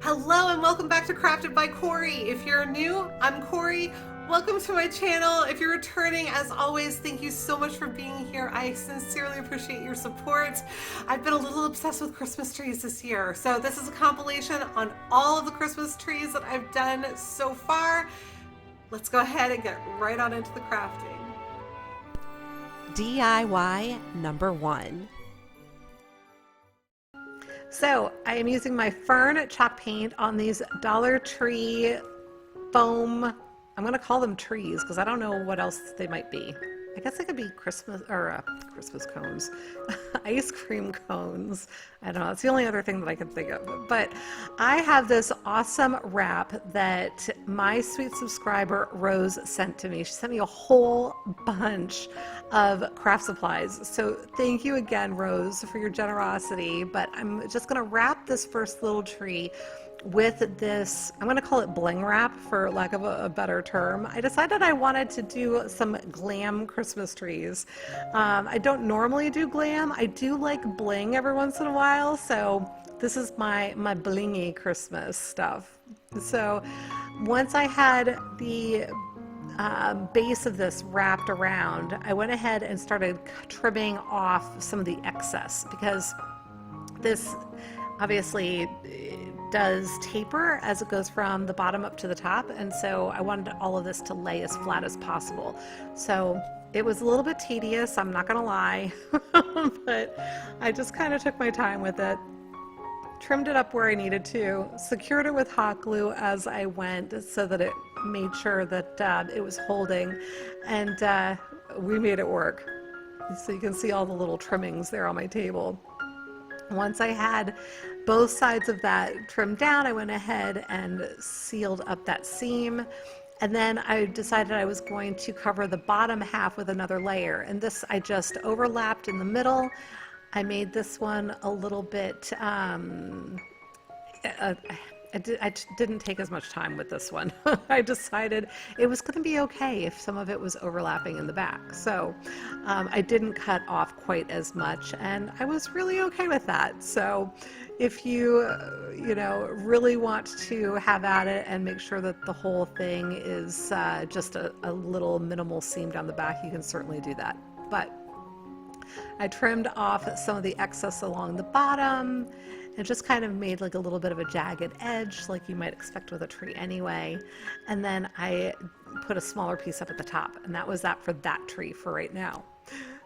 Hello and welcome back to Crafted by Corie. If you're new, I'm Corie. Welcome to my channel. If you're returning, as always, thank you so much for being here. I sincerely appreciate your support. I've been a little obsessed with Christmas trees this year. So this is a compilation on all of the Christmas trees that I've done so far. Let's go ahead and get right on into the crafting. DIY number 1. So I am using my Fern chalk paint on these Dollar Tree foam. I'm going to call them trees because I don't know what else they might be. I guess they could be Christmas or Christmas cones, ice cream cones. I don't know. It's the only other thing that I can think of. But I have this awesome wrap that my sweet subscriber Rose sent to me. She sent me a whole bunch of craft supplies. So thank you again, Rose, for your generosity. But I'm just going to wrap this first little tree with this, I'm going to call it bling wrap for lack of a better term. I decided I wanted to do some glam Christmas trees. I don't normally do glam. I do like bling every once in a while, so this is my blingy Christmas stuff. So once I had the base of this wrapped around, I went ahead and started trimming off some of the excess because this obviously does taper as it goes from the bottom up to the top, and so I wanted all of this to lay as flat as possible. So it was a little bit tedious, I'm not gonna lie, but I just kind of took my time with it, trimmed it up where I needed to, secured it with hot glue as I went so that it made sure that it was holding, and we made it work. So you can see all the little trimmings there on my table. Once I had both sides of that trimmed down, I went ahead and sealed up that seam. And then I decided I was going to cover the bottom half with another layer. And this I just overlapped in the middle. I made this one a little bit, I didn't take as much time with this one. I decided it was going to be okay if some of it was overlapping in the back. So I didn't cut off quite as much, and I was really okay with that. So if you really want to have at it and make sure that the whole thing is just a little minimal seam down the back, you can certainly do that. But I trimmed off some of the excess along the bottom and just kind of made like a little bit of a jagged edge like you might expect with a tree anyway. And then I put a smaller piece up at the top, and that was that for that tree for right now.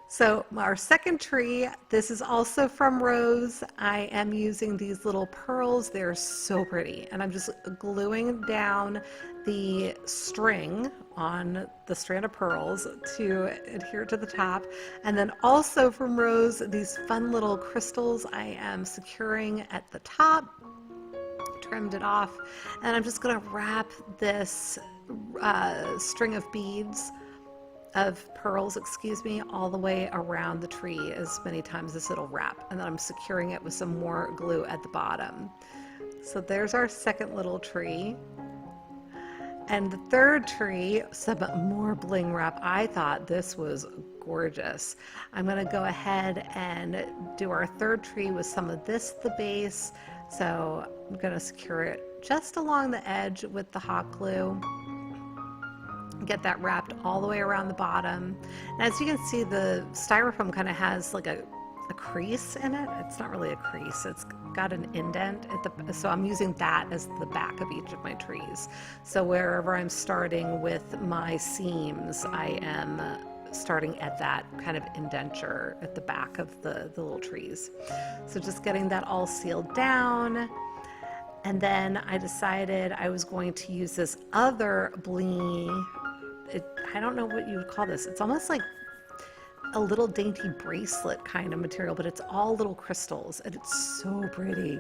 So our second tree, this is also from Rose. I am using these little pearls. They're so pretty, and I'm just gluing down the string on the strand of pearls to adhere to the top. And then also from Rose, these fun little crystals I am securing at the top. Trimmed it off, and I'm just going to wrap this string of beads of pearls, excuse me, all the way around the tree as many times as it'll wrap, and then I'm securing it with some more glue at the bottom. So there's our second little tree. And the third tree, some more bling wrap. I thought this was gorgeous. I'm going to go ahead and do our third tree with some of this at the base. So I'm going to secure it just along the edge with the hot glue. Get that wrapped all the way around the bottom. And as you can see, the styrofoam kind of has like a crease in it. It's not really a crease, it's got an indent at the, so I'm using that as the back of each of my trees. So wherever I'm starting with my seams, I am starting at that kind of indenture at the back of the little trees. So just getting that all sealed down. And then I decided I was going to use this other bling, I don't know what you would call this. It's almost like a little dainty bracelet kind of material, but it's all little crystals, and it's so pretty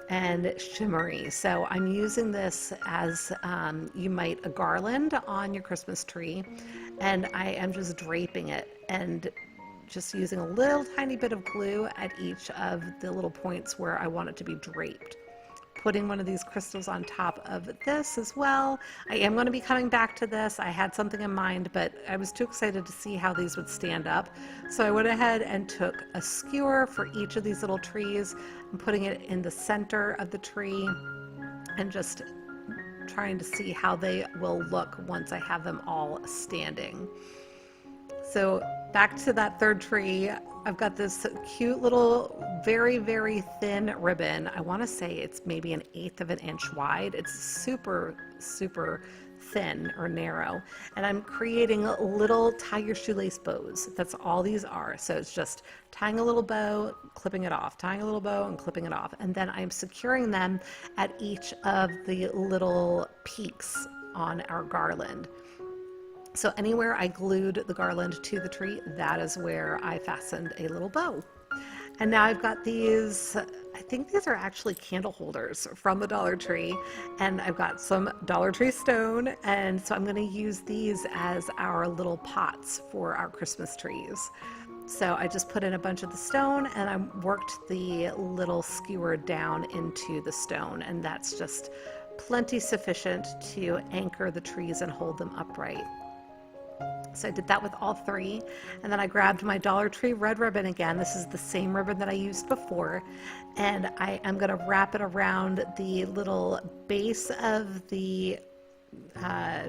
and shimmery. So I'm using this as you might a garland on your Christmas tree, and I am just draping it and just using a little tiny bit of glue at each of the little points where I want it to be draped. Putting one of these crystals on top of this as well. I am going to be coming back to this. I had something in mind, but I was too excited to see how these would stand up. So I went ahead and took a skewer for each of these little trees and putting it in the center of the tree. and just trying to see how they will look once I have them all standing. So back to that third tree, I've got this cute little, very, very thin ribbon. I want to say it's maybe 1/8 of an inch wide. It's super, super thin or narrow. And I'm creating little tie your shoelace bows. That's all these are. So it's just tying a little bow, clipping it off, tying a little bow and clipping it off. And then I'm securing them at each of the little peaks on our garland. So anywhere I glued the garland to the tree, that is where I fastened a little bow. And now I've got these, I think these are actually candle holders from the Dollar Tree, and I've got some Dollar Tree stone, and so I'm going to use these as our little pots for our Christmas trees. So I just put in a bunch of the stone and I worked the little skewer down into the stone, and that's just plenty sufficient to anchor the trees and hold them upright. So I did that with all three, and then I grabbed my Dollar Tree red ribbon again. This is the same ribbon that I used before, and I am going to wrap it around the little base of the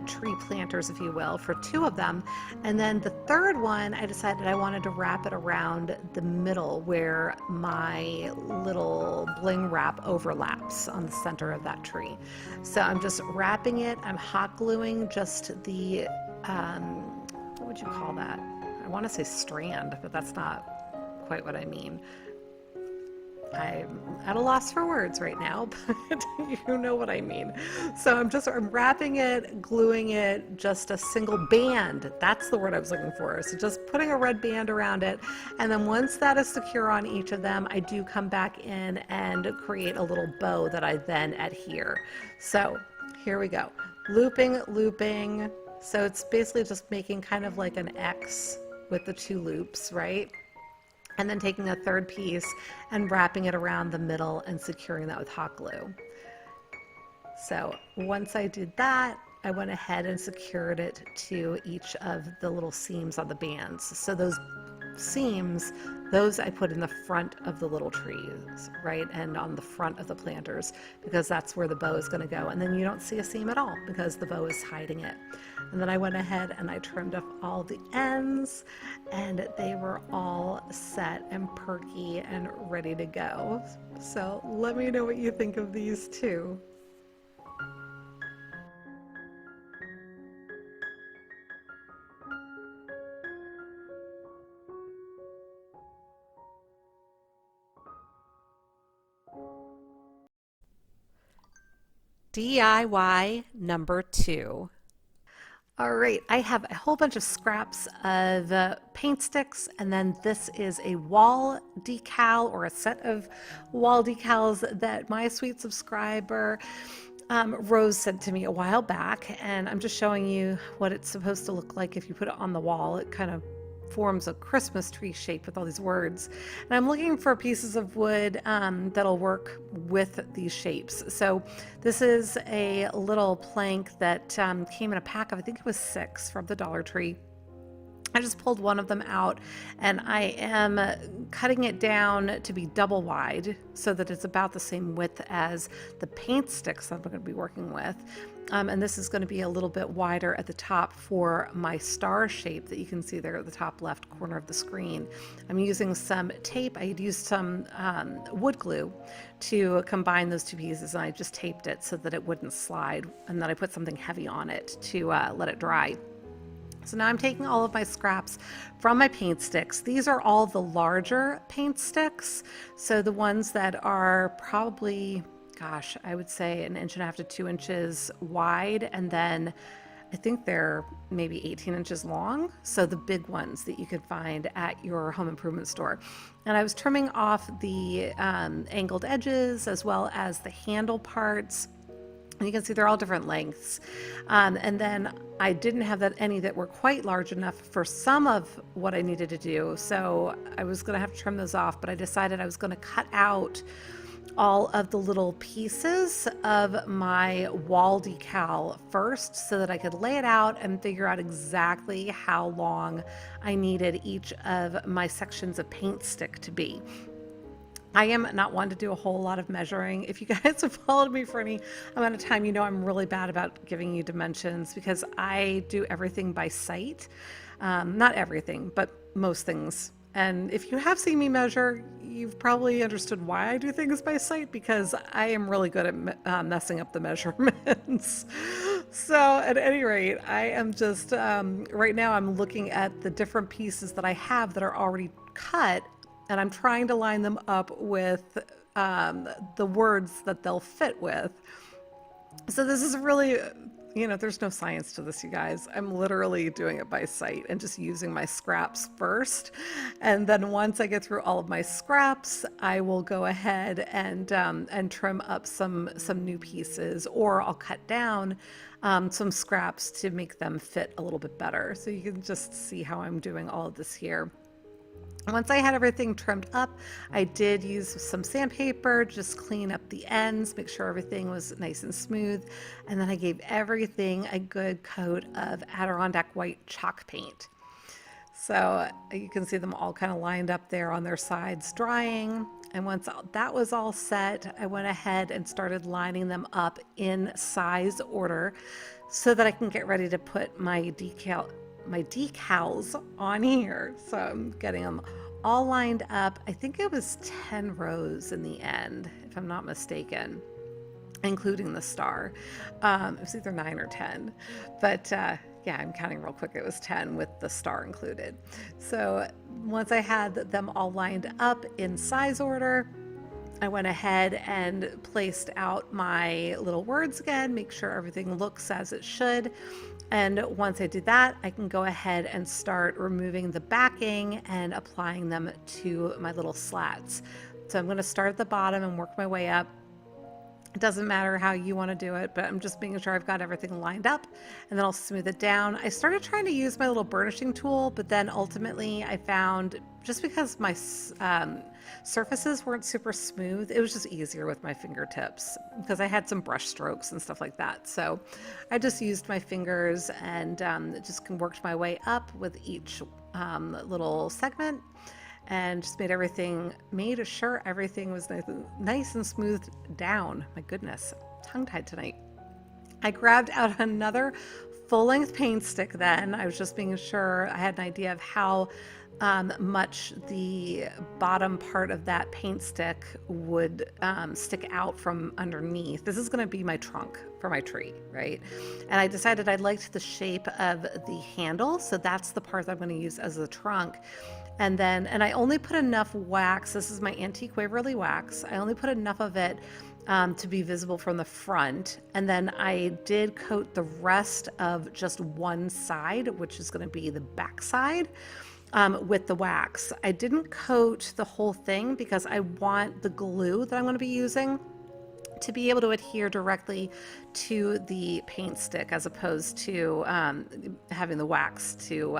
tree planters, if you will, for 2 of them. And then the third one, I decided I wanted to wrap it around the middle where my little bling wrap overlaps on the center of that tree. So I'm just wrapping it. I'm hot gluing just the what would you call that? I want to say strand, but that's not quite what I mean. I'm at a loss for words right now, but you know what I mean. So I'm wrapping it, gluing it, just a single band. That's the word I was looking for. So just putting a red band around it. And then once that is secure on each of them, I do come back in and create a little bow that I then adhere. So here we go. Looping, looping. So it's basically just making kind of like an X with the 2 loops, right? And then taking a third piece and wrapping it around the middle and securing that with hot glue. So once I did that, I went ahead and secured it to each of the little seams on the bands. So those seams, those I put in the front of the little trees, right? And on the front of the planters, because that's where the bow is going to go. And then you don't see a seam at all because the bow is hiding it. And then I went ahead and I trimmed off all the ends, and they were all set and perky and ready to go. So let me know what you think of these too. DIY number 2. All right, I have a whole bunch of scraps of paint sticks, and then this is a wall decal, or a set of wall decals that my sweet subscriber Rose sent to me a while back, and I'm just showing you what it's supposed to look like if you put it on the wall. It kind of forms a Christmas tree shape with all these words. And I'm looking for pieces of wood that'll work with these shapes. So this is a little plank that came in a pack of, I think it was 6 from the Dollar Tree. I just pulled one of them out, and I am cutting it down to be double wide so that it's about the same width as the paint sticks that I'm going to be working with. And this is going to be a little bit wider at the top for my star shape that you can see there at the top left corner of the screen. I'm using some tape. I had used some wood glue to combine those 2 pieces, and I just taped it so that it wouldn't slide, and then I put something heavy on it to let it dry. So now I'm taking all of my scraps from my paint sticks. These are all the larger paint sticks. So the ones that are probably, gosh, I would say 1.5 inches to 2 inches wide. And then I think they're maybe 18 inches long. So the big ones that you could find at your home improvement store. And I was trimming off the angled edges as well as the handle parts. And you can see they're all different lengths. And then I didn't have any that were quite large enough for some of what I needed to do. So I was going to have to trim those off, but I decided I was going to cut out all of the little pieces of my wall decal first so that I could lay it out and figure out exactly how long I needed each of my sections of paint stick to be. I am not one to do a whole lot of measuring. If you guys have followed me for any amount of time, you know I'm really bad about giving you dimensions because I do everything by sight. Not everything, but most things. And if you have seen me measure, you've probably understood why I do things by sight, because I am really good at messing up the measurements. So at any rate, I am just, right now I'm looking at the different pieces that I have that are already cut, and I'm trying to line them up with the words that they'll fit with. So this is really, there's no science to this, you guys. I'm literally doing it by sight and just using my scraps first. And then once I get through all of my scraps, I will go ahead and trim up some new pieces, or I'll cut down some scraps to make them fit a little bit better. So you can just see how I'm doing all of this here. Once I had everything trimmed up, I did use some sandpaper, just clean up the ends, make sure everything was nice and smooth. And then I gave everything a good coat of Adirondack white chalk paint. So you can see them all kind of lined up there on their sides drying. And once that was all set, I went ahead and started lining them up in size order so that I can get ready to put my decals on here. So I'm getting them all lined up. I think it was 10 rows in the end, if I'm not mistaken, including the star. It was either 9 or 10, but yeah, I'm counting real quick. It was 10 with the star included. So once I had them all lined up in size order, I went ahead and placed out my little words again, make sure everything looks as it should. And once I did that, I can go ahead and start removing the backing and applying them to my little slats. So I'm going to start at the bottom and work my way up. It doesn't matter how you want to do it, but I'm just making sure I've got everything lined up, and then I'll smooth it down. I started trying to use my little burnishing tool, but then ultimately I found, just because my surfaces weren't super smooth, it was just easier with my fingertips because I had some brush strokes and stuff like that. So I just used my fingers and just worked my way up with each little segment, and just made sure everything was nice and smoothed down. My goodness, tongue-tied tonight. I grabbed out another full-length paint stick then. I was just making sure I had an idea of how much the bottom part of that paint stick would stick out from underneath. This is going to be my trunk for my tree, right? And I decided I liked the shape of the handle, so that's the part that I'm going to use as the trunk. And I only put enough wax. This is my antique Waverly wax. I only put enough of it to be visible from the front. And then I did coat the rest of just one side, which is going to be the back side, with the wax. I didn't coat the whole thing because I want the glue that I'm going to be using to be able to adhere directly to the paint stick, as opposed to having the wax to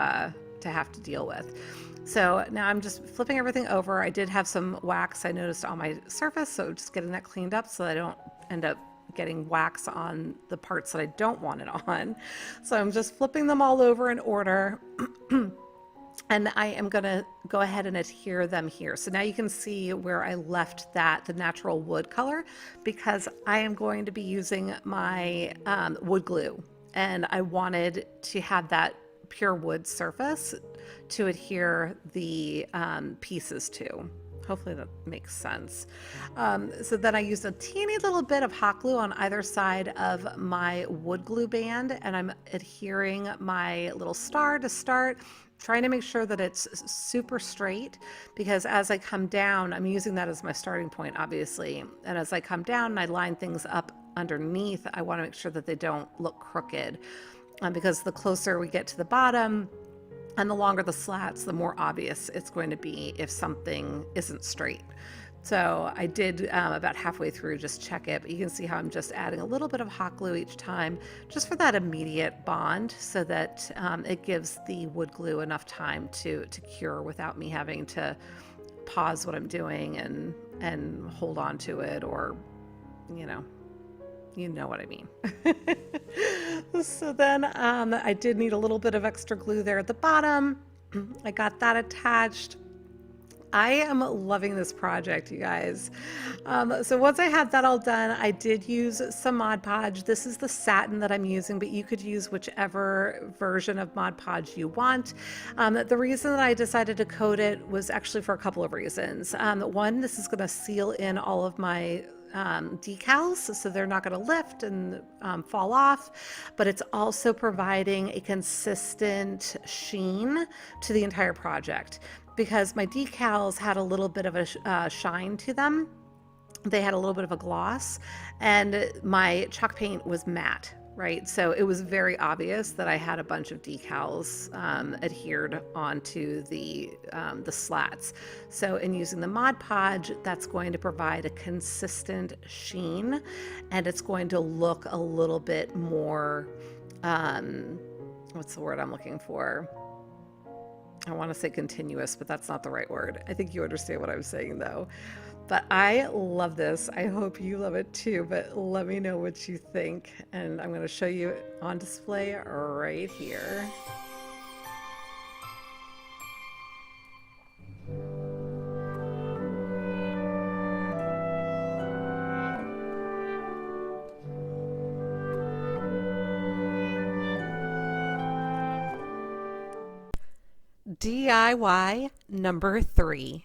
have to deal with. So now I'm just flipping everything over. I did have some wax I noticed on my surface, so just getting that cleaned up so that I don't end up getting wax on the parts that I don't want it on. So I'm just flipping them all over in order. And I am going to go ahead and adhere them here. So now you can see where I left the natural wood color, because I am going to be using my wood glue, and I wanted to have that pure wood surface to adhere the pieces to. Hopefully that makes sense. So then I used a teeny little bit of hot glue on either side of my wood glue band, and I'm adhering my little star to start, trying to make sure that it's super straight, because as I come down, I'm using that as my starting point, obviously. And as I come down and I line things up underneath, I want to make sure that they don't look crooked, because the closer we get to the bottom and the longer the slats, the more obvious it's going to be if something isn't straight. So I did about halfway through just check it, but you can see how I'm just adding a little bit of hot glue each time, just for that immediate bond, so that it gives the wood glue enough time to cure without me having to pause what I'm doing and hold on to it, or you know what I mean. So then I did need a little bit of extra glue there at the bottom. I got that attached. I am loving this project, you guys. So once I had that all done, I did use some Mod Podge. This is the satin that I'm using, but you could use whichever version of Mod Podge you want. The reason that I decided to coat it was actually for a couple of reasons. One, this is going to seal in all of my decals, so they're not going to lift and fall off, but it's also providing a consistent sheen to the entire project, because my decals had a little bit of a shine to them. They had a little bit of a gloss, and my chalk paint was matte, right? So it was very obvious that I had a bunch of decals adhered onto the slats. So in using the Mod Podge, that's going to provide a consistent sheen, and it's going to look a little bit more, what's the word I'm looking for? I want to say continuous, but that's not the right word. I think you understand what I'm saying though. But I love this. I hope you love it too, but let me know what you think. And I'm going to show you on display right here. DIY number 3.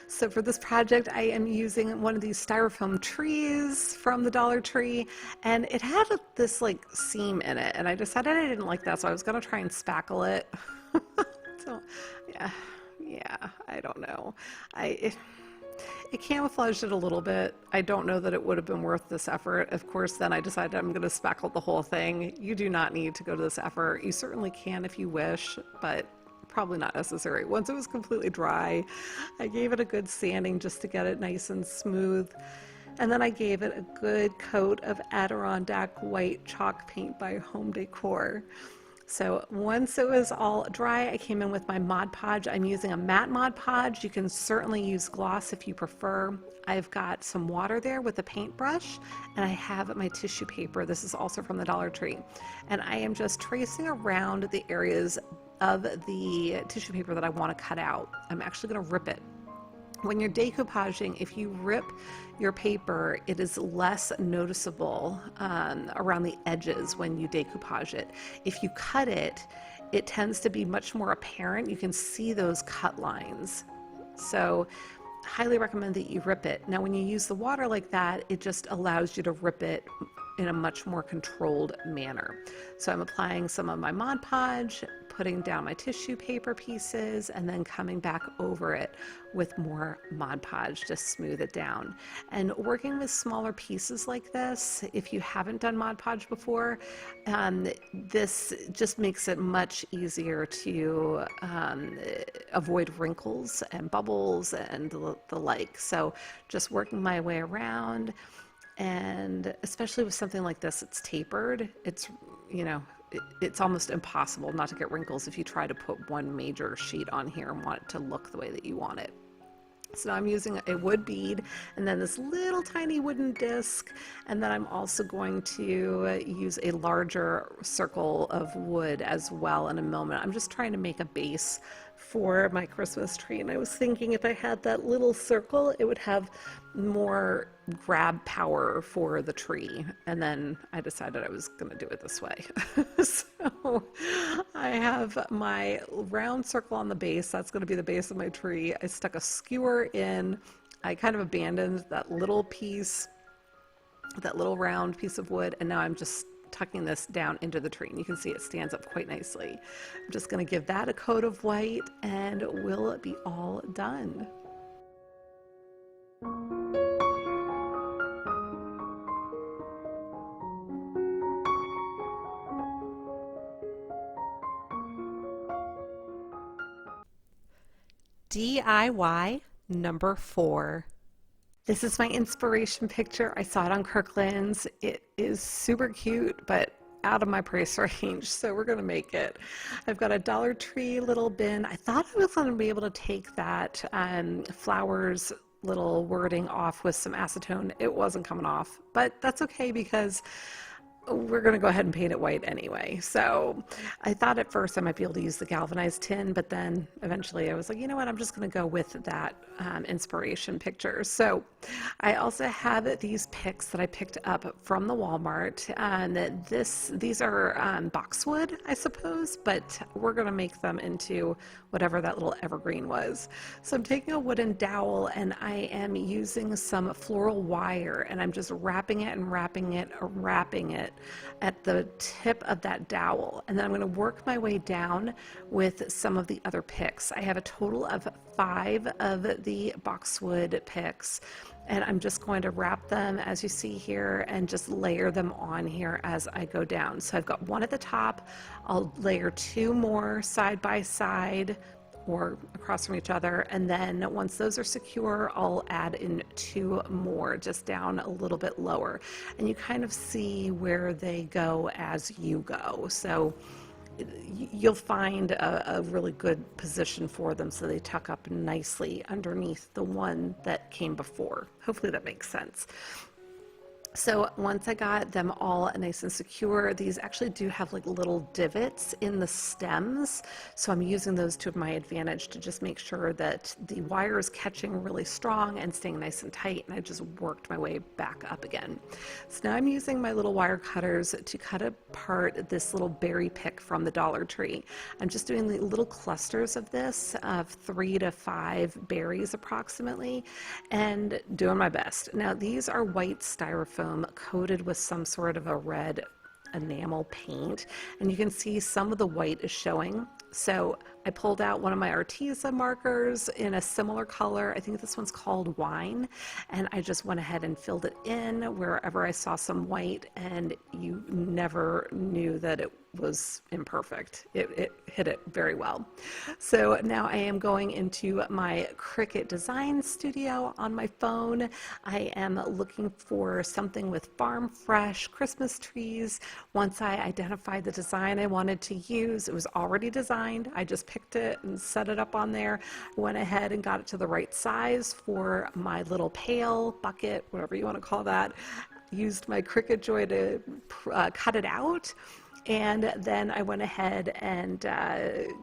So for this project, I am using one of these styrofoam trees from the Dollar Tree, and it had this like seam in it, and I decided I didn't like that, so I was going to try and spackle it. So yeah, I don't know. It camouflaged it a little bit. I don't know that it would have been worth this effort. Of course, then I decided I'm going to spackle the whole thing. You do not need to go to this effort. You certainly can if you wish, but probably not necessary. Once it was completely dry, I gave it a good sanding just to get it nice and smooth. And then I gave it a good coat of Adirondack white chalk paint by Home Decor. So once it was all dry, I came in with my Mod Podge. I'm using a matte Mod Podge. You can certainly use gloss if you prefer. I've got some water there with a paintbrush, and I have my tissue paper. This is also from the Dollar Tree. And I am just tracing around the areas of the tissue paper that I want to cut out. I'm actually going to rip it. When you're decoupaging, if you rip your paper, it is less noticeable around the edges when you decoupage it. If you cut it, it tends to be much more apparent. You can see those cut lines. So highly recommend that you rip it. Now when you use the water like that, it just allows you to rip it in a much more controlled manner. So I'm applying some of my Mod Podge, putting down my tissue paper pieces, and then coming back over it with more Mod Podge to smooth it down. And working with smaller pieces like this, if you haven't done Mod Podge before, this just makes it much easier to avoid wrinkles and bubbles and the like. So just working my way around, and especially with something like this, it's tapered. It's, you know, it's almost impossible not to get wrinkles if you try to put one major sheet on here and want it to look the way that you want it. So now I'm using a wood bead and then this little tiny wooden disc, and then I'm also going to use a larger circle of wood as well in a moment. I'm just trying to make a base for my Christmas tree, and I was thinking if I had that little circle, it would have more grab power for the tree, and then I decided I was going to do it this way. So I have my round circle on the base. That's going to be the base of my tree. I stuck a skewer in. I kind of abandoned that little piece, that little round piece of wood, and now I'm just tucking this down into the tree, and you can see it stands up quite nicely. I'm just going to give that a coat of white, and we'll be all done. DIY number 4. This is my inspiration picture. I saw it on Kirkland's. It is super cute, but out of my price range, so we're gonna make it. I've got a Dollar Tree little bin. I thought I was gonna be able to take that flowers little wording off with some acetone. It wasn't coming off, but that's okay because we're going to go ahead and paint it white anyway. So I thought at first I might be able to use the galvanized tin, but then eventually I was like, you know what, I'm just going to go with that inspiration picture. So I also have these picks that I picked up from the Walmart, and these are boxwood, I suppose, but we're going to make them into whatever that little evergreen was. So I'm taking a wooden dowel and I am using some floral wire, and I'm just wrapping it and wrapping it, wrapping it at the tip of that dowel. And then I'm going to work my way down with some of the other picks. I have a total of 5 of the boxwood picks, and I'm just going to wrap them as you see here and just layer them on here as I go down. So I've got one at the top, I'll layer 2 more side by side or across from each other, and then once those are secure, I'll add in 2 more just down a little bit lower, and you kind of see where they go as you go. So you'll find a really good position for them so they tuck up nicely underneath the one that came before. Hopefully that makes sense. So once I got them all nice and secure, these actually do have like little divots in the stems. So I'm using those to my advantage to just make sure that the wire is catching really strong and staying nice and tight. And I just worked my way back up again. So now I'm using my little wire cutters to cut apart this little berry pick from the Dollar Tree. I'm just doing the little clusters of this, of 3 to 5 berries approximately, and doing my best. Now these are white styrofoam coated with some sort of a red enamel paint, and you can see some of the white is showing. So I pulled out one of my Arteza markers in a similar color. I think this one's called Wine, and I just went ahead and filled it in wherever I saw some white, and you never knew that it was imperfect. It hit it very well. So now I am going into my Cricut Design Studio on my phone. I am looking for something with farm fresh Christmas trees. Once I identified the design I wanted to use, it was already designed. I just picked it and set it up on there. I went ahead and got it to the right size for my little pail, bucket, whatever you want to call that. Used my Cricut Joy to cut it out. And then I went ahead and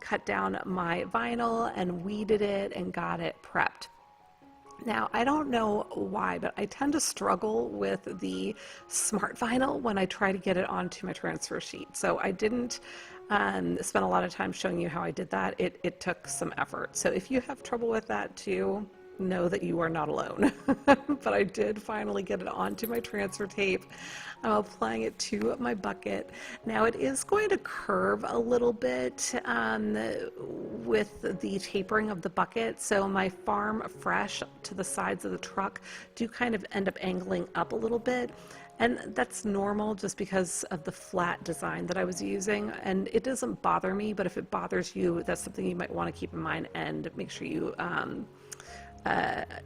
cut down my vinyl and weeded it and got it prepped. Now, I don't know why, but I tend to struggle with the smart vinyl when I try to get it onto my transfer sheet. So I didn't spend a lot of time showing you how I did that. It took some effort. So if you have trouble with that too, know that you are not alone. But I did finally get it onto my transfer tape. I'm applying it to my bucket. Now it is going to curve a little bit with the tapering of the bucket. So my Farm Fresh to the sides of the truck do kind of end up angling up a little bit. And that's normal just because of the flat design that I was using. And it doesn't bother me, but if it bothers you, that's something you might want to keep in mind and make sure you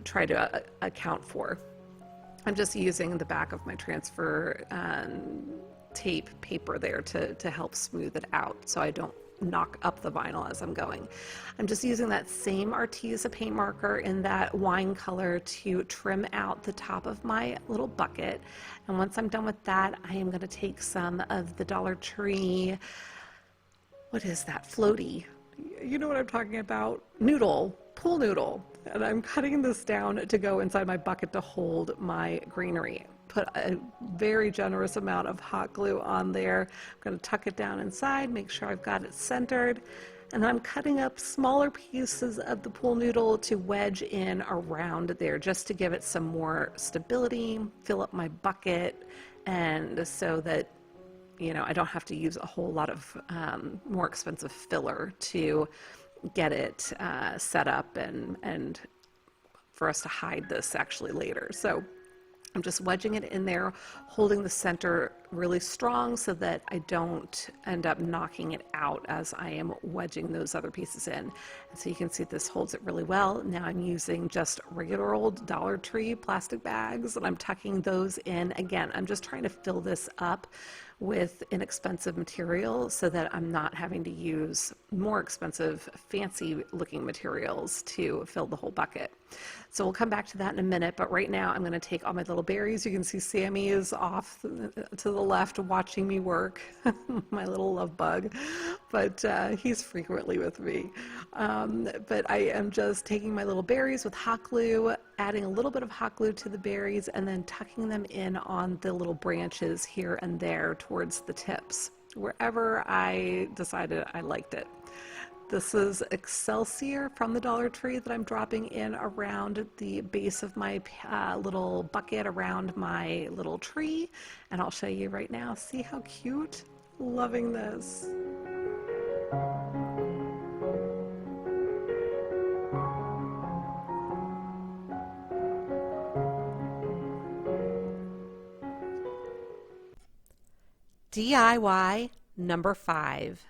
try to account for. I'm just using the back of my transfer tape paper there to help smooth it out so I don't knock up the vinyl as I'm going. I'm just using that same Arteza paint marker in that wine color to trim out the top of my little bucket. And once I'm done with that, I am going to take some of the Dollar Tree, what is that, floaty? You know what I'm talking about? Noodle, pool noodle. And I'm cutting this down to go inside my bucket to hold my greenery. Put a very generous amount of hot glue on there. I'm going to tuck it down inside, make sure I've got it centered. And I'm cutting up smaller pieces of the pool noodle to wedge in around there just to give it some more stability, fill up my bucket, and so that, you know, I don't have to use a whole lot of more expensive filler to get it set up and for us to hide this actually later. So I'm just wedging it in there, holding the center really strong so that I don't end up knocking it out as I am wedging those other pieces in. And so you can see this holds it really well. Now I'm using just regular old Dollar Tree plastic bags and I'm tucking those in. Again, I'm just trying to fill this up with inexpensive material so that I'm not having to use more expensive, fancy looking materials to fill the whole bucket. So we'll come back to that in a minute, but right now I'm going to take all my little berries. You can see Sammy is off to the left watching me work, my little love bug, but he's frequently with me. But I am just taking my little berries with hot glue, adding a little bit of hot glue to the berries, and then tucking them in on the little branches here and there towards the tips, wherever I decided I liked it. This is Excelsior from the Dollar Tree that I'm dropping in around the base of my little bucket around my little tree. And I'll show you right now. See how cute? Loving this. DIY number 5.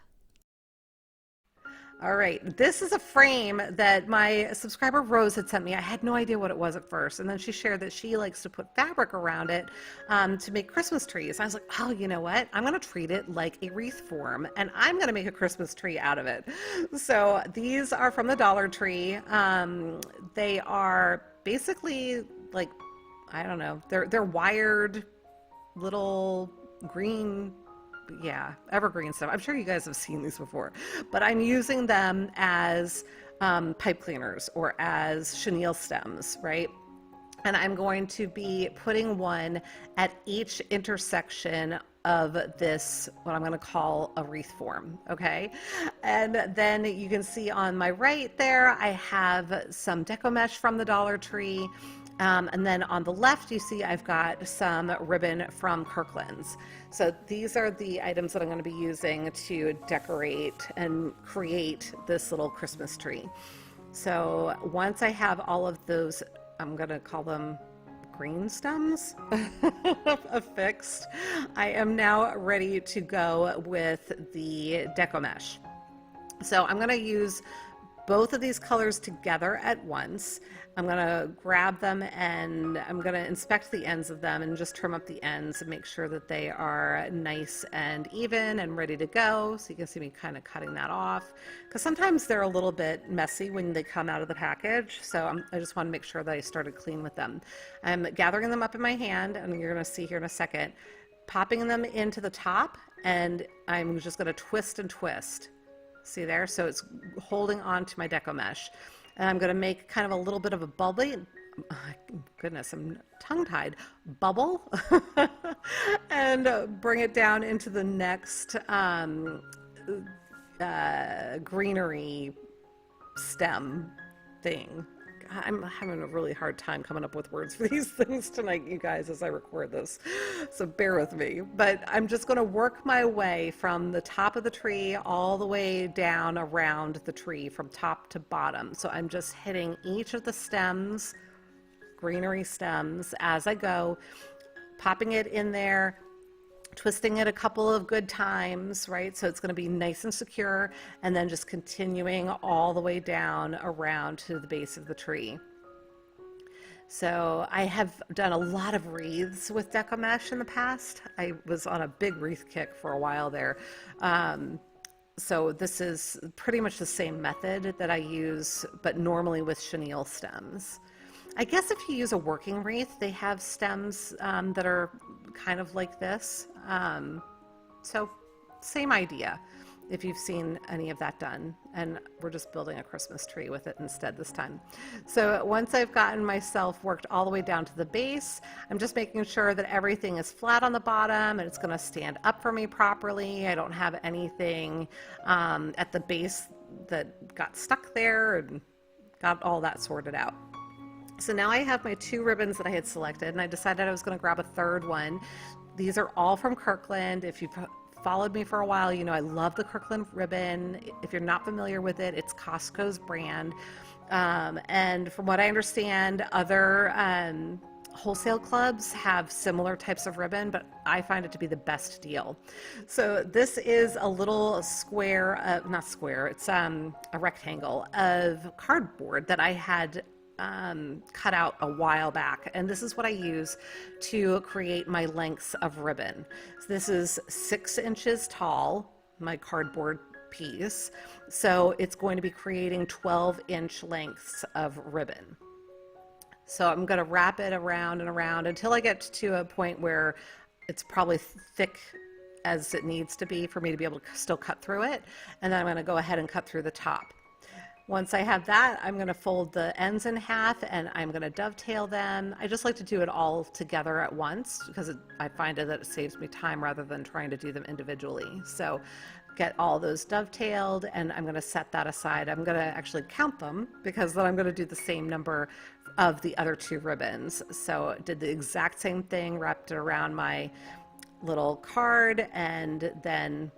All right, this is a frame that my subscriber Rose had sent me. I had no idea what it was at first, and then she shared that she likes to put fabric around it to make Christmas trees. I was like, oh, you know what? I'm going to treat it like a wreath form, and I'm going to make a Christmas tree out of it. So these are from the Dollar Tree. They are basically like, I don't know, they're wired little green, evergreen stuff. I'm sure you guys have seen these before, but I'm using them as pipe cleaners or as chenille stems, right? And I'm going to be putting one at each intersection of this, what I'm going to call a wreath form, okay? And then you can see on my right there, I have some Deco mesh from the Dollar Tree. And then on the left, you see I've got some ribbon from Kirkland's. So these are the items that I'm going to be using to decorate and create this little Christmas tree. So once I have all of those, I'm going to call them green stems affixed, I am now ready to go with the Deco mesh. So I'm going to use both of these colors together at once. I'm going to grab them and I'm going to inspect the ends of them and just trim up the ends and make sure that they are nice and even and ready to go. So you can see me kind of cutting that off, because sometimes they're a little bit messy when they come out of the package. So I just want to make sure that I started clean with them. I'm gathering them up in my hand, and you're going to see here in a second, popping them into the top, and I'm just going to twist and twist. See there? So it's holding on to my Deco mesh. And I'm going to make kind of a little bit of a bubbly, oh, goodness, I'm tongue-tied, bubble, and bring it down into the next greenery stem thing. I'm having a really hard time coming up with words for these things tonight, you guys, as I record this, so bear with me. But I'm just going to work my way from the top of the tree all the way down around the tree from top to bottom. So I'm just hitting each of the stems, greenery stems, as I go, popping it in there, twisting it a couple of good times, right? So it's going to be nice and secure, and then just continuing all the way down around to the base of the tree. So I have done a lot of wreaths with Deco mesh in the past. I was on a big wreath kick for a while there. So this is pretty much the same method that I use, but normally with chenille stems. I guess if you use a working wreath, they have stems that are kind of like this. So same idea, if you've seen any of that done. And we're just building a Christmas tree with it instead this time. So once I've gotten myself worked all the way down to the base, I'm just making sure that everything is flat on the bottom and it's going to stand up for me properly. I don't have anything at the base that got stuck there, and got all that sorted out. So now I have my 2 ribbons that I had selected, and I decided I was going to grab a third one. These are all from Kirkland. If you've followed me for a while, you know I love the Kirkland ribbon. If you're not familiar with it, it's Costco's brand. And from what I understand, other wholesale clubs have similar types of ribbon, but I find it to be the best deal. So this is a little square, not square, it's a rectangle of cardboard that I had cut out a while back, and this is what I use to create my lengths of ribbon. So this is 6 inches tall, my cardboard piece, so it's going to be creating 12-inch lengths of ribbon. So I'm going to wrap it around and around until I get to a point where it's probably thick as it needs to be for me to be able to still cut through it. And then I'm going to go ahead and cut through the top. Once I have that, I'm going to fold the ends in half and I'm going to dovetail them. I just like to do it all together at once because I find that it saves me time rather than trying to do them individually. So get all those dovetailed and I'm going to set that aside. I'm going to actually count them because then I'm going to do the same number of the other two ribbons. So did the exact same thing, wrapped it around my little card and then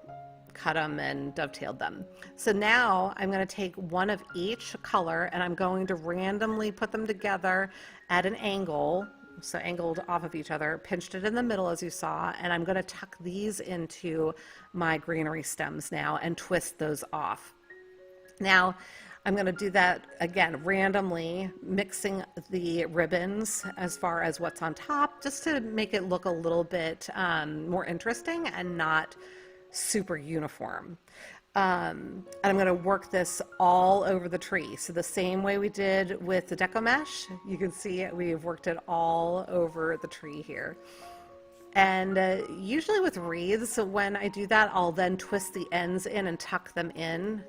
cut them and dovetailed them. So now I'm going to take one of each color and I'm going to randomly put them together at an angle, so angled off of each other, pinched it in the middle as you saw, and I'm going to tuck these into my greenery stems now and twist those off. Now I'm going to do that again randomly, mixing the ribbons as far as what's on top just to make it look a little bit more interesting and not super uniform. And I'm going to work this all over the tree. So the same way we did with the Deco mesh, you can see we've worked it all over the tree here. And usually with wreaths, when I do that, I'll then twist the ends in and tuck them in.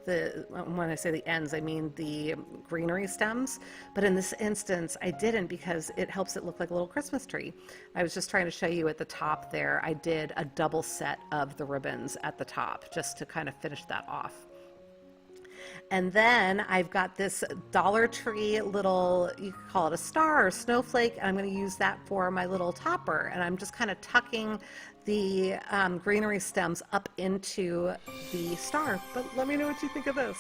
When I say the ends, I mean the greenery stems. But in this instance, I didn't because it helps it look like a little Christmas tree. I was just trying to show you at the top there, I did a double set of the ribbons at the top just to kind of finish that off. And then I've got this Dollar Tree little, you could call it a star or snowflake, and I'm going to use that for my little topper. And I'm just kind of tucking the greenery stems up into the star. But let me know what you think of this.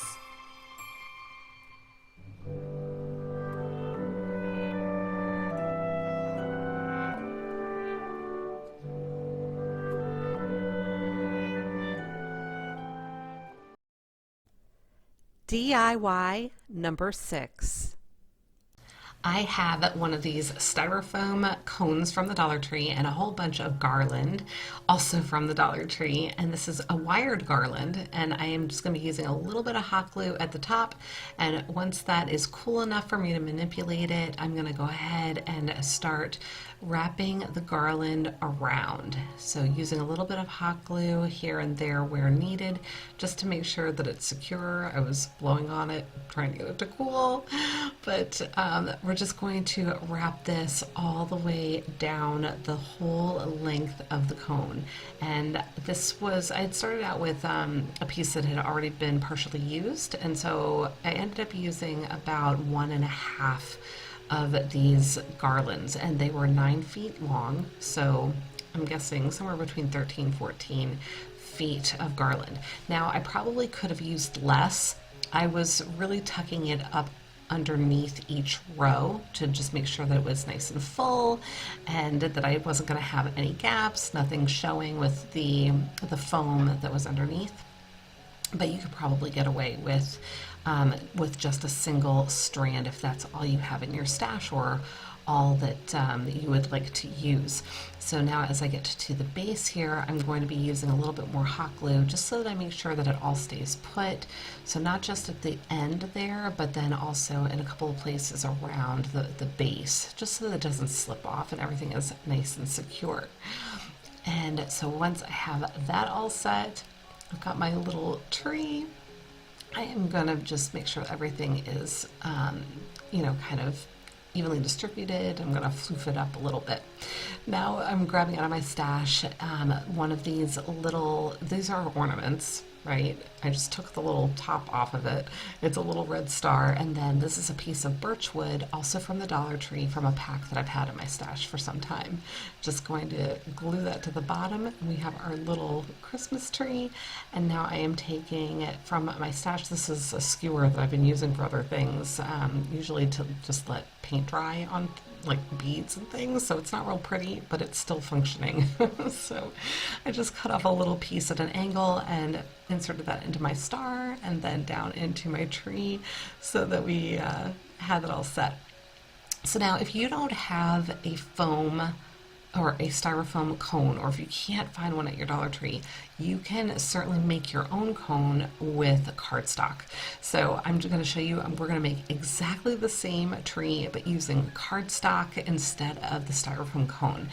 DIY number 6. I have one of these styrofoam cones from the Dollar Tree and a whole bunch of garland also from the Dollar Tree, and this is a wired garland, and I am just going to be using a little bit of hot glue at the top, and once that is cool enough for me to manipulate it, I'm going to go ahead and start wrapping the garland around. So using a little bit of hot glue here and there where needed just to make sure that it's secure. I was blowing on it trying to get it to cool, but we're just going to wrap this all the way down the whole length of the cone. And this was, I had started out with a piece that had already been partially used, and so I ended up using about 1.5 of these garlands, and they were 9 feet long, so I'm guessing somewhere between 13 14 feet of garland. Now I probably could have used less. I was really tucking it up underneath each row to just make sure that it was nice and full and that I wasn't going to have any gaps, nothing showing with the foam that was underneath. But you could probably get away with just a single strand if that's all you have in your stash or all that you would like to use. So now as I get to the base here, I'm going to be using a little bit more hot glue just so that I make sure that it all stays put. So not just at the end there, but then also in a couple of places around the base, just so that it doesn't slip off and everything is nice and secure. And so once I have that all set, I've got my little tree. I am going to just make sure everything is, kind of evenly distributed. I'm going to floof it up a little bit. Now I'm grabbing out of my stash one of these these are ornaments, right? I just took the little top off of it. It's a little red star, and then this is a piece of birch wood, also from the Dollar Tree, from a pack that I've had in my stash for some time. Just going to glue that to the bottom, and we have our little Christmas tree. And now I am taking it from my stash. This is a skewer that I've been using for other things, usually to just let paint dry on like beads and things, so it's not real pretty, but it's still functioning. So I just cut off a little piece at an angle and inserted that into my star and then down into my tree so that we had it all set. So now if you don't have a foam or a styrofoam cone, or if you can't find one at your Dollar Tree, you can certainly make your own cone with cardstock. So I'm going to show you, we're going to make exactly the same tree, but using cardstock instead of the styrofoam cone.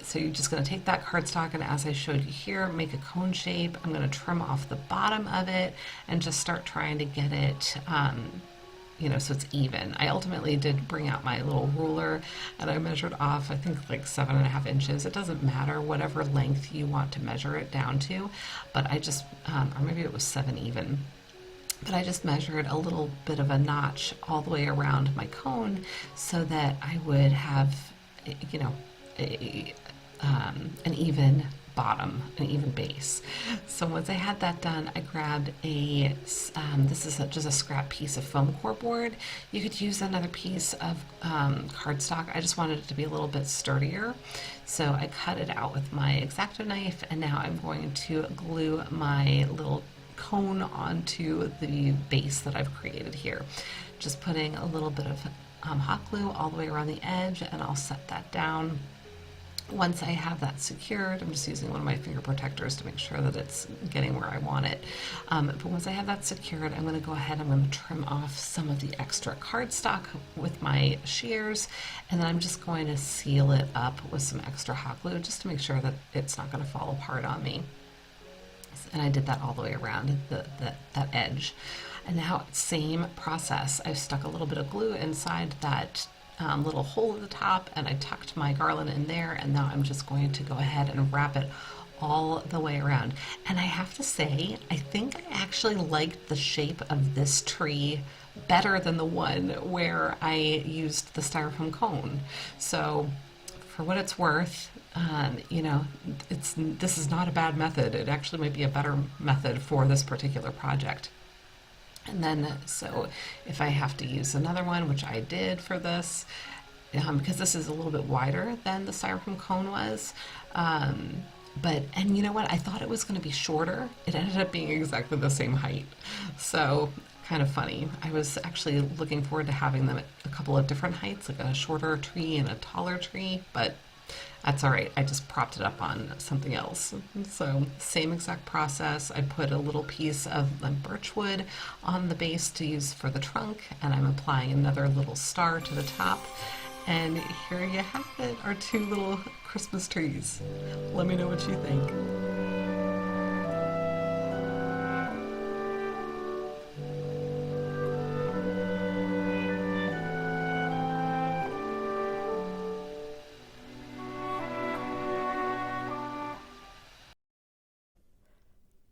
So you're just going to take that cardstock, and as I showed you here, make a cone shape. I'm going to trim off the bottom of it and just start trying to get it so it's even. I ultimately did bring out my little ruler and I measured off, I think like 7.5 inches. It doesn't matter whatever length you want to measure it down to, but I just, or maybe it was 7 even. But I just measured a little bit of a notch all the way around my cone so that I would have, an even bottom, an even base. So once I had that done, I grabbed this is just a scrap piece of foam core board. You could use another piece of cardstock. I just wanted it to be a little bit sturdier. So I cut it out with my X-Acto knife, and now I'm going to glue my little cone onto the base that I've created here. Just putting a little bit of hot glue all the way around the edge, and I'll set that down. Once I have that secured, I'm just using one of my finger protectors to make sure that it's getting where I want it. But once I have that secured, I'm going to go ahead and I'm going to trim off some of the extra cardstock with my shears, and then I'm just going to seal it up with some extra hot glue just to make sure that it's not going to fall apart on me. And I did that all the way around that edge. And now, same process. I've stuck a little bit of glue inside that little hole at the top, and I tucked my garland in there, and now I'm just going to go ahead and wrap it all the way around. And I have to say, I think I actually liked the shape of this tree better than the one where I used the styrofoam cone. So for what it's worth, this is not a bad method. It actually might be a better method for this particular project. And then, so if I have to use another one, which I did for this, because this is a little bit wider than the styrofoam cone was, and you know what, I thought it was going to be shorter. It ended up being exactly the same height. So kind of funny. I was actually looking forward to having them at a couple of different heights, like a shorter tree and a taller tree, but that's all right. I just propped it up on something else. So same exact process. I put a little piece of birch wood on the base to use for the trunk, and I'm applying another little star to the top. And here you have it, our 2 little Christmas trees. Let me know what you think.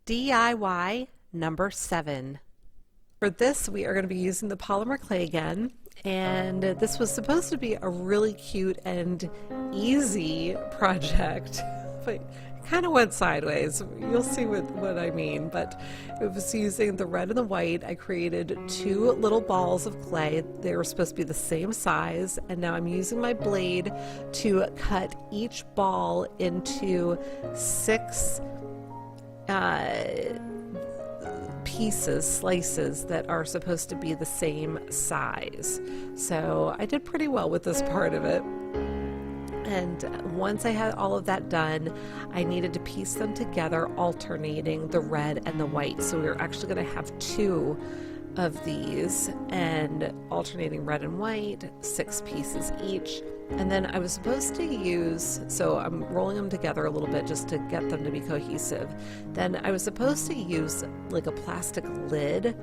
DIY number 7. For this, we are going to be using the polymer clay again, and this was supposed to be a really cute and easy project, but it kind of went sideways. You'll see what I mean, but it was using the red and the white. I created 2 little balls of clay. They were supposed to be the same size, and now I'm using my blade to cut each ball into 6 slices that are supposed to be the same size. So I did pretty well with this part of it. And once I had all of that done, I needed to piece them together, alternating the red and the white. So we were actually going to have 2 of these and alternating red and white, 6 pieces each. And then I was supposed to use, so I'm rolling them together a little bit just to get them to be cohesive. Then I was supposed to use like a plastic lid,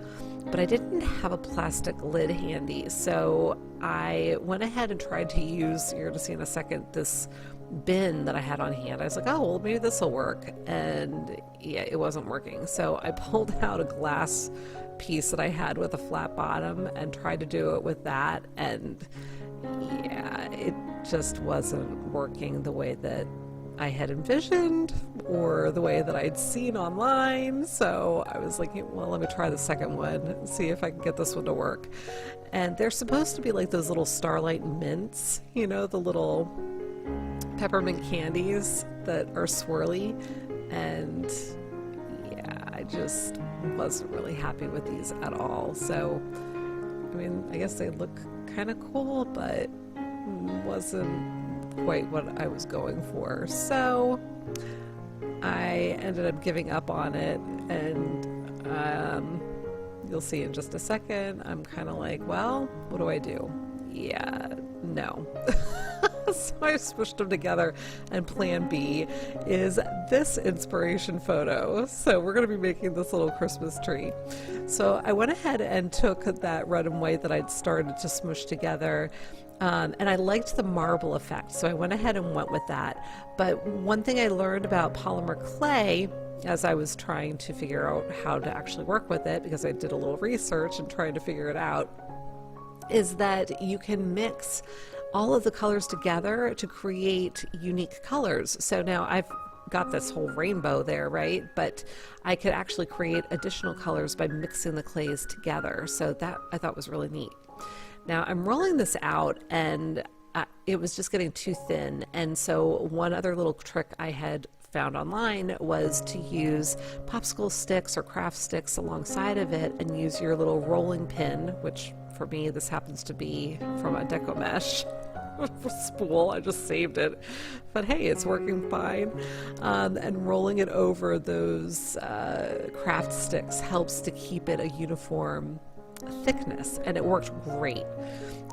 but I didn't have a plastic lid handy. So I went ahead and tried to use, you're going to see in a second, this bin that I had on hand. I was like, oh, well, maybe this will work. And yeah, it wasn't working. So I pulled out a glass piece that I had with a flat bottom and tried to do it with that. And yeah, it just wasn't working the way that I had envisioned or the way that I'd seen online. So I was like, well, let me try the second one and see if I can get this one to work. And they're supposed to be like those little Starlight mints, the little peppermint candies that are swirly. And yeah, I just wasn't really happy with these at all. So I mean, I guess they look kind of cool, but wasn't quite what I was going for. So I ended up giving up on it, and you'll see in just a second, I'm kind of like, well, what do I do? Yeah, no. So I smushed them together, and plan B is this inspiration photo. So we're going to be making this little Christmas tree. So I went ahead and took that red and white that I'd started to smush together, and I liked the marble effect, so I went ahead and went with that. But one thing I learned about polymer clay as I was trying to figure out how to actually work with it, because I did a little research and trying to figure it out, is that you can mix all of the colors together to create unique colors. So now I've got this whole rainbow there, right? But I could actually create additional colors by mixing the clays together. So that I thought was really neat. Now I'm rolling this out, and it was just getting too thin. And so one other little trick I had found online was to use popsicle sticks or craft sticks alongside of it, and use your little rolling pin, which for me this happens to be from a Deco mesh spool. I just saved it, but hey, it's working fine. And rolling it over those craft sticks helps to keep it a uniform thickness, and it worked great.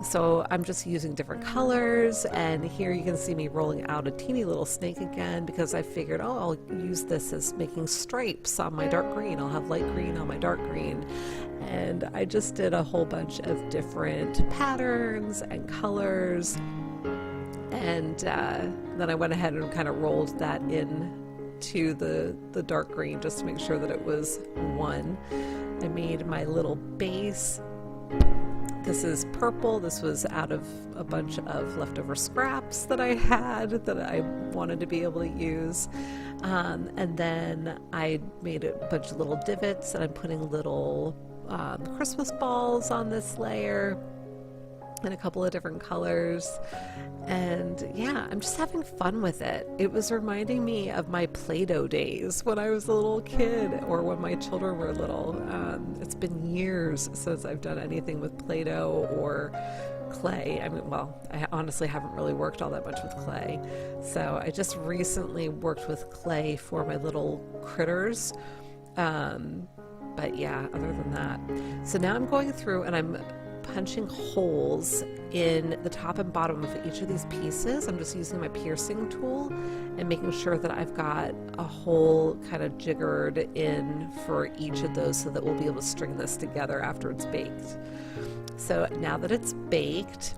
So I'm just using different colors, and here you can see me rolling out a teeny little snake again, because I figured, oh, I'll use this as making stripes on my dark green. I'll have light green on my dark green. And I just did a whole bunch of different patterns and colors, and then I went ahead and kind of rolled that in to the dark green just to make sure that it was one. I made my little base. This is purple. This was out of a bunch of leftover scraps that I had that I wanted to be able to use. And then I made a bunch of little divots, and I'm putting little Christmas balls on this layer in a couple of different colors. And yeah, I'm just having fun with it. It was reminding me of my Play-Doh days when I was a little kid, or when my children were little. It's been years since I've done anything with Play-Doh or clay. I mean, well, I honestly haven't really worked all that much with clay. So I just recently worked with clay for my little critters. But yeah, other than that. So now I'm going through and I'm punching holes in the top and bottom of each of these pieces. I'm just using my piercing tool and making sure that I've got a hole kind of jiggered in for each of those, so that we'll be able to string this together after it's baked. So now that it's baked,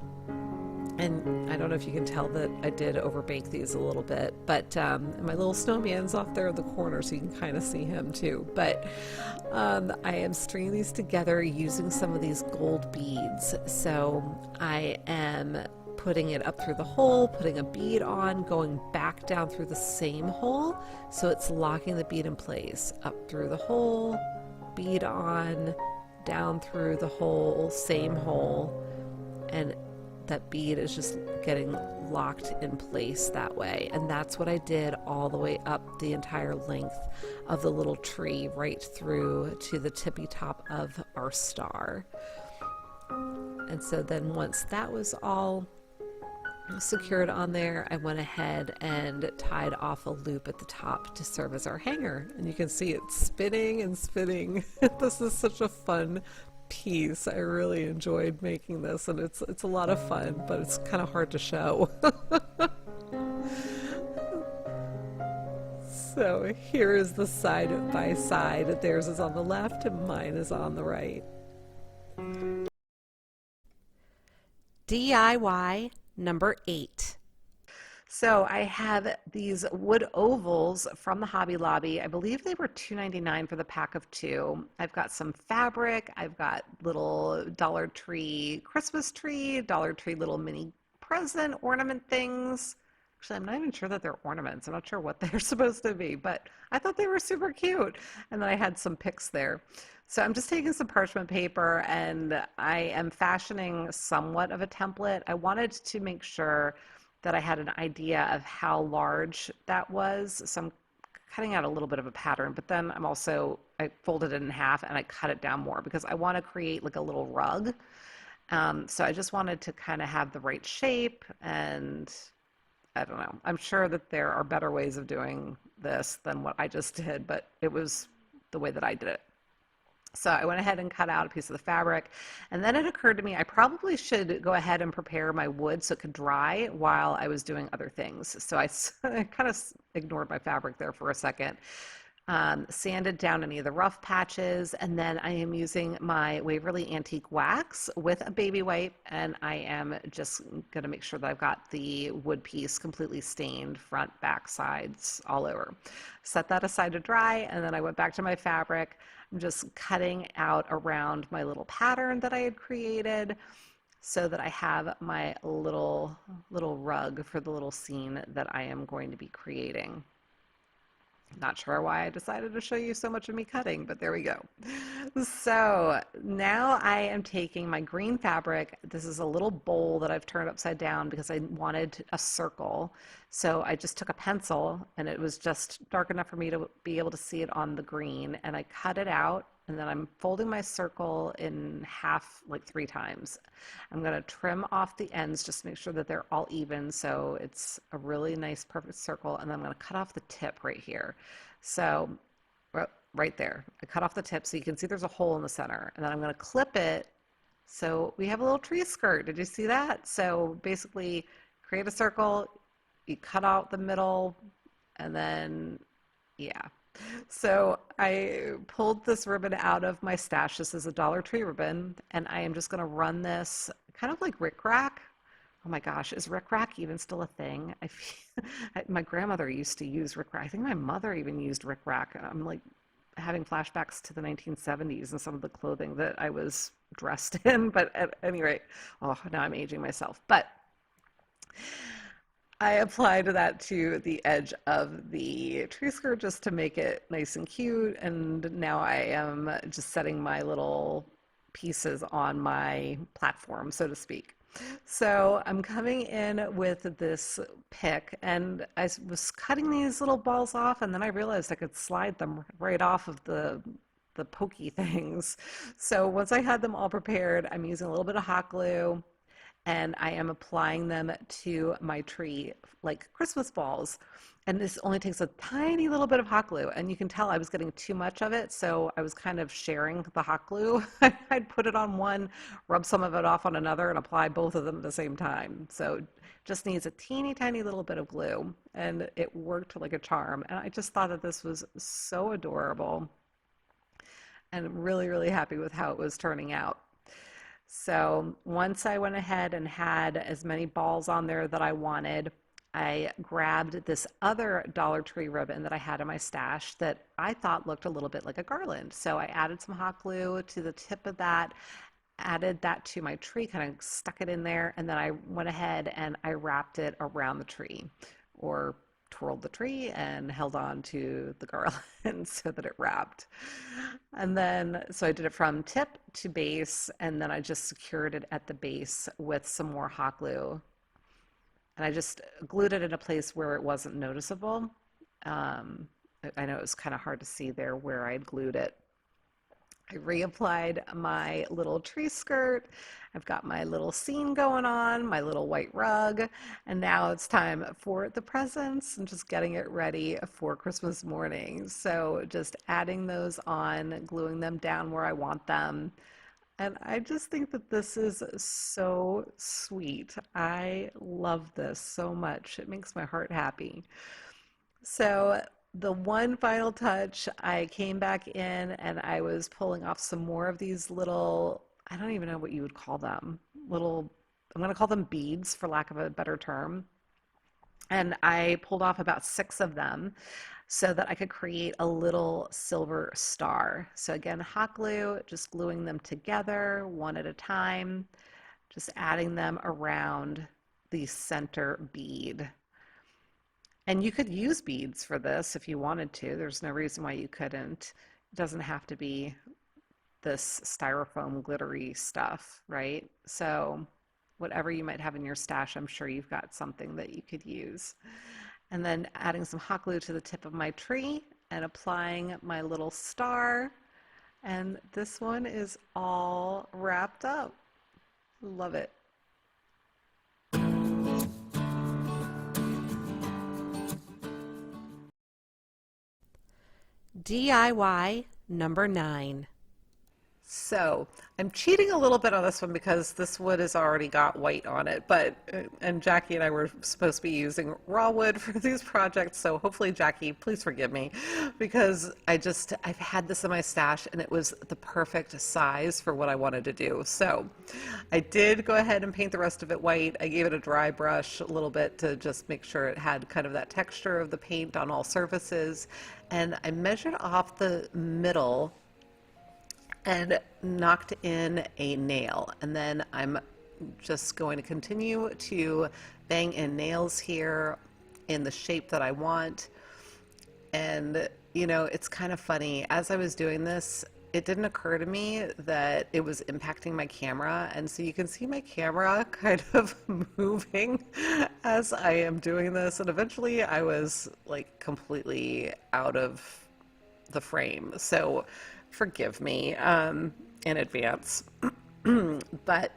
and I don't know if you can tell that I did overbake these a little bit, but my little snowman's off there in the corner, so you can kind of see him too. But I am stringing these together using some of these gold beads. So I am putting it up through the hole, putting a bead on, going back down through the same hole, so it's locking the bead in place. Up through the hole, bead on, down through the hole, same hole, and that bead is just getting locked in place that way. And that's what I did all the way up the entire length of the little tree, right through to the tippy top of our star. And so then once that was all secured on there, I went ahead and tied off a loop at the top to serve as our hanger. And you can see it spinning and spinning. This is such a fun piece. I really enjoyed making this, and it's a lot of fun, but it's kind of hard to show. So here is the side by side. Theirs is on the left and mine is on the right. DIY number 8. So I have these wood ovals from the Hobby Lobby. I believe they were $2.99 for the pack of 2. I've got some fabric. I've got little Dollar Tree Christmas tree, Dollar Tree little mini present ornament things. Actually, I'm not even sure that they're ornaments. I'm not sure what they're supposed to be, but I thought they were super cute. And then I had some picks there. So I'm just taking some parchment paper, and I am fashioning somewhat of a template. I wanted to make sure that I had an idea of how large that was. So I'm cutting out a little bit of a pattern, but then I folded it in half and I cut it down more because I want to create like a little rug. So I just wanted to kind of have the right shape, and I don't know. I'm sure that there are better ways of doing this than what I just did, but it was the way that I did it. So I went ahead and cut out a piece of the fabric, and then it occurred to me I probably should go ahead and prepare my wood so it could dry while I was doing other things. So I kind of ignored my fabric there for a second, sanded down any of the rough patches, and then I am using my Waverly Antique Wax with a baby wipe, and I am just going to make sure that I've got the wood piece completely stained, front, back, sides, all over. Set that aside to dry, and then I went back to my fabric. I'm just cutting out around my little pattern that I had created so that I have my little rug for the little scene that I am going to be creating. Not sure why I decided to show you so much of me cutting, but there we go. So now I am taking my green fabric. This is a little bowl that I've turned upside down because I wanted a circle. So I just took a pencil, and it was just dark enough for me to be able to see it on the green, and I cut it out, and then I'm folding my circle in half, like 3 times. I'm going to trim off the ends just to make sure that they're all even, so it's a really nice perfect circle, and then I'm going to cut off the tip right here. So right there, I cut off the tip so you can see there's a hole in the center, and then I'm going to clip it so we have a little tree skirt. Did you see that? So basically create a circle, you cut out the middle, and then yeah. So I pulled this ribbon out of my stash. This is a Dollar Tree ribbon, and I am just going to run this kind of like rickrack. Oh my gosh, is rickrack even still a thing? My grandmother used to use rickrack. I think my mother even used rickrack. I'm like having flashbacks to the 1970s and some of the clothing that I was dressed in. But at any rate, oh, now I'm aging myself. But I applied that to the edge of the tree skirt just to make it nice and cute, and now I am just setting my little pieces on my platform, so to speak. So I'm coming in with this pick, and I was cutting these little balls off, and then I realized I could slide them right off of the pokey things. So once I had them all prepared, I'm using a little bit of hot glue, and I am applying them to my tree like Christmas balls. And this only takes a tiny little bit of hot glue, and you can tell I was getting too much of it, so I was kind of sharing the hot glue. I'd put it on one, rub some of it off on another, and apply both of them at the same time. So just needs a teeny tiny little bit of glue, and it worked like a charm. And I just thought that this was so adorable, and really, really happy with how it was turning out. So once I went ahead and had as many balls on there that I wanted, I grabbed this other Dollar Tree ribbon that I had in my stash that I thought looked a little bit like a garland. So I added some hot glue to the tip of that, added that to my tree, kind of stuck it in there, and then I went ahead and I wrapped it around the tree, or twirled the tree and held on to the garland so that it wrapped. And then, so I did it from tip to base, and then I just secured it at the base with some more hot glue. And I just glued it in a place where it wasn't noticeable. I know it was kind of hard to see there where I'd glued it. I reapplied my little tree skirt. I've got my little scene going on, my little white rug, and now it's time for the presents and just getting it ready for Christmas morning. So just adding those on, gluing them down where I want them. And I just think that this is so sweet. I love this so much. It makes my heart happy. So the one final touch, I came back in and I was pulling off some more of these little, I don't even know what you would call them, little, I'm going to call them beads for lack of a better term. And I pulled off about 6 of them so that I could create a little silver star. So again, hot glue, just gluing them together one at a time, just adding them around the center bead. And you could use beads for this if you wanted to. There's no reason why you couldn't. It doesn't have to be this styrofoam glittery stuff, right? So whatever you might have in your stash, I'm sure you've got something that you could use. And then adding some hot glue to the tip of my tree and applying my little star. And this one is all wrapped up. Love it. DIY number 9. So I'm cheating a little bit on this one because this wood has already got white on it, but and Jackie and I were supposed to be using raw wood for these projects, so hopefully Jackie, please forgive me, because I've had this in my stash and it was the perfect size for what I wanted to do. So I did go ahead and paint the rest of it white. I gave it a dry brush a little bit to just make sure it had kind of that texture of the paint on all surfaces, and I measured off the middle and knocked in a nail, and then I'm just going to continue to bang in nails here in the shape that I want. And you know, it's kind of funny, as I was doing this, it didn't occur to me that it was impacting my camera, and so you can see my camera kind of moving as I am doing this, and eventually I was like completely out of the frame, so forgive me in advance. But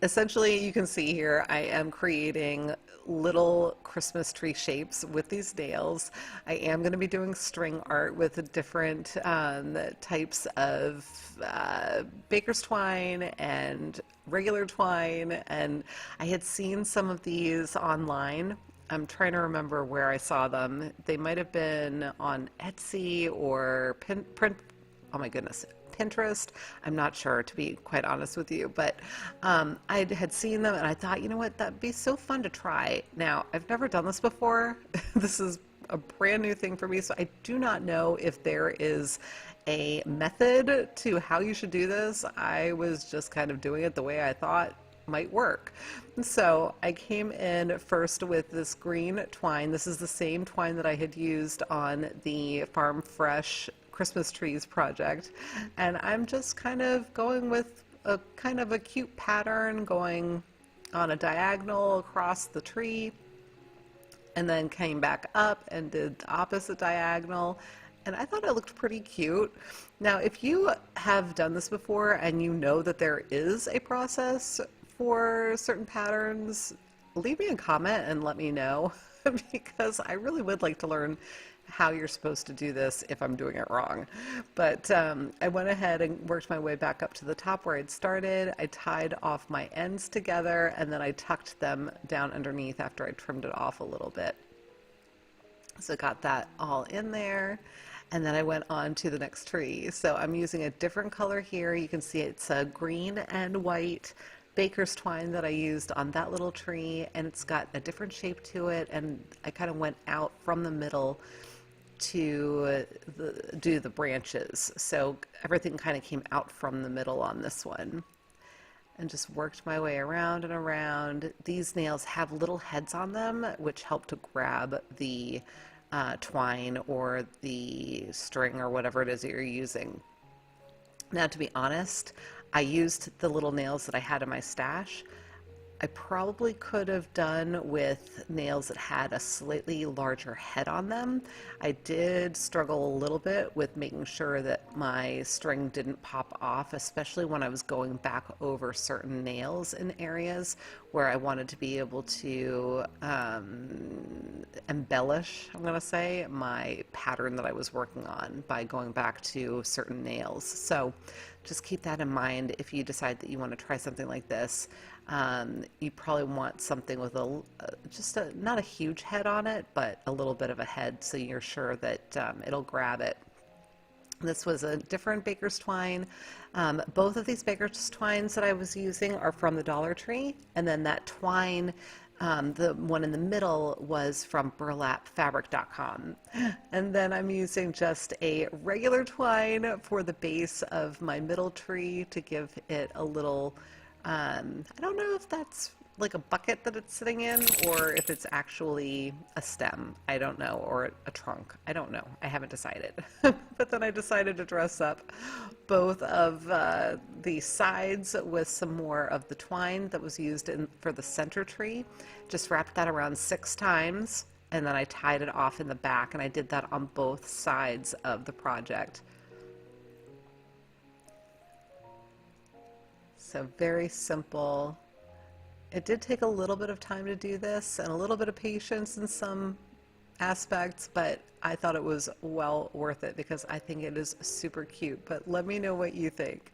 essentially, you can see here I am creating little Christmas tree shapes with these nails. I am going to be doing string art with different types of baker's twine and regular twine, and I had seen some of these online. I'm trying to remember where I saw them. They might have been on Etsy or oh my goodness, Pinterest. I'm not sure, to be quite honest with you, but I had seen them and I thought, you know what, that'd be so fun to try. Now, I've never done this before. This is a brand new thing for me, so I do not know if there is a method to how you should do this. I was just kind of doing it the way I thought might work. So I came in first with this green twine. This is the same twine that I had used on the Farm Fresh Christmas trees project, and I'm just kind of going with a kind of a cute pattern going on a diagonal across the tree, and then came back up and did the opposite diagonal, and I thought it looked pretty cute. Now, if you have done this before and you know that there is a process for certain patterns, leave me a comment and let me know, because I really would like to learn how you're supposed to do this if I'm doing it wrong. But I went ahead and worked my way back up to the top where I'd started. I tied off my ends together and then I tucked them down underneath after I trimmed it off a little bit. So got that all in there. And then I went on to the next tree. So I'm using a different color here. You can see it's a green and white baker's twine that I used on that little tree, and it's got a different shape to it, and I kind of went out from the middle to do the branches. So everything kind of came out from the middle on this one, and just worked my way around and around. These nails have little heads on them, which help to grab the twine or the string or whatever it is that you're using. Now, to be honest, I used the little nails that I had in my stash. I probably could have done with nails that had a slightly larger head on them. I did struggle a little bit with making sure that my string didn't pop off, especially when I was going back over certain nails in areas where I wanted to be able to embellish, I'm going to say, my pattern that I was working on by going back to certain nails. So just keep that in mind if you decide that you want to try something like this. You probably want something with not a huge head on it, but a little bit of a head, so you're sure that it'll grab it. This was a different baker's twine. Both of these baker's twines that I was using are from the Dollar Tree, and then that twine, the one in the middle, was from burlapfabric.com. And then I'm using just a regular twine for the base of my middle tree to give it a little, I don't know if that's like a bucket that it's sitting in or if it's actually a stem. I don't know, or a trunk. I don't know. I haven't decided. But then I decided to dress up both of the sides with some more of the twine that was used for the center tree. Just wrapped that around 6 times, and then I tied it off in the back, and I did that on both sides of the project. So very simple. It did take a little bit of time to do this and a little bit of patience in some aspects, but I thought it was well worth it because I think it is super cute. But let me know what you think.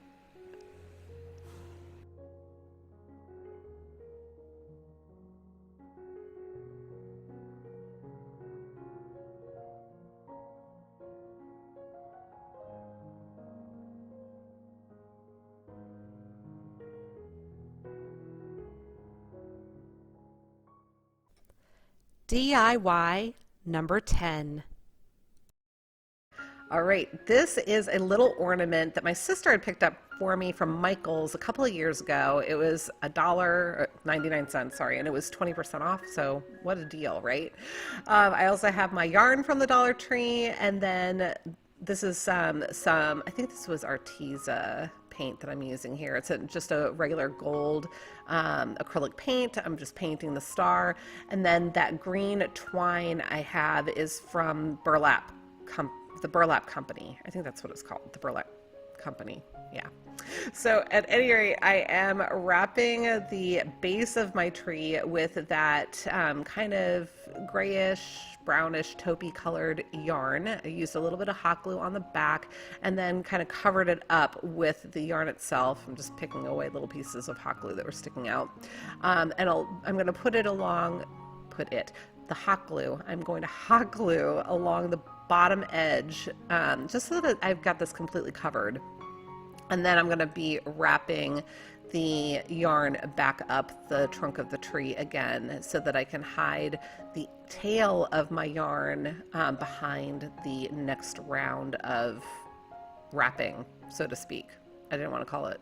DIY number 10. All right, this is a little ornament that my sister had picked up for me from Michael's a couple of years ago. It was $1.99, sorry, and it was 20% off, so what a deal, right? I also have my yarn from the Dollar Tree, and then this is some I think this was Arteza paint that I'm using here. It's just a regular gold acrylic paint. I'm just painting the star, and then that green twine I have is from the Burlap Company. I think that's what it's called, the Burlap Company. Yeah. So at any rate, I am wrapping the base of my tree with that kind of grayish, brownish, taupey colored yarn. I used a little bit of hot glue on the back and then kind of covered it up with the yarn itself. I'm just picking away little pieces of hot glue that were sticking out. And I'm going to put the hot glue, I'm going to hot glue along the bottom edge, just so that I've got this completely covered. And then I'm going to be wrapping the yarn back up the trunk of the tree again so that I can hide the tail of my yarn behind the next round of wrapping, so to speak. I didn't want to call it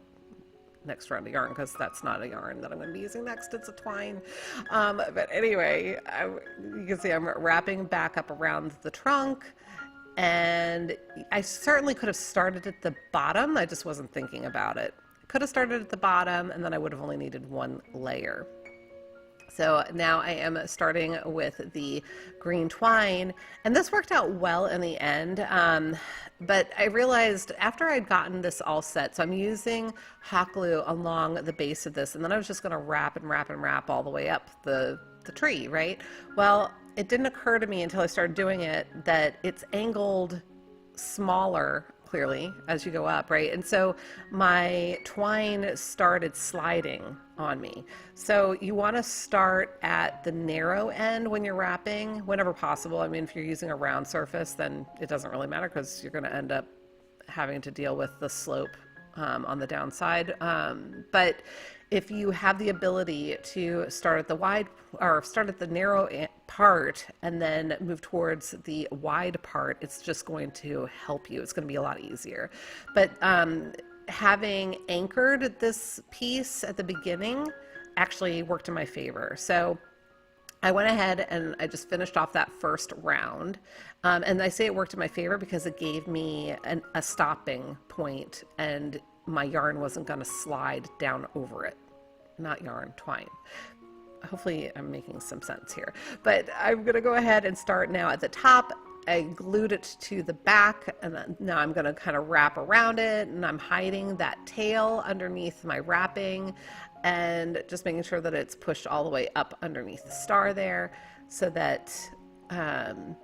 next round of yarn because that's not a yarn that I'm going to be using next. It's a twine. But anyway, you can see I'm wrapping back up around the trunk, and I certainly could have started at the bottom. I just wasn't thinking about it. Could have started at the bottom, and then I would have only needed one layer. So now I am starting with the green twine, and this worked out well in the end. But I realized after I'd gotten this all set, so I'm using hot glue along the base of this, and then I was just going to wrap and wrap and wrap all the way up the tree, right? Well, it didn't occur to me until I started doing it that it's angled smaller, clearly, as you go up, right? And so my twine started sliding on me. So you want to start at the narrow end when you're wrapping, whenever possible. I mean, if you're using a round surface, then it doesn't really matter because you're going to end up having to deal with the slope on the downside. But if you have the ability to start at the narrow part and then move towards the wide part, it's just going to help you. It's going to be a lot easier. But having anchored this piece at the beginning actually worked in my favor. So I went ahead and I just finished off that first round. And I say it worked in my favor because it gave me a stopping point and my yarn wasn't going to slide down over it. Not yarn, twine. Hopefully I'm making some sense here. But I'm going to go ahead and start now at the top. I glued it to the back, and now I'm going to kind of wrap around it, and I'm hiding that tail underneath my wrapping and just making sure that it's pushed all the way up underneath the star there so that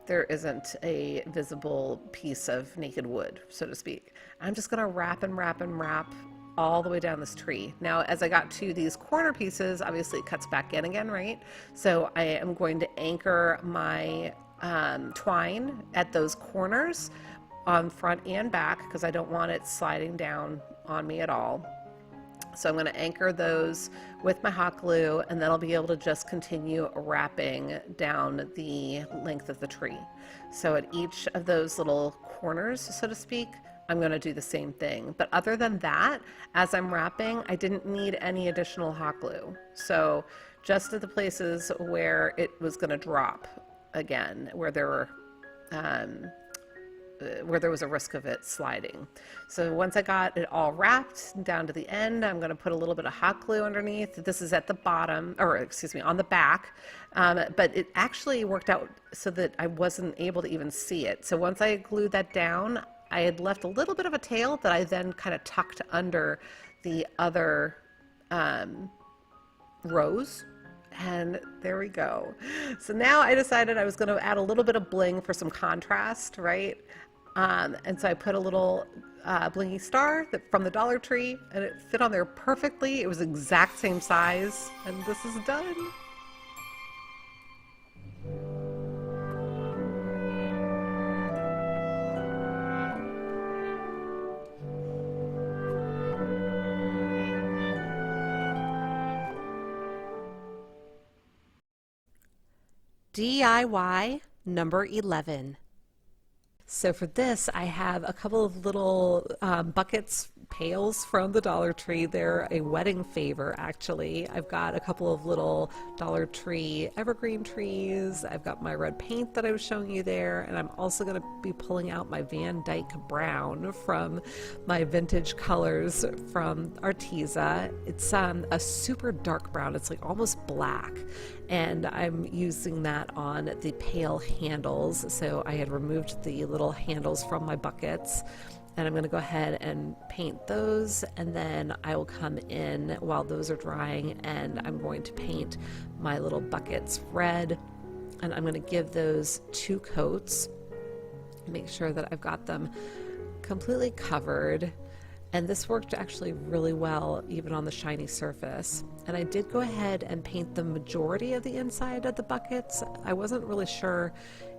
there isn't a visible piece of naked wood, so to speak. I'm just going to wrap and wrap and wrap all the way down this tree. Now, as I got to these corner pieces, obviously it cuts back in again, right? So I am going to anchor my twine at those corners on front and back because I don't want it sliding down on me at all. So I'm going to anchor those with my hot glue, and then I'll be able to just continue wrapping down the length of the tree. So at each of those little corners, so to speak, I'm going to do the same thing. But other than that, as I'm wrapping, I didn't need any additional hot glue. So just at the places where it was going to drop again, where there was a risk of it sliding. So once I got it all wrapped down to the end, I'm going to put a little bit of hot glue underneath. This is at the bottom, or excuse me, on the back. But it actually worked out so that I wasn't able to even see it. So once I glued that down, I had left a little bit of a tail that I then kind of tucked under the other rows, And there we go. So now I decided I was going to add a little bit of bling for some contrast, right? And so I put a little blingy star from the Dollar Tree, and it fit on there perfectly. It was the exact same size, and this is done. DIY number 11. So for this, I have a couple of little buckets, pails from the Dollar Tree. They're a wedding favor, actually. I've got a couple of little Dollar Tree evergreen trees. I've got my red paint that I was showing you there, and I'm also going to be pulling out my Van Dyke brown from my vintage colors from Arteza. It's a super dark brown. It's like almost black, and I'm using that on the pail handles. So I had removed the little handles from my buckets, and I'm going to go ahead and paint those, and then I will come in while those are drying and I'm going to paint my little buckets red, and I'm going to give those 2 coats, make sure that I've got them completely covered. And this worked actually really well even on the shiny surface. And I did go ahead and paint the majority of the inside of the buckets. I wasn't really sure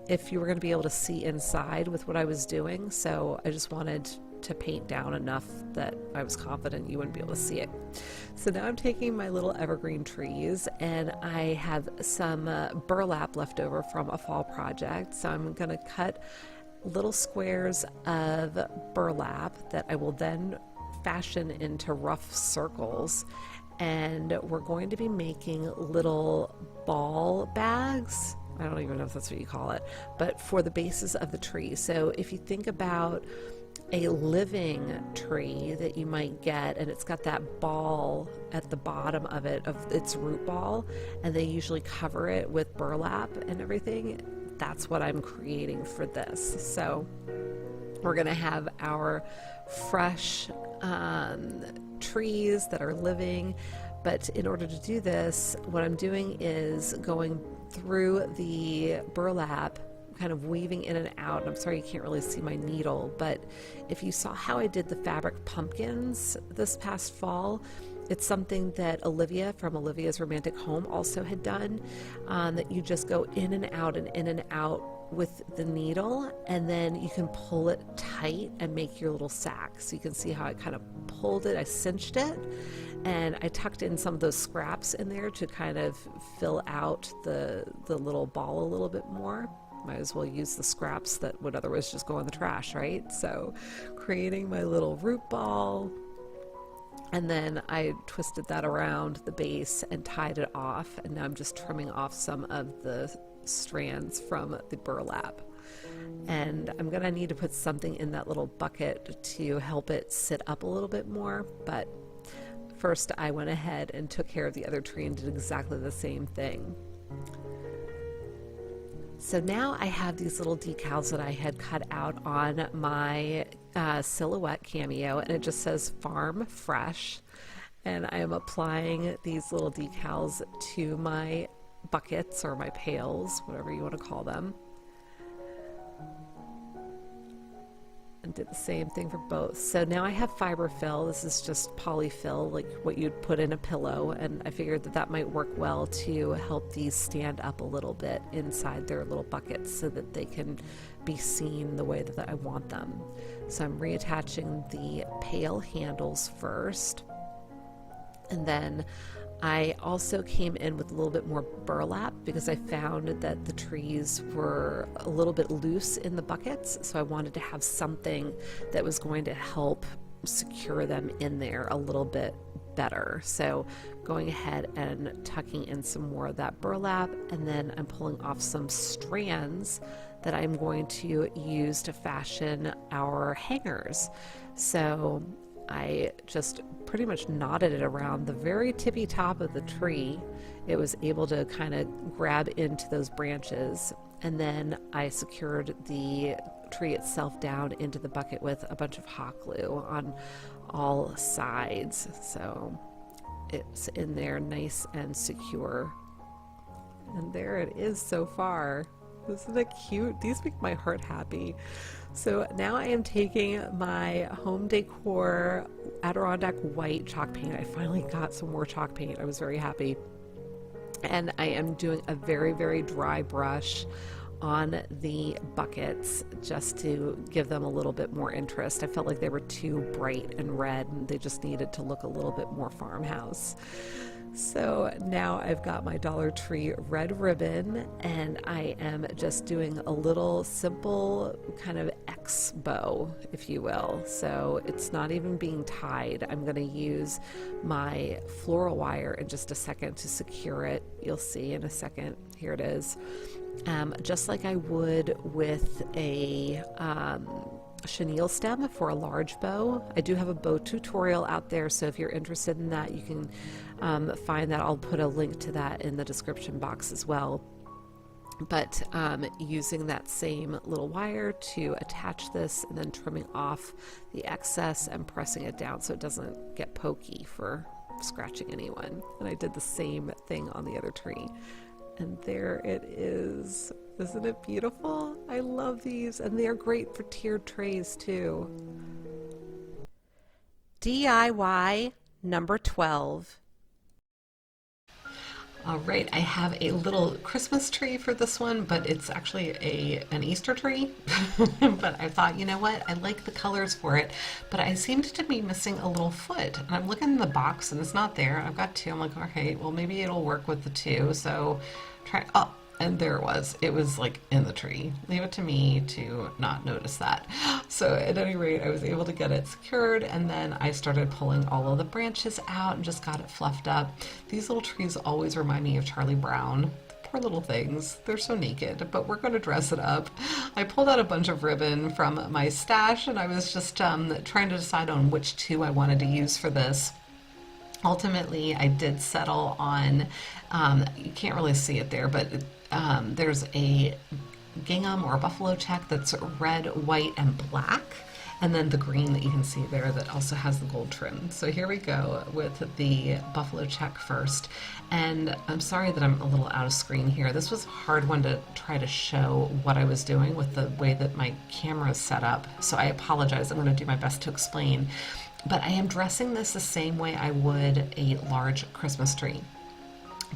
if you were going to be able to see inside with what I was doing, so I just wanted to paint down enough that I was confident you wouldn't be able to see it. So now I'm taking my little evergreen trees, and I have some burlap left over from a fall project, so I'm going to cut little squares of burlap that I will then fashion into rough circles, and we're going to be making little ball bags. I don't even know if that's what you call it, but for the bases of the tree. So if you think about a living tree that you might get, and it's got that ball at the bottom of it, of its root ball, and they usually cover it with burlap and everything, that's what I'm creating for this. So we're going to have our fresh trees that are living, but in order to do this, what I'm doing is going through the burlap, kind of weaving in and out. And I'm sorry you can't really see my needle, but if you saw how I did the fabric pumpkins this past fall, it's something that Olivia from Olivia's Romantic Home also had done, that you just go in and out and in and out with the needle, and then you can pull it tight and make your little sack. So you can see how I kind of pulled it, I cinched it, and I tucked in some of those scraps in there to kind of fill out the little ball a little bit more. Might as well use the scraps that would otherwise just go in the trash, right? So creating my little root ball, and then I twisted that around the base and tied it off, and now I'm just trimming off some of the strands from the burlap. And I'm gonna need to put something in that little bucket to help it sit up a little bit more, but first I went ahead and took care of the other tree and did exactly the same thing. So now I have these little decals that I had cut out on my silhouette cameo, and it just says Farm Fresh, and I am applying these little decals to my buckets or my pails, whatever you want to call them, and did the same thing for both. So now I have fiber fill. This is just polyfill, like what you'd put in a pillow, and I figured that that might work well to help these stand up a little bit inside their little buckets so that they can be seen the way that I want them. So I'm reattaching the pail handles first, and then I also came in with a little bit more burlap because I found that the trees were a little bit loose in the buckets, so I wanted to have something that was going to help secure them in there a little bit better. So going ahead and tucking in some more of that burlap, and then I'm pulling off some strands that I'm going to use to fashion our hangers. So I just pretty much knotted it around the very tippy top of the tree. It was able to kind of grab into those branches, and then I secured the tree itself down into the bucket with a bunch of hot glue on all sides, so it's in there nice and secure. And there it is so far. Isn't it cute? These make my heart happy. So now I am taking my home decor Adirondack white chalk paint. I finally got some more chalk paint. I was very happy. And I am doing a very, very dry brush on the buckets just to give them a little bit more interest. I felt like they were too bright and red and they just needed to look a little bit more farmhouse. So now I've got my Dollar Tree red ribbon and I am just doing a little simple kind of X bow, if you will. So it's not even being tied. I'm going to use my floral wire in just a second to secure it. You'll see in a second. Here it is. Just like I would with a chenille stem for a large bow. I do have a bow tutorial out there, so if you're interested in that, you can find that. I'll put a link to that in the description box as well. But using that same little wire to attach this and then trimming off the excess and pressing it down so it doesn't get pokey for scratching anyone. And I did the same thing on the other tree. And there it is. Isn't it beautiful? I love these, and they are great for tiered trays too. DIY number 12. All right, I have a little Christmas tree for this one, but it's actually an Easter tree. But I thought, you know what, I like the colors for it, but I seemed to be missing a little foot. And I'm looking in the box and it's not there. I've got two. I'm like, okay, well maybe it'll work with the two. So try, oh, and there it was. It was like in the tree. Leave it to me to not notice that. So at any rate, I was able to get it secured, and then I started pulling all of the branches out and just got it fluffed up. These little trees always remind me of Charlie Brown. Poor little things. They're so naked, but we're going to dress it up. I pulled out a bunch of ribbon from my stash, and I was just trying to decide on which two I wanted to use for this. Ultimately, I did settle on, you can't really see it there, but there's a gingham or a buffalo check that's red, white, and black, and then the green that you can see there that also has the gold trim. So here we go with the buffalo check first. And I'm sorry that I'm a little out of screen here. This was a hard one to try to show what I was doing with the way that my camera is set up. So I apologize. I'm going to do my best to explain. But I am dressing this the same way I would a large Christmas tree.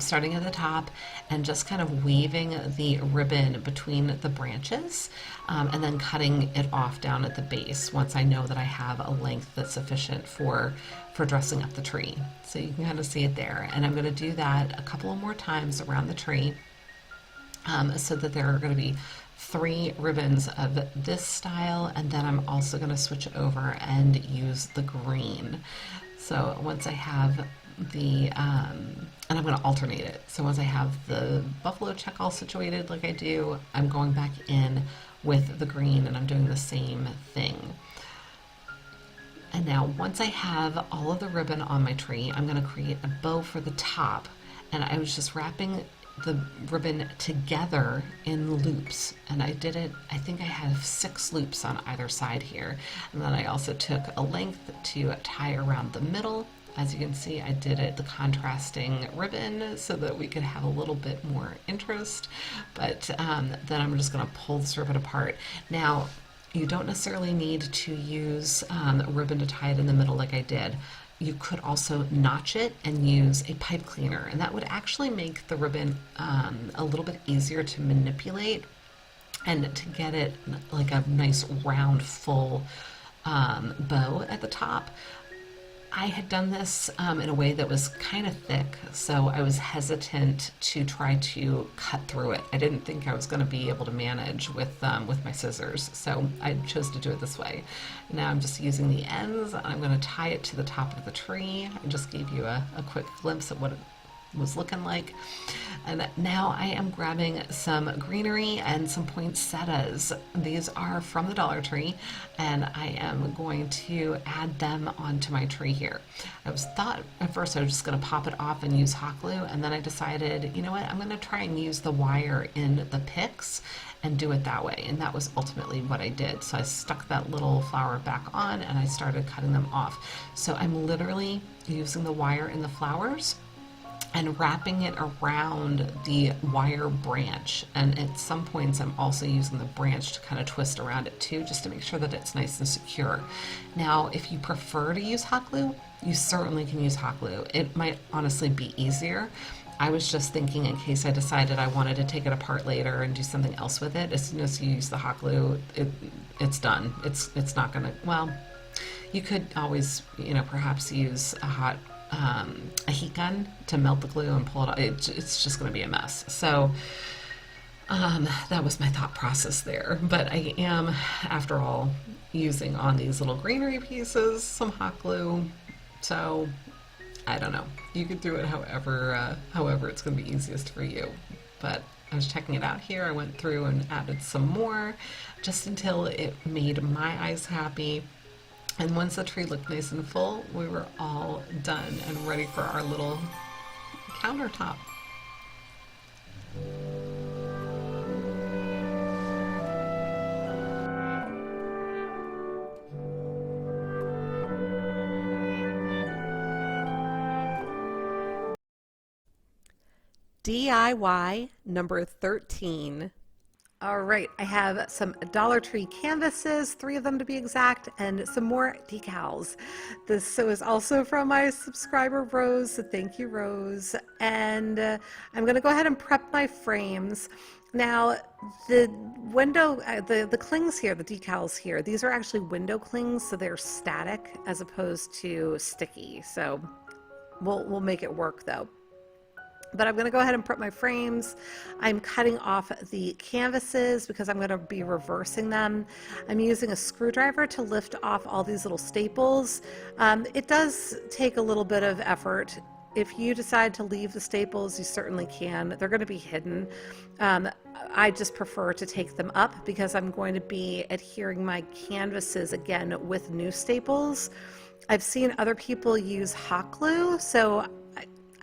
Starting at the top and just kind of weaving the ribbon between the branches and then cutting it off down at the base once I know that I have a length that's sufficient for dressing up the tree. So you can kind of see it there. And I'm going to do that a couple of more times around the tree so that there are going to be 3 ribbons of this style, and then I'm also going to switch over and use the green. So once I have the and I'm going to alternate it. So once I have the buffalo check all situated like I do, I'm going back in with the green and I'm doing the same thing. And now once I have all of the ribbon on my tree, I'm going to create a bow for the top, and I was just wrapping the ribbon together in loops, and I did it, I think I have 6 loops on either side here, and then I also took a length to tie around the middle. As you can see, I did it the contrasting ribbon so that we could have a little bit more interest, but then I'm just going to pull this ribbon apart. Now, you don't necessarily need to use ribbon to tie it in the middle like I did. You could also notch it and use a pipe cleaner, and that would actually make the ribbon a little bit easier to manipulate and to get it like a nice round full bow at the top. I had done this in a way that was kind of thick, so I was hesitant to try to cut through it. I didn't think I was going to be able to manage with my scissors, so I chose to do it this way. Now I'm just using the ends. I'm going to tie it to the top of the tree. I just gave you a quick glimpse of what it was looking like. And now I am grabbing some greenery and some poinsettias. These are from the Dollar Tree, and I am going to add them onto my tree here. I thought at first I was just going to pop it off and use hot glue, and then I decided, you know what, I'm going to try and use the wire in the picks and do it that way, and that was ultimately what I did. So I stuck that little flower back on and I started cutting them off. So I'm literally using the wire in the flowers and wrapping it around the wire branch. And at some points I'm also using the branch to kind of twist around it too, just to make sure that it's nice and secure. Now, if you prefer to use hot glue, you certainly can use hot glue. It might honestly be easier. I was just thinking, in case I decided I wanted to take it apart later and do something else with it, as soon as you use the hot glue, it's done. It's not gonna, well, you could always, perhaps use a heat gun to melt the glue and pull it off. It's just going to be a mess. So that was my thought process there. But I am, after all, using on these little greenery pieces some hot glue. So I don't know. You could do it however it's going to be easiest for you. But I was checking it out here. I went through and added some more just until it made my eyes happy. And once the tree looked nice and full, we were all done and ready for our little countertop. DIY number 13. All right, I have some Dollar Tree canvases, 3 of them to be exact, and some more decals. This is also from my subscriber Rose, so thank you, Rose. And I'm going to go ahead and prep my frames. Now, the window, the clings here, the decals here, these are actually window clings, so they're static as opposed to sticky. So we'll make it work though. But I'm going to go ahead and prep my frames. I'm cutting off the canvases because I'm going to be reversing them. I'm using a screwdriver to lift off all these little staples. It does take a little bit of effort. If you decide to leave the staples, you certainly can. They're going to be hidden. I just prefer to take them up because I'm going to be adhering my canvases again with new staples. I've seen other people use hot glue, so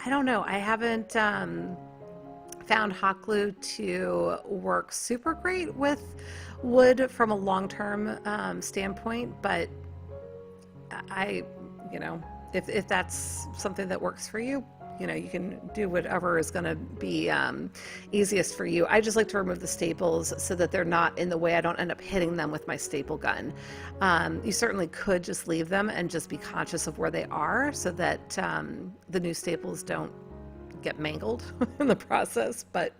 I don't know. I haven't found hot glue to work super great with wood from a long-term standpoint, but if that's something that works for you, you can do whatever is going to be easiest for you. I just like to remove the staples so that they're not in the way. I don't end up hitting them with my staple gun. You certainly could just leave them and just be conscious of where they are so that the new staples don't get mangled in the process. But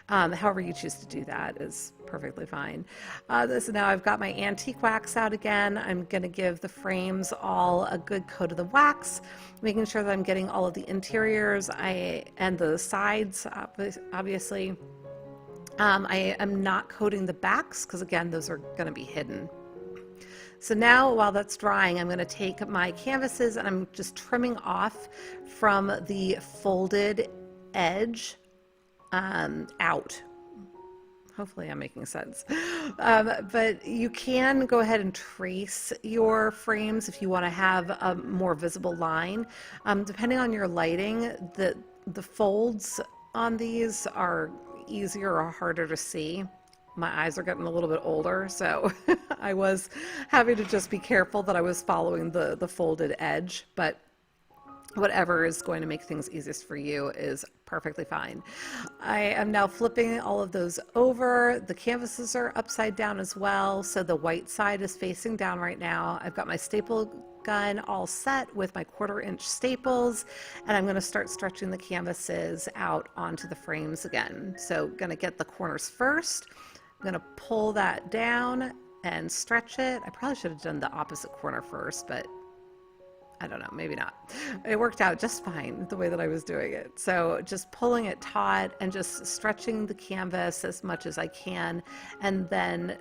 however you choose to do that is perfectly fine. So now I've got my antique wax out again. I'm going to give the frames all a good coat of the wax, making sure that I'm getting all of the interiors and the sides, obviously. I am not coating the backs because, again, those are going to be hidden. So now, while that's drying, I'm going to take my canvases and I'm just trimming off from the folded edge out. Hopefully I'm making sense. But you can go ahead and trace your frames if you want to have a more visible line. Depending on your lighting, the folds on these are easier or harder to see. My eyes are getting a little bit older, so I was having to just be careful that I was following the folded edge, but whatever is going to make things easiest for you is perfectly fine. I am now flipping all of those over. The canvases are upside down as well, so the white side is facing down right now. I've got my staple gun all set with my 1/4 inch staples, and I'm going to start stretching the canvases out onto the frames again. So going to get the corners first. I'm going to pull that down and stretch it. I probably should have done the opposite corner first, but I don't know, maybe not. It worked out just fine the way that I was doing it. So just pulling it taut and just stretching the canvas as much as I can, and then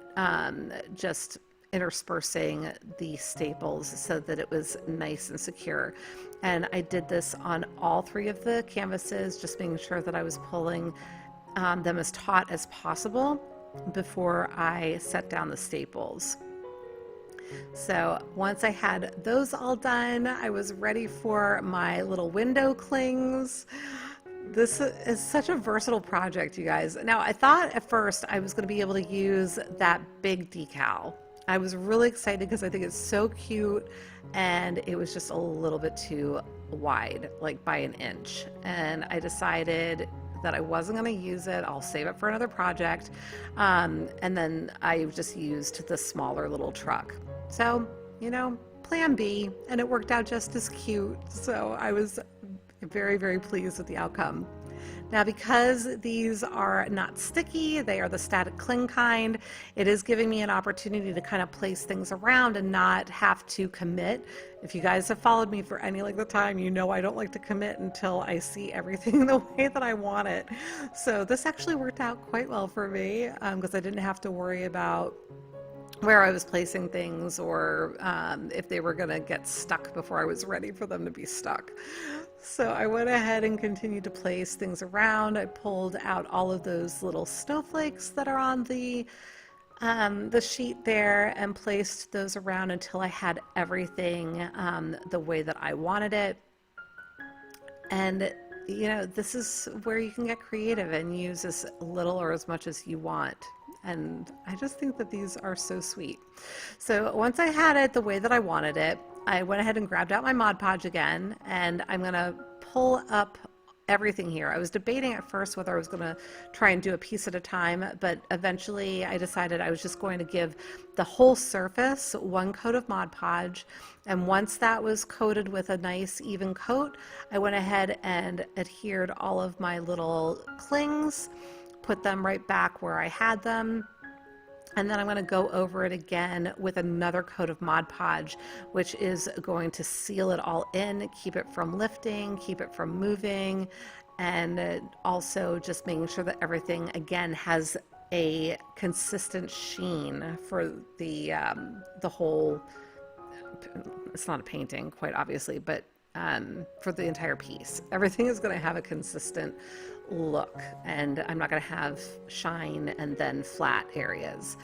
just interspersing the staples so that it was nice and secure. And I did this on all 3 of the canvases, just making sure that I was pulling them as taut as possible before I set down the staples. So once I had those all done, I was ready for my little window clings. This is such a versatile project, you guys. Now, I thought at first I was going to be able to use that big decal. I was really excited because I think it's so cute, and it was just a little bit too wide, like by an inch. And I decided that I wasn't going to use it. I'll save it for another project. And then I just used the smaller little truck. So, you know, plan B, and it worked out just as cute. So I was very, very pleased with the outcome. Now, because these are not sticky, they are the static cling kind, it is giving me an opportunity to kind of place things around and not have to commit. If you guys have followed me for any length of time, you know I don't like to commit until I see everything the way that I want it. So this actually worked out quite well for me because I didn't have to worry about where I was placing things or if they were going to get stuck before I was ready for them to be stuck. So I went ahead and continued to place things around. I pulled out all of those little snowflakes that are on the sheet there and placed those around until I had everything the way that I wanted it. And you know, this is where you can get creative and use as little or as much as you want. And I just think that these are so sweet. So once I had it the way that I wanted it, I went ahead and grabbed out my Mod Podge again, and I'm going to pull up everything here. I was debating at first whether I was going to try and do a piece at a time, but eventually I decided I was just going to give the whole surface one coat of Mod Podge, and once that was coated with a nice even coat, I went ahead and adhered all of my little clings, put them right back where I had them. And then I'm going to go over it again with another coat of Mod Podge, which is going to seal it all in, keep it from lifting, keep it from moving, and also just making sure that everything, again, has a consistent sheen for the whole, it's not a painting, quite obviously, but for the entire piece. Everything is going to have a consistent look, and I'm not going to have shine and then flat areas.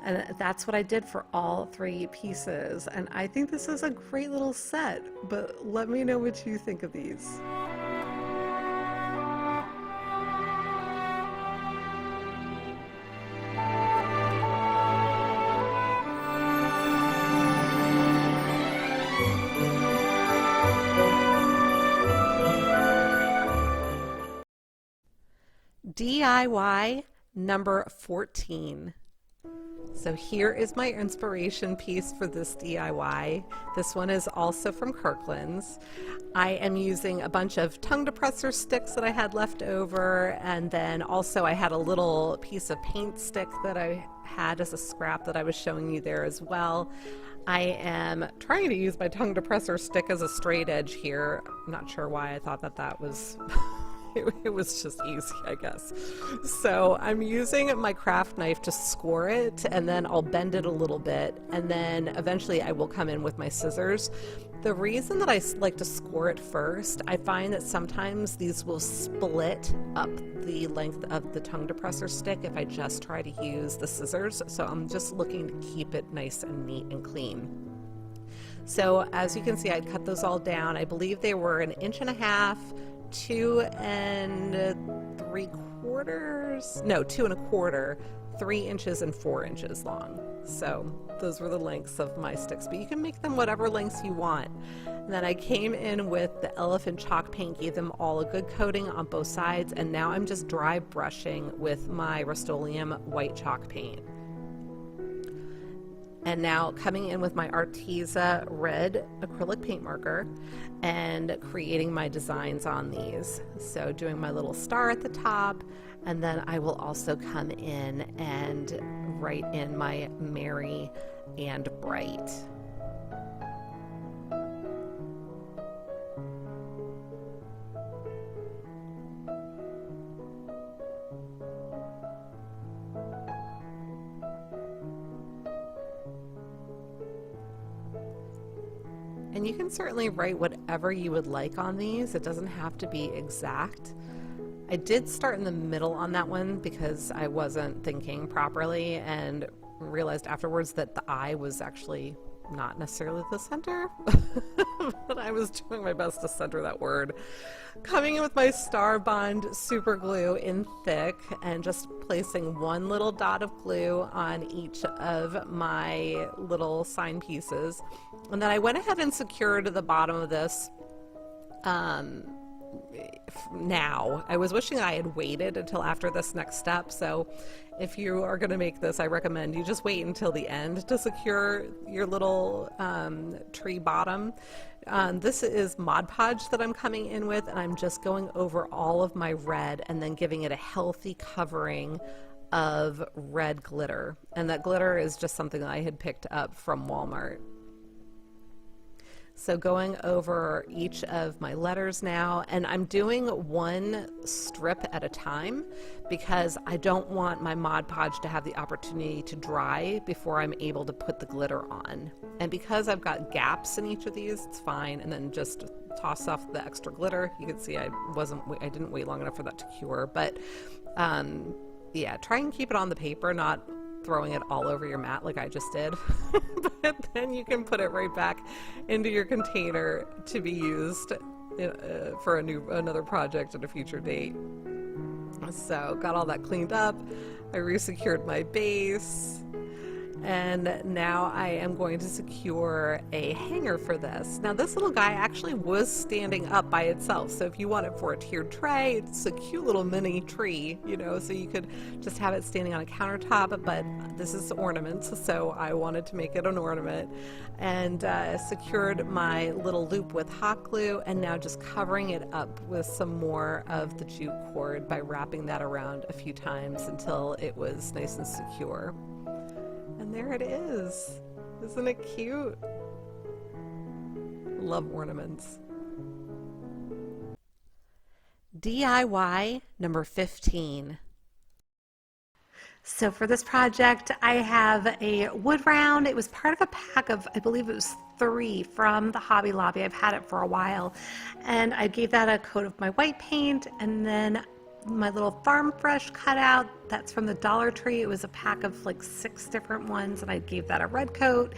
And that's what I did for all 3 pieces. And I think this is a great little set, but let me know what you think of these. DIY number 14. So here is my inspiration piece for this DIY. This one is also from Kirkland's. I am using a bunch of tongue depressor sticks that I had left over, and then also I had a little piece of paint stick that I had as a scrap that I was showing you there as well. I am trying to use my tongue depressor stick as a straight edge here. I'm not sure why I thought that that was it was just easy, I guess. So I'm using my craft knife to score it, and then I'll bend it a little bit, and then eventually I will come in with my scissors. The reason that I like to score it first, I find that sometimes these will split up the length of the tongue depressor stick if I just try to use the scissors. So I'm just looking to keep it nice and neat and clean. So as you can see, I cut those all down. I believe they were 1.5 inches, 2 3/4, no, 2 1/4, 3 inches and 4 inches long. So those were the lengths of my sticks, but you can make them whatever lengths you want. And then I came in with the elephant chalk paint, gave them all a good coating on both sides, and now I'm just dry brushing with my Rust-Oleum white chalk paint. And now coming in with my Arteza red acrylic paint marker and creating my designs on these. So doing my little star at the top, and then I will also come in and write in my merry and bright. And you can certainly write whatever you would like on these. It doesn't have to be exact. I did start in the middle on that one because I wasn't thinking properly and realized afterwards that the eye was actually not necessarily the center, but I was doing my best to center that word. Coming in with my Star Bond super glue in thick and just placing one little dot of glue on each of my little sign pieces. And then I went ahead and secured the bottom of this now. I was wishing I had waited until after this next step, so if you are going to make this, I recommend you just wait until the end to secure your little tree bottom. This is Mod Podge that I'm coming in with, and I'm just going over all of my red and then giving it a healthy covering of red glitter. And that glitter is just something that I had picked up from Walmart. So going over each of my letters now, and I'm doing one strip at a time because I don't want my Mod Podge to have the opportunity to dry before I'm able to put the glitter on. And because I've got gaps in each of these, it's fine. And then just toss off the extra glitter. You can see I didn't wait long enough for that to cure, but yeah, try and keep it on the paper, not throwing it all over your mat like I just did. But then you can put it right back into your container to be used for another project at a future date. So got all that cleaned up. I resecured my base. And now I am going to secure a hanger for this. Now this little guy actually was standing up by itself. So if you want it for a tiered tray, it's a cute little mini tree, you know, so you could just have it standing on a countertop, but this is ornaments, so I wanted to make it an ornament. And secured my little loop with hot glue, and now just covering it up with some more of the jute cord by wrapping that around a few times until it was nice and secure. And there it is. Isn't it cute? Love ornaments. DIY number 15. So for this project, I have a wood round. It was part of a pack of, I believe it was 3 from the Hobby Lobby. I've had it for a while. And I gave that a coat of my white paint, and then my little Farm Fresh cutout, that's from the Dollar Tree. It was a pack of like 6 different ones, and I gave that a red coat.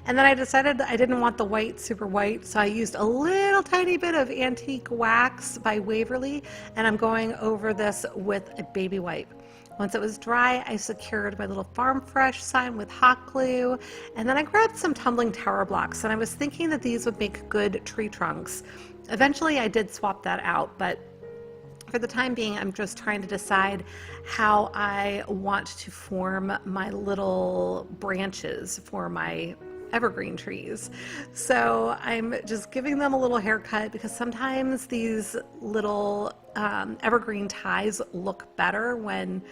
And then I decided I didn't want the white super white, so I used a little tiny bit of antique wax by Waverly, and I'm going over this with a baby wipe. Once it was dry, I secured my little Farm Fresh sign with hot glue, and then I grabbed some tumbling tower blocks, and I was thinking that these would make good tree trunks. Eventually I did swap that out, but for the time being, I'm just trying to decide how I want to form my little branches for my evergreen trees. So I'm just giving them a little haircut because sometimes these little evergreen ties look better when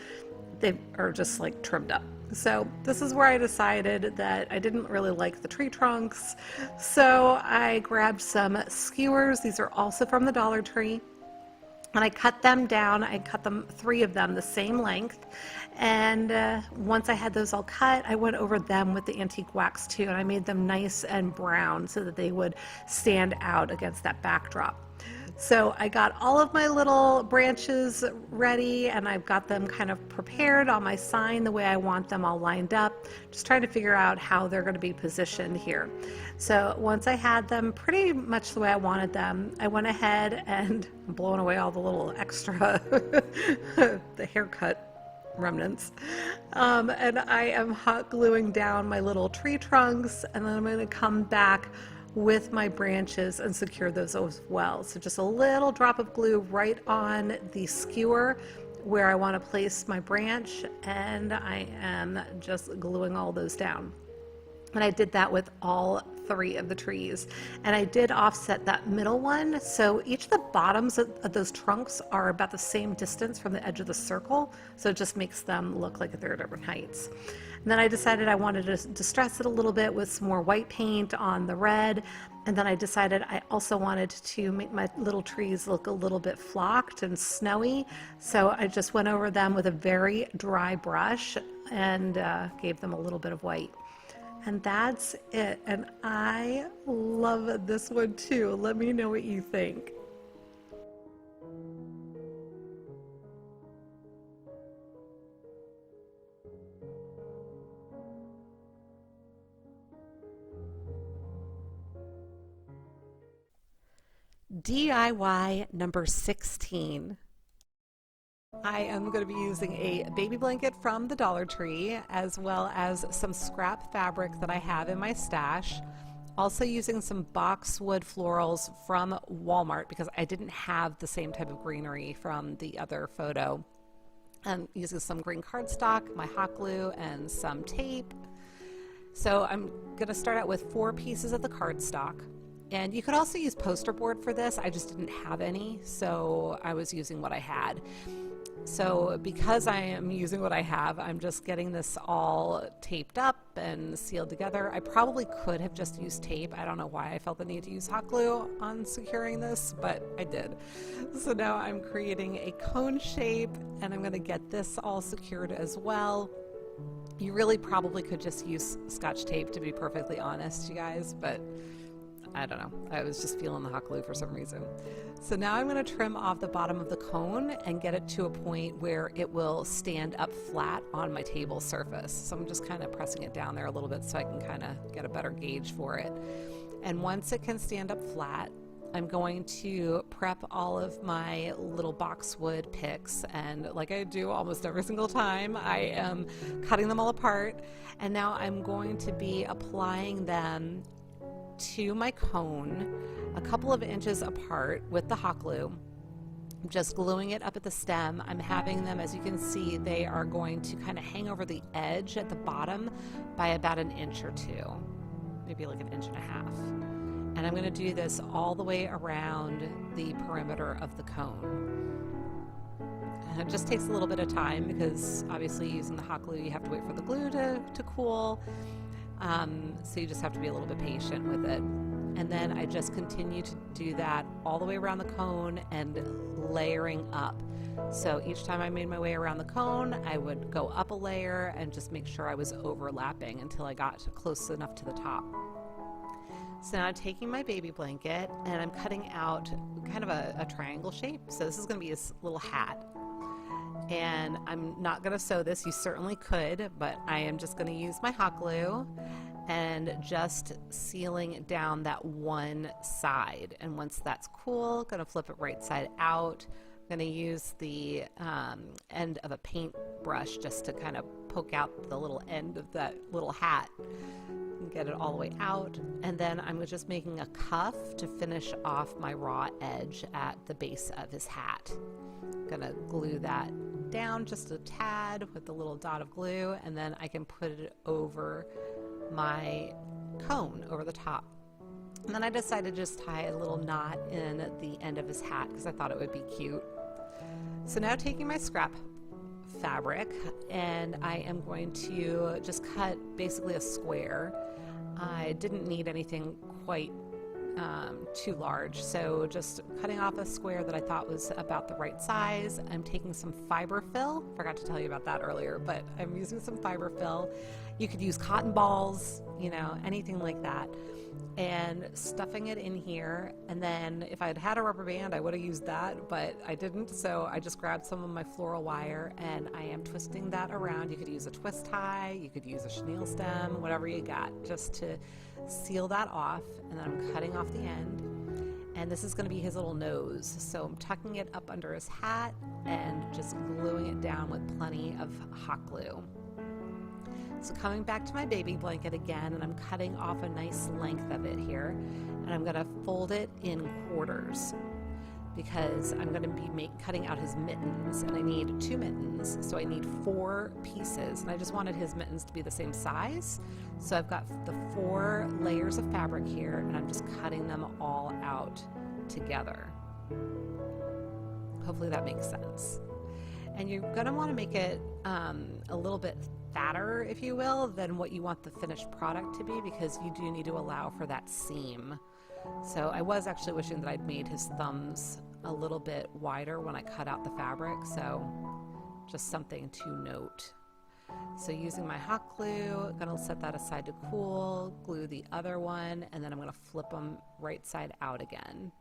they are just like trimmed up. So this is where I decided that I didn't really like the tree trunks. So I grabbed some skewers. These are also from the Dollar Tree. And I cut them down. I cut them 3 of them the same length. And once I had those all cut, I went over them with the antique wax too, and I made them nice and brown so that they would stand out against that backdrop. So I got all of my little branches ready, and I've got them kind of prepared on my sign the way I want them all lined up, just trying to figure out how they're going to be positioned here. So once I had them pretty much the way I wanted them, I went ahead and blowing away all the little extra the haircut remnants, and I am hot gluing down my little tree trunks, and then I'm going to come back with my branches and secure those as well. So just a little drop of glue right on the skewer where I want to place my branch, and I am just gluing all those down. And I did that with all 3 of the trees, and I did offset that middle one, so each of the bottoms of those trunks are about the same distance from the edge of the circle, so it just makes them look like they're different heights. And then I decided I wanted to distress it a little bit with some more white paint on the red, and then I decided I also wanted to make my little trees look a little bit flocked and snowy, so I just went over them with a very dry brush and gave them a little bit of white. And that's it. And I love this one too. Let me know what you think. DIY number 16. I am going to be using a baby blanket from the Dollar Tree, as well as some scrap fabric that I have in my stash. Also using some boxwood florals from Walmart because I didn't have the same type of greenery from the other photo. I'm using some green cardstock, my hot glue, and some tape. So I'm going to start out with 4 pieces of the cardstock. And you could also use poster board for this. I just didn't have any, so I was using what I had. So because I am using what I have, I'm just getting this all taped up and sealed together. I probably could have just used tape. I don't know why I felt the need to use hot glue on securing this, but I did. So now I'm creating a cone shape, and I'm going to get this all secured as well. You really probably could just use Scotch tape, to be perfectly honest, you guys, but I don't know. I was just feeling the hot glue for some reason. So now I'm going to trim off the bottom of the cone and get it to a point where it will stand up flat on my table surface. So I'm just kind of pressing it down there a little bit so I can kind of get a better gauge for it. And once it can stand up flat, I'm going to prep all of my little boxwood picks, and like I do almost every single time, I am cutting them all apart, and now I'm going to be applying them to my cone a couple of inches apart with the hot glue. I'm just gluing it up at the stem. I'm having them, as you can see, they are going to kind of hang over the edge at the bottom by about an inch or 2, maybe like an inch and a half. And I'm going to do this all the way around the perimeter of the cone. And it just takes a little bit of time because obviously using the hot glue you have to wait for the glue to cool. So you just have to be a little bit patient with it. And then I just continue to do that all the way around the cone and layering up. So each time I made my way around the cone, I would go up a layer and just make sure I was overlapping until I got close enough to the top. So now I'm taking my baby blanket and I'm cutting out kind of a triangle shape. So this is going to be his little hat. And I'm not going to sew this. You certainly could, but I am just going to use my hot glue and just sealing down that one side. And once that's cool, going to flip it right side out. I'm going to use the end of a paint brush just to kind of poke out the little end of that little hat and get it all the way out. And then I'm just making a cuff to finish off my raw edge at the base of his hat. I'm going to glue that down just a tad with the little dot of glue, and then I can put it over my cone over the top. And then I decided to just tie a little knot in the end of his hat because I thought it would be cute. So now taking my scrap fabric, and I am going to just cut basically a square. I didn't need anything quite too large, so just cutting off a square that I thought was about the right size. I'm taking some fiber fill. Forgot to tell you about that earlier, but I'm using some fiber fill. You could use cotton balls, you know, anything like that, and stuffing it in here. And then if I had had a rubber band, I would have used that, but I didn't, so I just grabbed some of my floral wire and I am twisting that around. You could use a twist tie, you could use a chenille stem, whatever you got, just to seal that off. And then I'm cutting off the end, and this is going to be his little nose, so I'm tucking it up under his hat and just gluing it down with plenty of hot glue. So coming back to my baby blanket again, and I'm cutting off a nice length of it here, and I'm going to fold it in quarters because I'm going to be cutting out his mittens, and I need 2 mittens, so I need 4 pieces, and I just wanted his mittens to be the same size. So I've got the 4 layers of fabric here, and I'm just cutting them all out together. Hopefully that makes sense. And you're going to want to make it a little bit fatter, if you will, than what you want the finished product to be, because you do need to allow for that seam. So I was actually wishing that I'd made his thumbs a little bit wider when I cut out the fabric, so just something to note. So using my hot glue, I'm going to set that aside to cool, glue the other one, and then I'm going to flip them right side out again.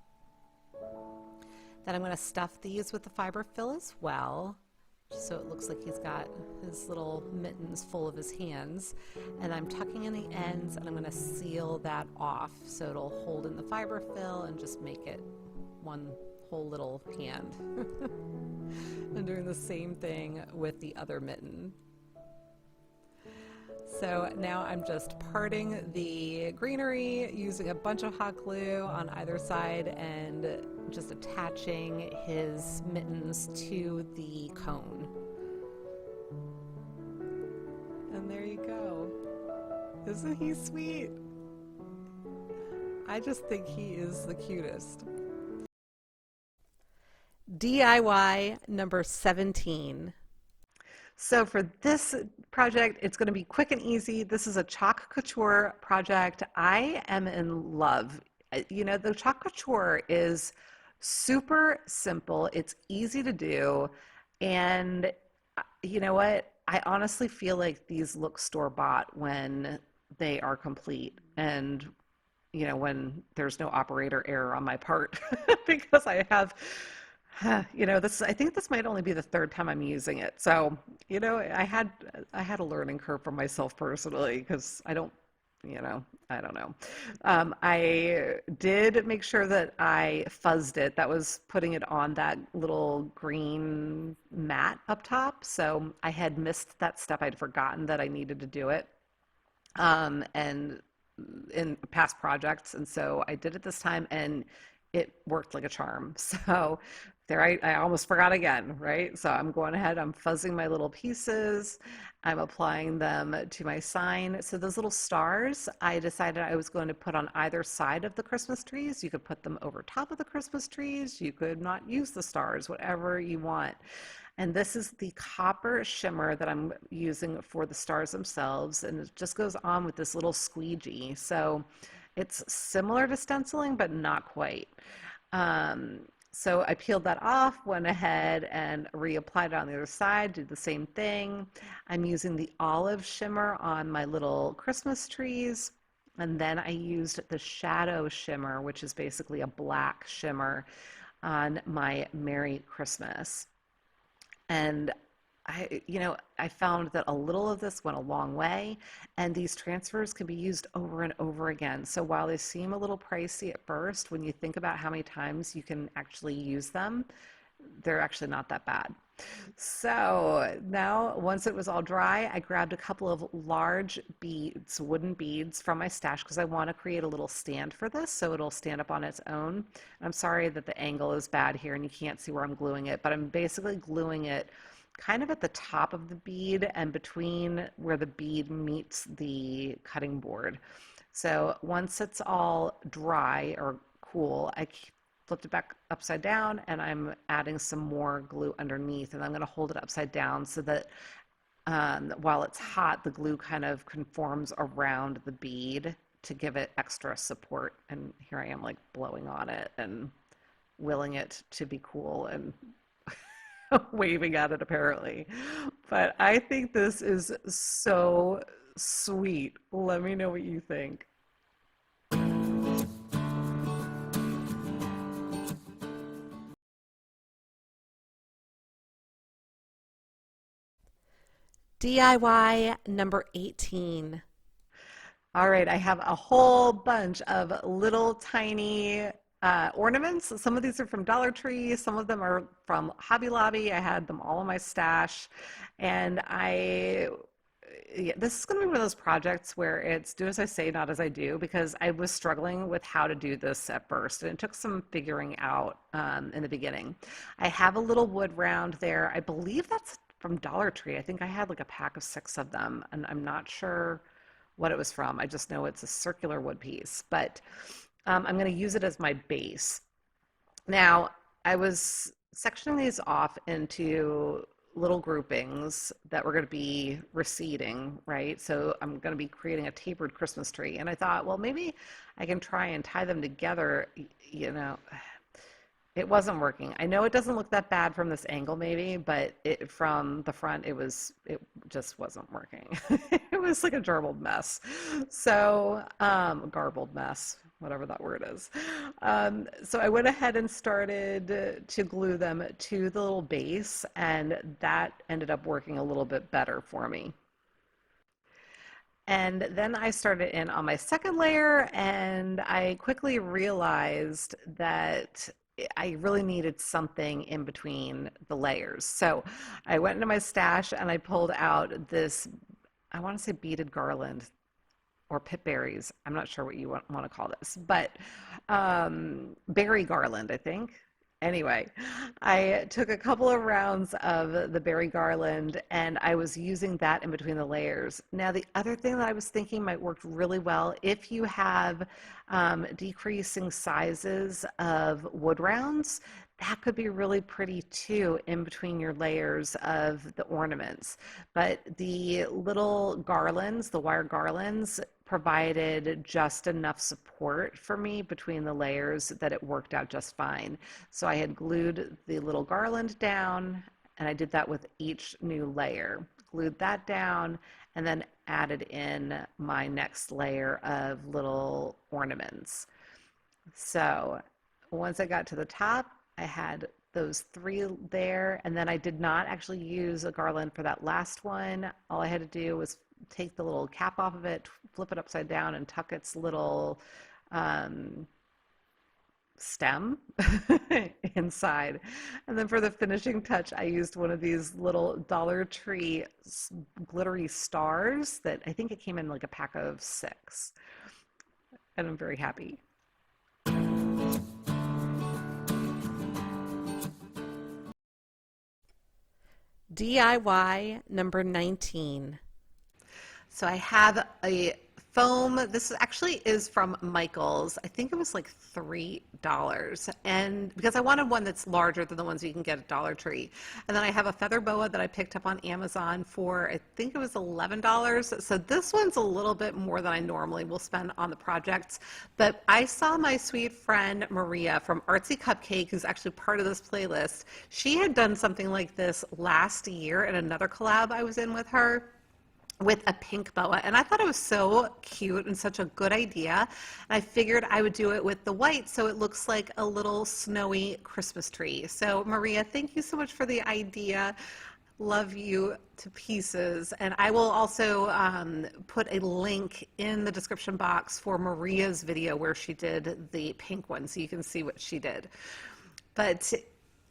Then I'm going to stuff these with the fiber fill as well, so it looks like he's got his little mittens full of his hands. And I'm tucking in the ends, and I'm going to seal that off so it'll hold in the fiber fill and just make it one whole little hand. I'm doing the same thing with the other mitten. So now I'm just parting the greenery using a bunch of hot glue on either side and just attaching his mittens to the cone. And there you go. Isn't he sweet? I just think he is the cutest. DIY number 17. So for this project, it's going to be quick and easy. This is a chalk couture project. I am in love. You know, the chalk couture is super simple. It's easy to do. And you know what? I honestly feel like these look store-bought when they are complete. And you know, when there's no operator error on my part because I have, you know, this, I think this might only be the third time I'm using it. So, you know, I had a learning curve for myself personally because I don't, you know, I don't know. I did make sure that I fuzzed it. That was putting it on that little green mat up top. So I had missed that step. I'd forgotten that I needed to do it. And in past projects, and so I did it this time and it worked like a charm. So there, I almost forgot again, right? So I'm going ahead, I'm fuzzing my little pieces, I'm applying them to my sign. So those little stars, I decided I was going to put on either side of the Christmas trees. You could put them over top of the Christmas trees, you could not use the stars, whatever you want. And this is the copper shimmer that I'm using for the stars themselves. And it just goes on with this little squeegee. So it's similar to stenciling, but not quite. So I peeled that off, went ahead and reapplied it on the other side, did the same thing. I'm using the olive shimmer on my little Christmas trees. And then I used the shadow shimmer, which is basically a black shimmer, on my Merry Christmas. And I found that a little of this went a long way, and these transfers can be used over and over again. So while they seem a little pricey at first, when you think about how many times you can actually use them, they're actually not that bad. So now, once it was all dry, I grabbed a couple of large beads, wooden beads from my stash, because I want to create a little stand for this so it'll stand up on its own. I'm sorry that the angle is bad here and you can't see where I'm gluing it, but I'm basically gluing it kind of at the top of the bead and between where the bead meets the cutting board. So once it's all dry or cool, I flipped it back upside down and I'm adding some more glue underneath, and I'm going to hold it upside down so that while it's hot, the glue kind of conforms around the bead to give it extra support. And here I am like blowing on it and willing it to be cool and waving at it apparently. But I think this is so sweet. Let me know what you think. DIY number 18. All right, I have a whole bunch of little tiny ornaments. Some of these are from Dollar Tree, some of them are from Hobby Lobby. I had them all in my stash, and this is going to be one of those projects where it's do as I say, not as I do, because I was struggling with how to do this at first, and it took some figuring out in the beginning. I have a little wood round there. I believe that's from Dollar Tree. I think I had like a pack of 6 of them, and I'm not sure what it was from. I just know it's a circular wood piece, but I'm going to use it as my base. Now, I was sectioning these off into little groupings that were going to be receding, right? So I'm going to be creating a tapered Christmas tree. And I thought, well, maybe I can try and tie them together. You know, it wasn't working. I know it doesn't look that bad from this angle maybe, but from the front, it just wasn't working. It was like a garbled mess. So, garbled mess, whatever that word is. So I went ahead and started to glue them to the little base, and that ended up working a little bit better for me. And then I started in on my second layer, and I quickly realized that I really needed something in between the layers. So I went into my stash and I pulled out this I want to say beaded garland or pip berries. I'm not sure what you want to call this, but berry garland, I think. Anyway, I took a couple of rounds of the berry garland and I was using that in between the layers. Now, the other thing that I was thinking might work really well if you have decreasing sizes of wood rounds, that could be really pretty too in between your layers of the ornaments. But the little garlands, the wire garlands, provided just enough support for me between the layers that it worked out just fine. So I had glued the little garland down, and I did that with each new layer. Glued that down, and then added in my next layer of little ornaments. So once I got to the top, I had those 3 there, and then I did not actually use a garland for that last one. All I had to do was take the little cap off of it, flip it upside down, and tuck its little stem inside. And then for the finishing touch, I used one of these little Dollar Tree glittery stars that I think it came in like a pack of 6. And I'm very happy. DIY number 19. So I have a foam. This actually is from Michael's. I think it was like $3. And because I wanted one that's larger than the ones you can get at Dollar Tree. And then I have a feather boa that I picked up on Amazon for, I think it was $11. So this one's a little bit more than I normally will spend on the projects. But I saw my sweet friend Maria from Artsy Cupcake, who's actually part of this playlist. She had done something like this last year in another collab I was in with her, with a pink boa, and I thought it was so cute and such a good idea, and I figured I would do it with the white so it looks like a little snowy Christmas tree. So Maria, thank you so much for the idea. Love you to pieces. And I will also put a link in the description box for Maria's video where she did the pink one so you can see what she did. But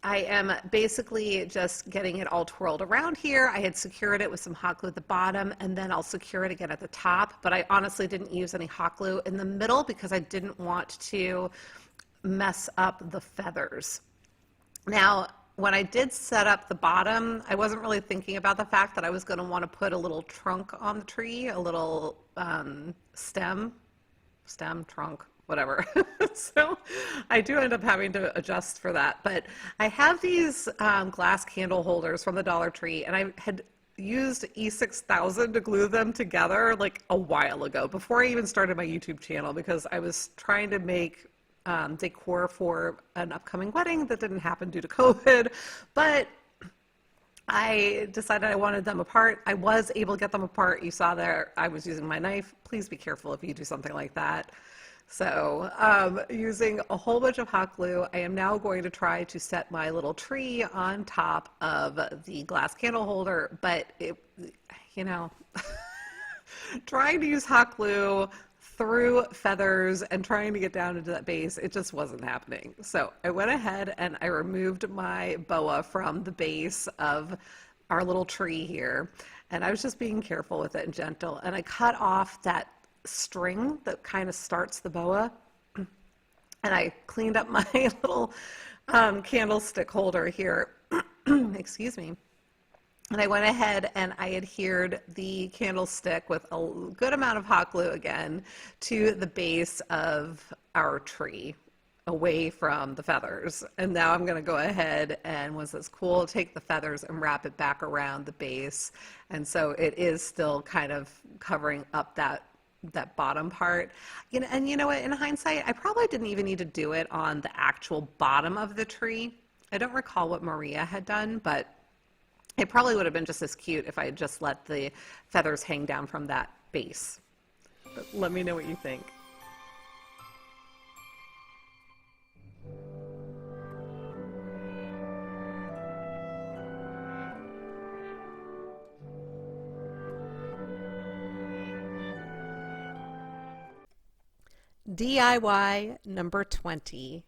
I am basically just getting it all twirled around here. I had secured it with some hot glue at the bottom, and then I'll secure it again at the top, but I honestly didn't use any hot glue in the middle because I didn't want to mess up the feathers. Now, when I did set up the bottom, I wasn't really thinking about the fact that I was going to want to put a little trunk on the tree, a little stem, trunk, whatever. So I do end up having to adjust for that. But I have these glass candle holders from the Dollar Tree, and I had used E6000 to glue them together like a while ago, before I even started my YouTube channel, because I was trying to make decor for an upcoming wedding that didn't happen due to COVID. But I decided I wanted them apart. I was able to get them apart. You saw there I was using my knife. Please be careful if you do something like that. So using a whole bunch of hot glue, I am now going to try to set my little tree on top of the glass candle holder, but it, you know, trying to use hot glue through feathers and trying to get down into that base, it just wasn't happening. So I went ahead and I removed my boa from the base of our little tree here, and I was just being careful with it and gentle, and I cut off that string that kind of starts the boa, and I cleaned up my little candlestick holder here. Excuse me. And I went ahead and I adhered the candlestick with a good amount of hot glue again to the base of our tree, away from the feathers. And now I'm going to go ahead and, once it's cool, take the feathers and wrap it back around the base. And so it is still kind of covering up that bottom part. You know, and you know what, in hindsight, I probably didn't even need to do it on the actual bottom of the tree. I don't recall what Maria had done, but it probably would have been just as cute if I had just let the feathers hang down from that base. But let me know what you think. DIY number 20.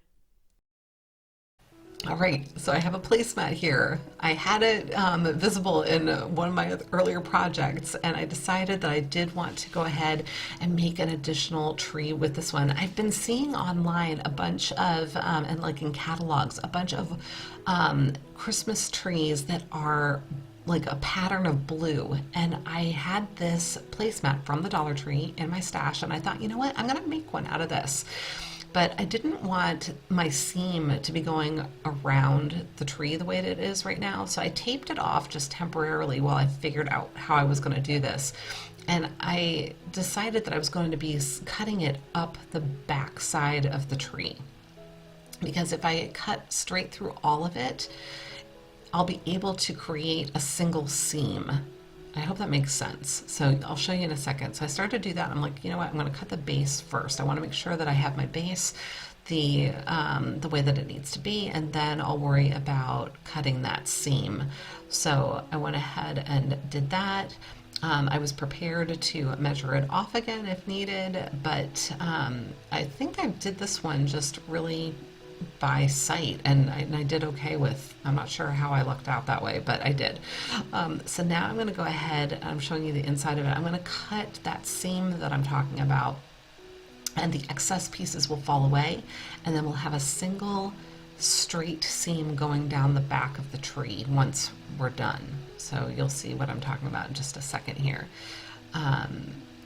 All right, so I have a placemat here. I had it visible in one of my earlier projects, and I decided that I did want to go ahead and make an additional tree with this one. I've been seeing online a bunch of, and like in catalogs, a bunch of Christmas trees that are like a pattern of blue, and I had this placemat from the Dollar Tree in my stash, and I thought, you know what, I'm gonna make one out of this. But I didn't want my seam to be going around the tree the way that it is right now, so I taped it off just temporarily while I figured out how I was going to do this. And I decided that I was going to be cutting it up the back side of the tree, because if I cut straight through all of it, I'll be able to create a single seam. I hope that makes sense. So I'll show you in a second. So I started to do that. I'm like, you know what? I'm going to cut the base first. I want to make sure that I have my base the way that it needs to be, and then I'll worry about cutting that seam. So I went ahead and did that. I was prepared to measure it off again if needed, but I think I did this one just really by sight, and I did okay with, I'm not sure how I lucked out that way, but I did. So now I'm going to go ahead, and I'm showing you the inside of it. I'm going to cut that seam that I'm talking about, and the excess pieces will fall away, and then we'll have a single straight seam going down the back of the tree once we're done. So you'll see what I'm talking about in just a second here.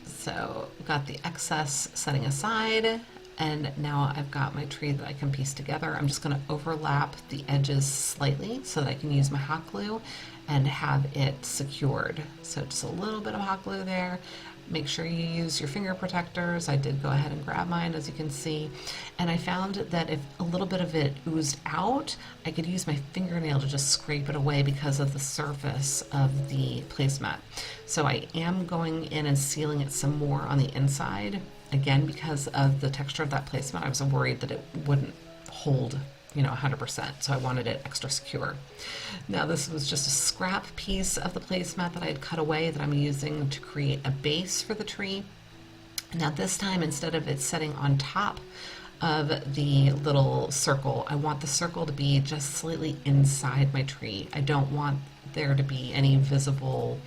So we've got the excess setting aside, and now I've got my tree that I can piece together. I'm just going to overlap the edges slightly so that I can use my hot glue and have it secured. So just a little bit of hot glue there. Make sure you use your finger protectors. I did go ahead and grab mine, as you can see. And I found that if a little bit of it oozed out, I could use my fingernail to just scrape it away because of the surface of the placemat. So I am going in and sealing it some more on the inside. Again, because of the texture of that placemat, I was worried that it wouldn't hold, 100%. So I wanted it extra secure. Now this was just a scrap piece of the placemat that I had cut away that I'm using to create a base for the tree. Now this time, instead of it setting on top of the little circle, I want the circle to be just slightly inside my tree. I don't want there to be any visible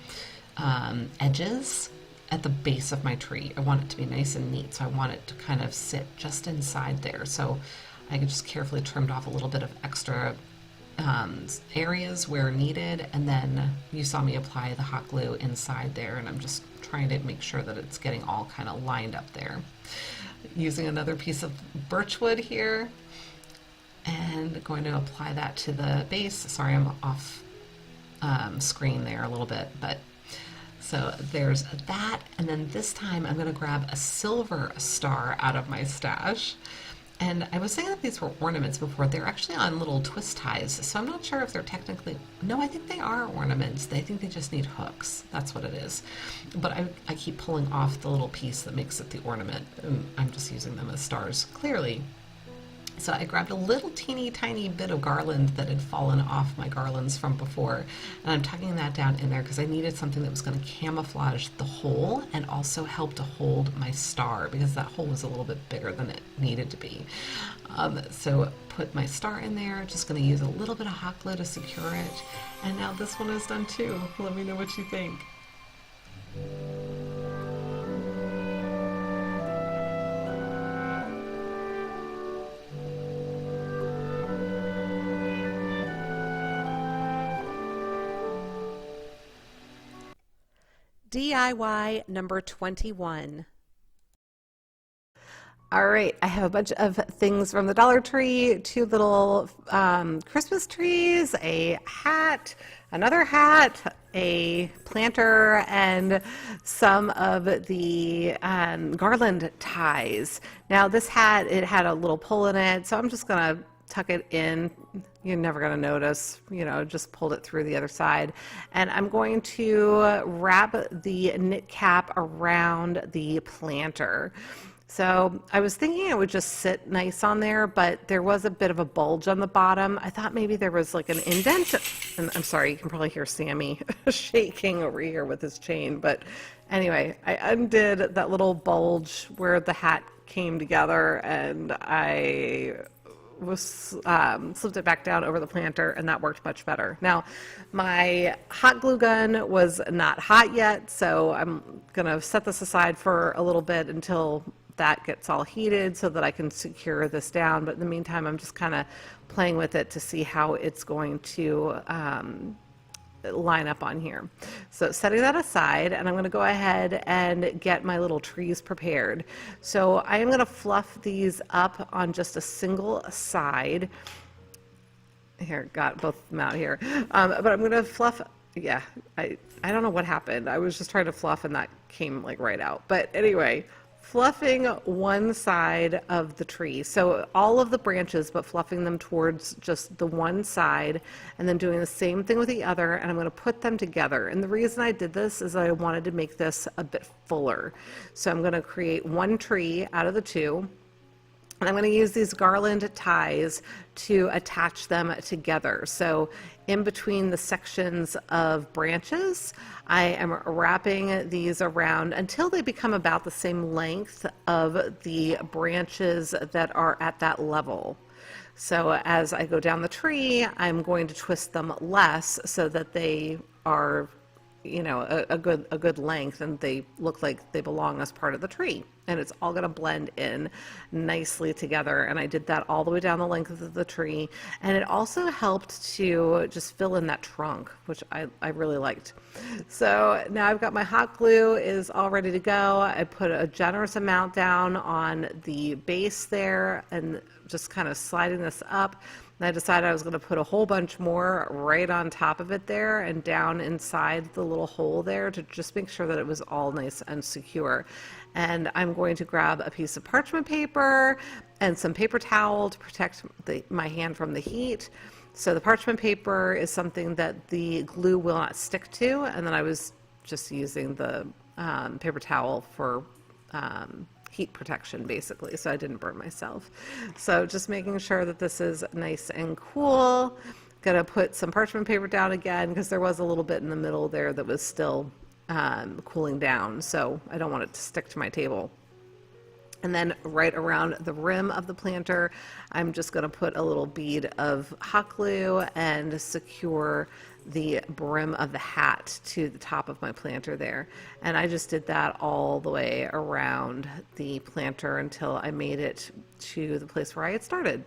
edges at the base of my tree. I want it to be nice and neat, so I want it to kind of sit just inside there. So I could just carefully trimmed off a little bit of extra areas where needed, and then you saw me apply the hot glue inside there, and I'm just trying to make sure that it's getting all kind of lined up there. Using another piece of birchwood here, and going to apply that to the base. Sorry, I'm off screen there a little bit, but so there's that, and then this time I'm going to grab a silver star out of my stash. And I was saying that these were ornaments before. They're actually on little twist ties, so I'm not sure if they're technically, no, I think they are ornaments. I think they just need hooks. That's what it is. But I keep pulling off the little piece that makes it the ornament, and I'm just using them as stars, clearly. So I grabbed a little teeny tiny bit of garland that had fallen off my garlands from before, and I'm tucking that down in there because I needed something that was going to camouflage the hole and also help to hold my star, because that hole was a little bit bigger than it needed to be. So put my star in there, just going to use a little bit of hot glue to secure it, and now this one is done too. Let me know what you think. DIY number 21. All right, I have a bunch of things from the Dollar Tree, 2 little Christmas trees, a hat, another hat, a planter, and some of the garland ties. Now this hat, it had a little pull in it, so I'm just gonna tuck it in. You're never going to notice, just pulled it through the other side. And I'm going to wrap the knit cap around the planter. So I was thinking it would just sit nice on there, but there was a bit of a bulge on the bottom. I thought maybe there was like an indent. And I'm sorry, you can probably hear Sammy shaking over here with his chain. But anyway, I undid that little bulge where the hat came together, and I slipped it back down over the planter, and that worked much better. Now, my hot glue gun was not hot yet, so I'm gonna set this aside for a little bit until that gets all heated so that I can secure this down. But in the meantime, I'm just kind of playing with it to see how it's going to line up on here. So setting that aside, and I'm going to go ahead and get my little trees prepared. So I am going to fluff these up on just a single side. Here, got both of them out here. But I'm going to fluff, yeah, I don't know what happened. I was just trying to fluff and that came like right out. But anyway, fluffing one side of the tree, so all of the branches, but fluffing them towards just the one side, and then doing the same thing with the other, and I'm going to put them together. And the reason I did this is I wanted to make this a bit fuller. So I'm going to create one tree out of the two, and I'm going to use these garland ties to attach them together. So in between the sections of branches, I am wrapping these around until they become about the same length of the branches that are at that level. So as I go down the tree, I'm going to twist them less so that they are, you know, a good length, and they look like they belong as part of the tree, and it's all going to blend in nicely together. And I did that all the way down the length of the tree, and it also helped to just fill in that trunk, which I really liked. So now I've got my hot glue is all ready to go. I put a generous amount down on the base there and just kind of sliding this up. And I decided I was going to put a whole bunch more right on top of it there and down inside the little hole there to just make sure that it was all nice and secure. And I'm going to grab a piece of parchment paper and some paper towel to protect my hand from the heat. So the parchment paper is something that the glue will not stick to, and then I was just using the paper towel for heat protection, basically, so I didn't burn myself. So just making sure that this is nice and cool. Gonna put some parchment paper down again because there was a little bit in the middle there that was still cooling down, so I don't want it to stick to my table. And then right around the rim of the planter, I'm just going to put a little bead of hot glue and secure the brim of the hat to the top of my planter there. And I just did that all the way around the planter until I made it to the place where I had started.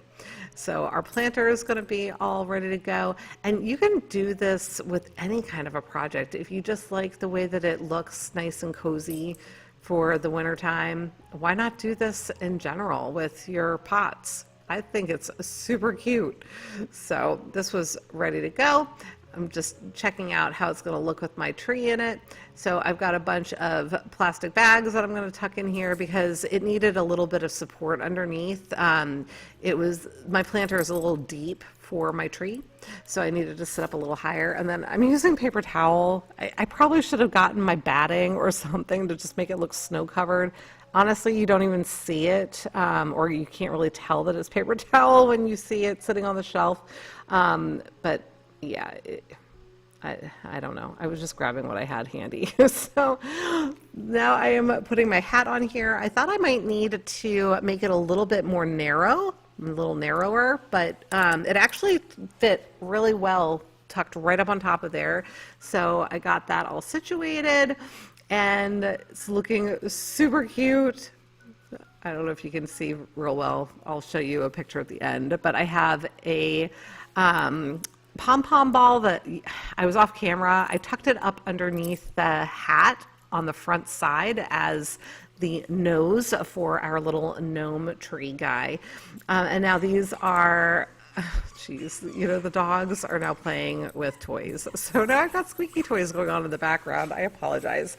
So our planter is going to be all ready to go. And you can do this with any kind of a project. If you just like the way that it looks nice and cozy for the winter time, why not do this in general with your pots? I think it's super cute. So this was ready to go. I'm just checking out how it's going to look with my tree in it. So I've got a bunch of plastic bags that I'm going to tuck in here because it needed a little bit of support underneath. My planter is a little deep for my tree, so I needed to sit up a little higher. And then I'm using paper towel. I probably should have gotten my batting or something to just make it look snow covered. Honestly, you don't even see it, or you can't really tell that it's paper towel when you see it sitting on the shelf. But yeah, I don't know. I was just grabbing what I had handy. So now I am putting my hat on here. I thought I might need to make it a little bit more narrow, a little narrower, but it actually fit really well tucked right up on top of there. So I got that all situated and it's looking super cute. I don't know if you can see real well. I'll show you a picture at the end, but I have a pom-pom ball that I was off camera. I tucked it up underneath the hat on the front side as the nose for our little gnome tree guy. And now these are, geez, you know, the dogs are now playing with toys. So now I've got squeaky toys going on in the background. I apologize.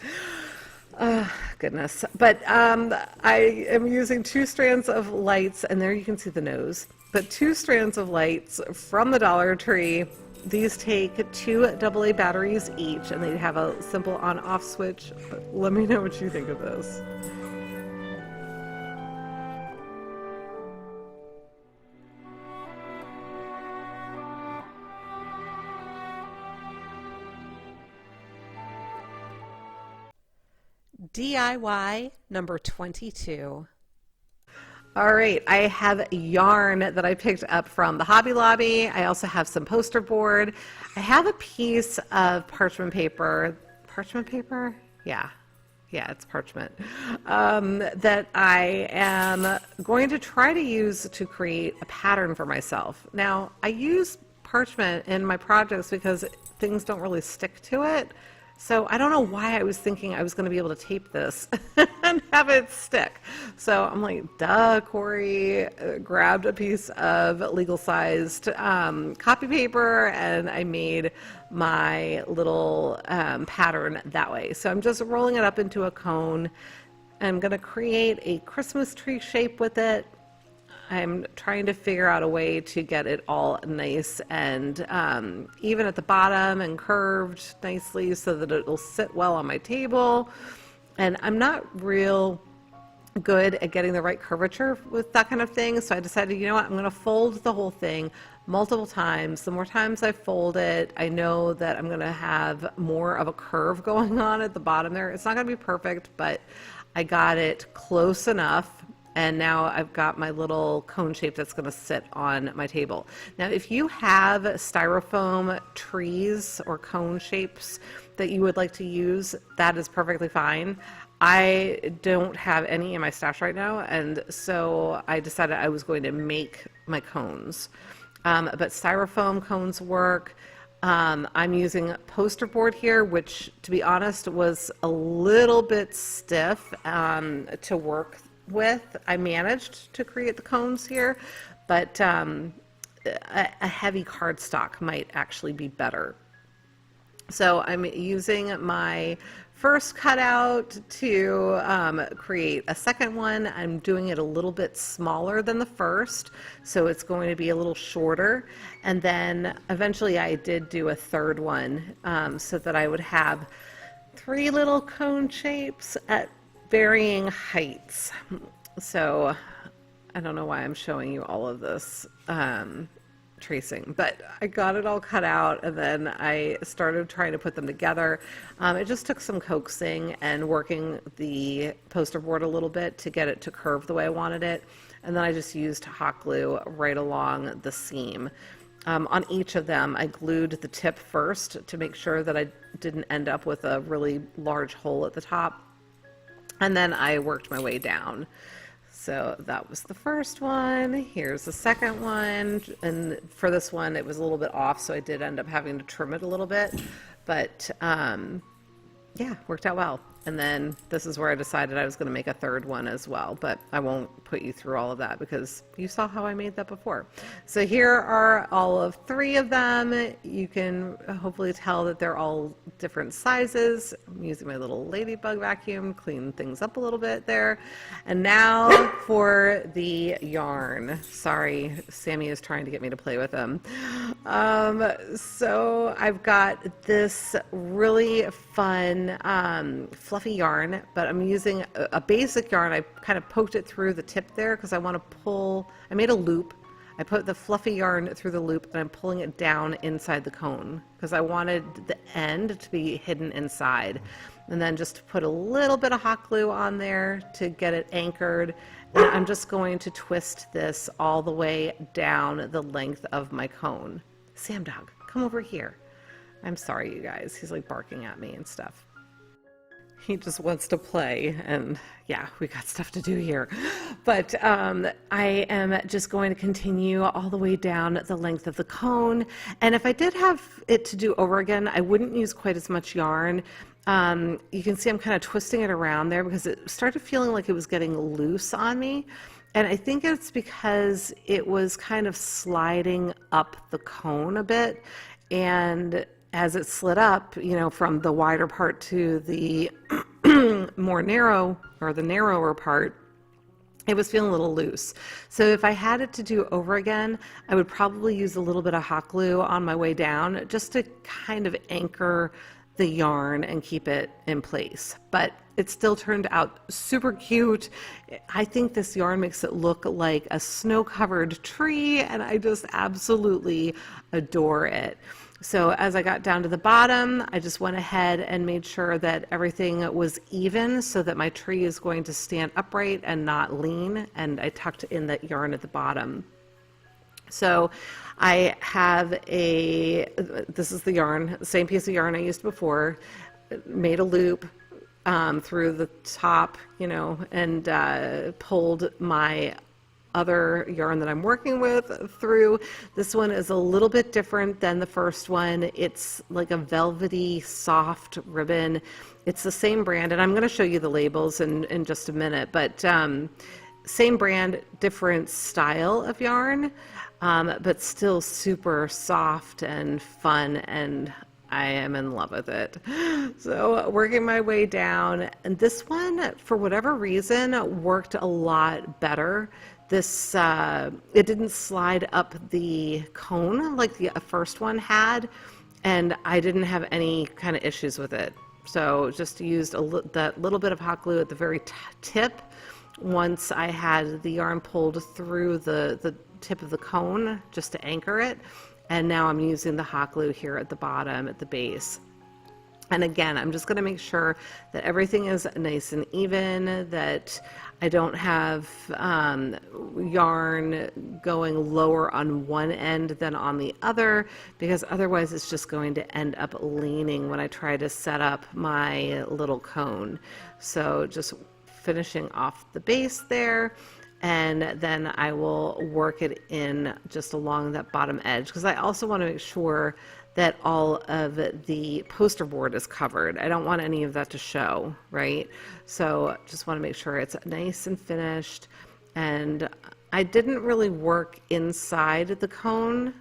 Goodness. But I am using 2 strands of lights, and there you can see the nose. But 2 strands of lights from the Dollar Tree. These take 2 AA batteries each, and they have a simple on-off switch. Let me know what you think of this. DIY number 22. All right, I have yarn that I picked up from the Hobby Lobby. I also have some poster board. I have a piece of parchment paper. Parchment paper? Yeah, it's parchment. That I am going to try to use to create a pattern for myself. Now, I use parchment in my projects because things don't really stick to it. So I don't know why I was thinking I was going to be able to tape this and have it stick. So I'm like, duh, Corie, grabbed a piece of legal-sized copy paper, and I made my little pattern that way. So I'm just rolling it up into a cone. I'm going to create a Christmas tree shape with it. I'm trying to figure out a way to get it all nice and even at the bottom and curved nicely so that it'll sit well on my table. And I'm not real good at getting the right curvature with that kind of thing. So I decided, you know what, I'm going to fold the whole thing multiple times. The more times I fold it, I know that I'm going to have more of a curve going on at the bottom there. It's not going to be perfect, but I got it close enough. And now I've got my little cone shape that's going to sit on my table. Now, if you have styrofoam trees or cone shapes that you would like to use, that is perfectly fine. I don't have any in my stash right now, and so I decided I was going to make my cones. But styrofoam cones work. I'm using poster board here, which, to be honest, was a little bit stiff to work with. I managed to create the cones here, but a heavy cardstock might actually be better. So I'm using my first cutout to create a second one. I'm doing it a little bit smaller than the first, so it's going to be a little shorter. And then eventually I did do a third one so that I would have 3 little cone shapes at varying heights. So I don't know why I'm showing you all of this tracing, but I got it all cut out and then I started trying to put them together. It just took some coaxing and working the poster board a little bit to get it to curve the way I wanted it. And then I just used hot glue right along the seam. On each of them, I glued the tip first to make sure that I didn't end up with a really large hole at the top. And then I worked my way down. So that was the first one. Here's the second one. And for this one, it was a little bit off, so I did end up having to trim it a little bit. But yeah, worked out well. And then this is where I decided I was going to make a third one as well, but I won't put you through all of that because you saw how I made that before. So here are all of 3 of them. You can hopefully tell that they're all different sizes. I'm using my little ladybug vacuum, clean things up a little bit there. And now for the yarn. Sorry, Sammy is trying to get me to play with them. So I've got this really fun fluffy yarn, but I'm using a basic yarn. I kind of poked it through the tip there because I want to pull, I made a loop. I put the fluffy yarn through the loop and I'm pulling it down inside the cone because I wanted the end to be hidden inside. And then just put a little bit of hot glue on there to get it anchored. And I'm just going to twist this all the way down the length of my cone. Sam Dog, come over here. I'm sorry, you guys. He's like barking at me and stuff. He just wants to play, and yeah, we got stuff to do here. But I am just going to continue all the way down the length of the cone. And if I did have it to do over again, I wouldn't use quite as much yarn. You can see I'm kind of twisting it around there because it started feeling like it was getting loose on me. And I think it's because it was kind of sliding up the cone a bit. And as it slid up, you know, from the wider part to the more narrow or the narrower part, it was feeling a little loose. So if I had it to do over again, I would probably use a little bit of hot glue on my way down just to kind of anchor the yarn and keep it in place. But it still turned out super cute. I think this yarn makes it look like a snow-covered tree, and I just absolutely adore it. So as I got down to the bottom, I just went ahead and made sure that everything was even so that my tree is going to stand upright and not lean, and I tucked in that yarn at the bottom. So I have this is the yarn, same piece of yarn I used before, made a loop through the top, you know, and pulled my other yarn that I'm working with through. This one is a little bit different than the first one. It's like a velvety, soft ribbon. It's the same brand, and I'm going to show you the labels in just a minute, but same brand, different style of yarn, but still super soft and fun, and I am in love with it. So working my way down, and this one, for whatever reason, worked a lot better. This, it didn't slide up the cone like the first one had, and I didn't have any kind of issues with it. So just used that little bit of hot glue at the very tip once I had the yarn pulled through the tip of the cone just to anchor it. And now I'm using the hot glue here at the bottom, at the base. And again, I'm just going to make sure that everything is nice and even, that I don't have yarn going lower on one end than on the other, because otherwise it's just going to end up leaning when I try to set up my little cone. So just finishing off the base there, and then I will work it in just along that bottom edge, because I also want to make sure that all of the poster board is covered. I don't want any of that to show, right? So just want to make sure it's nice and finished. And I didn't really work inside the cone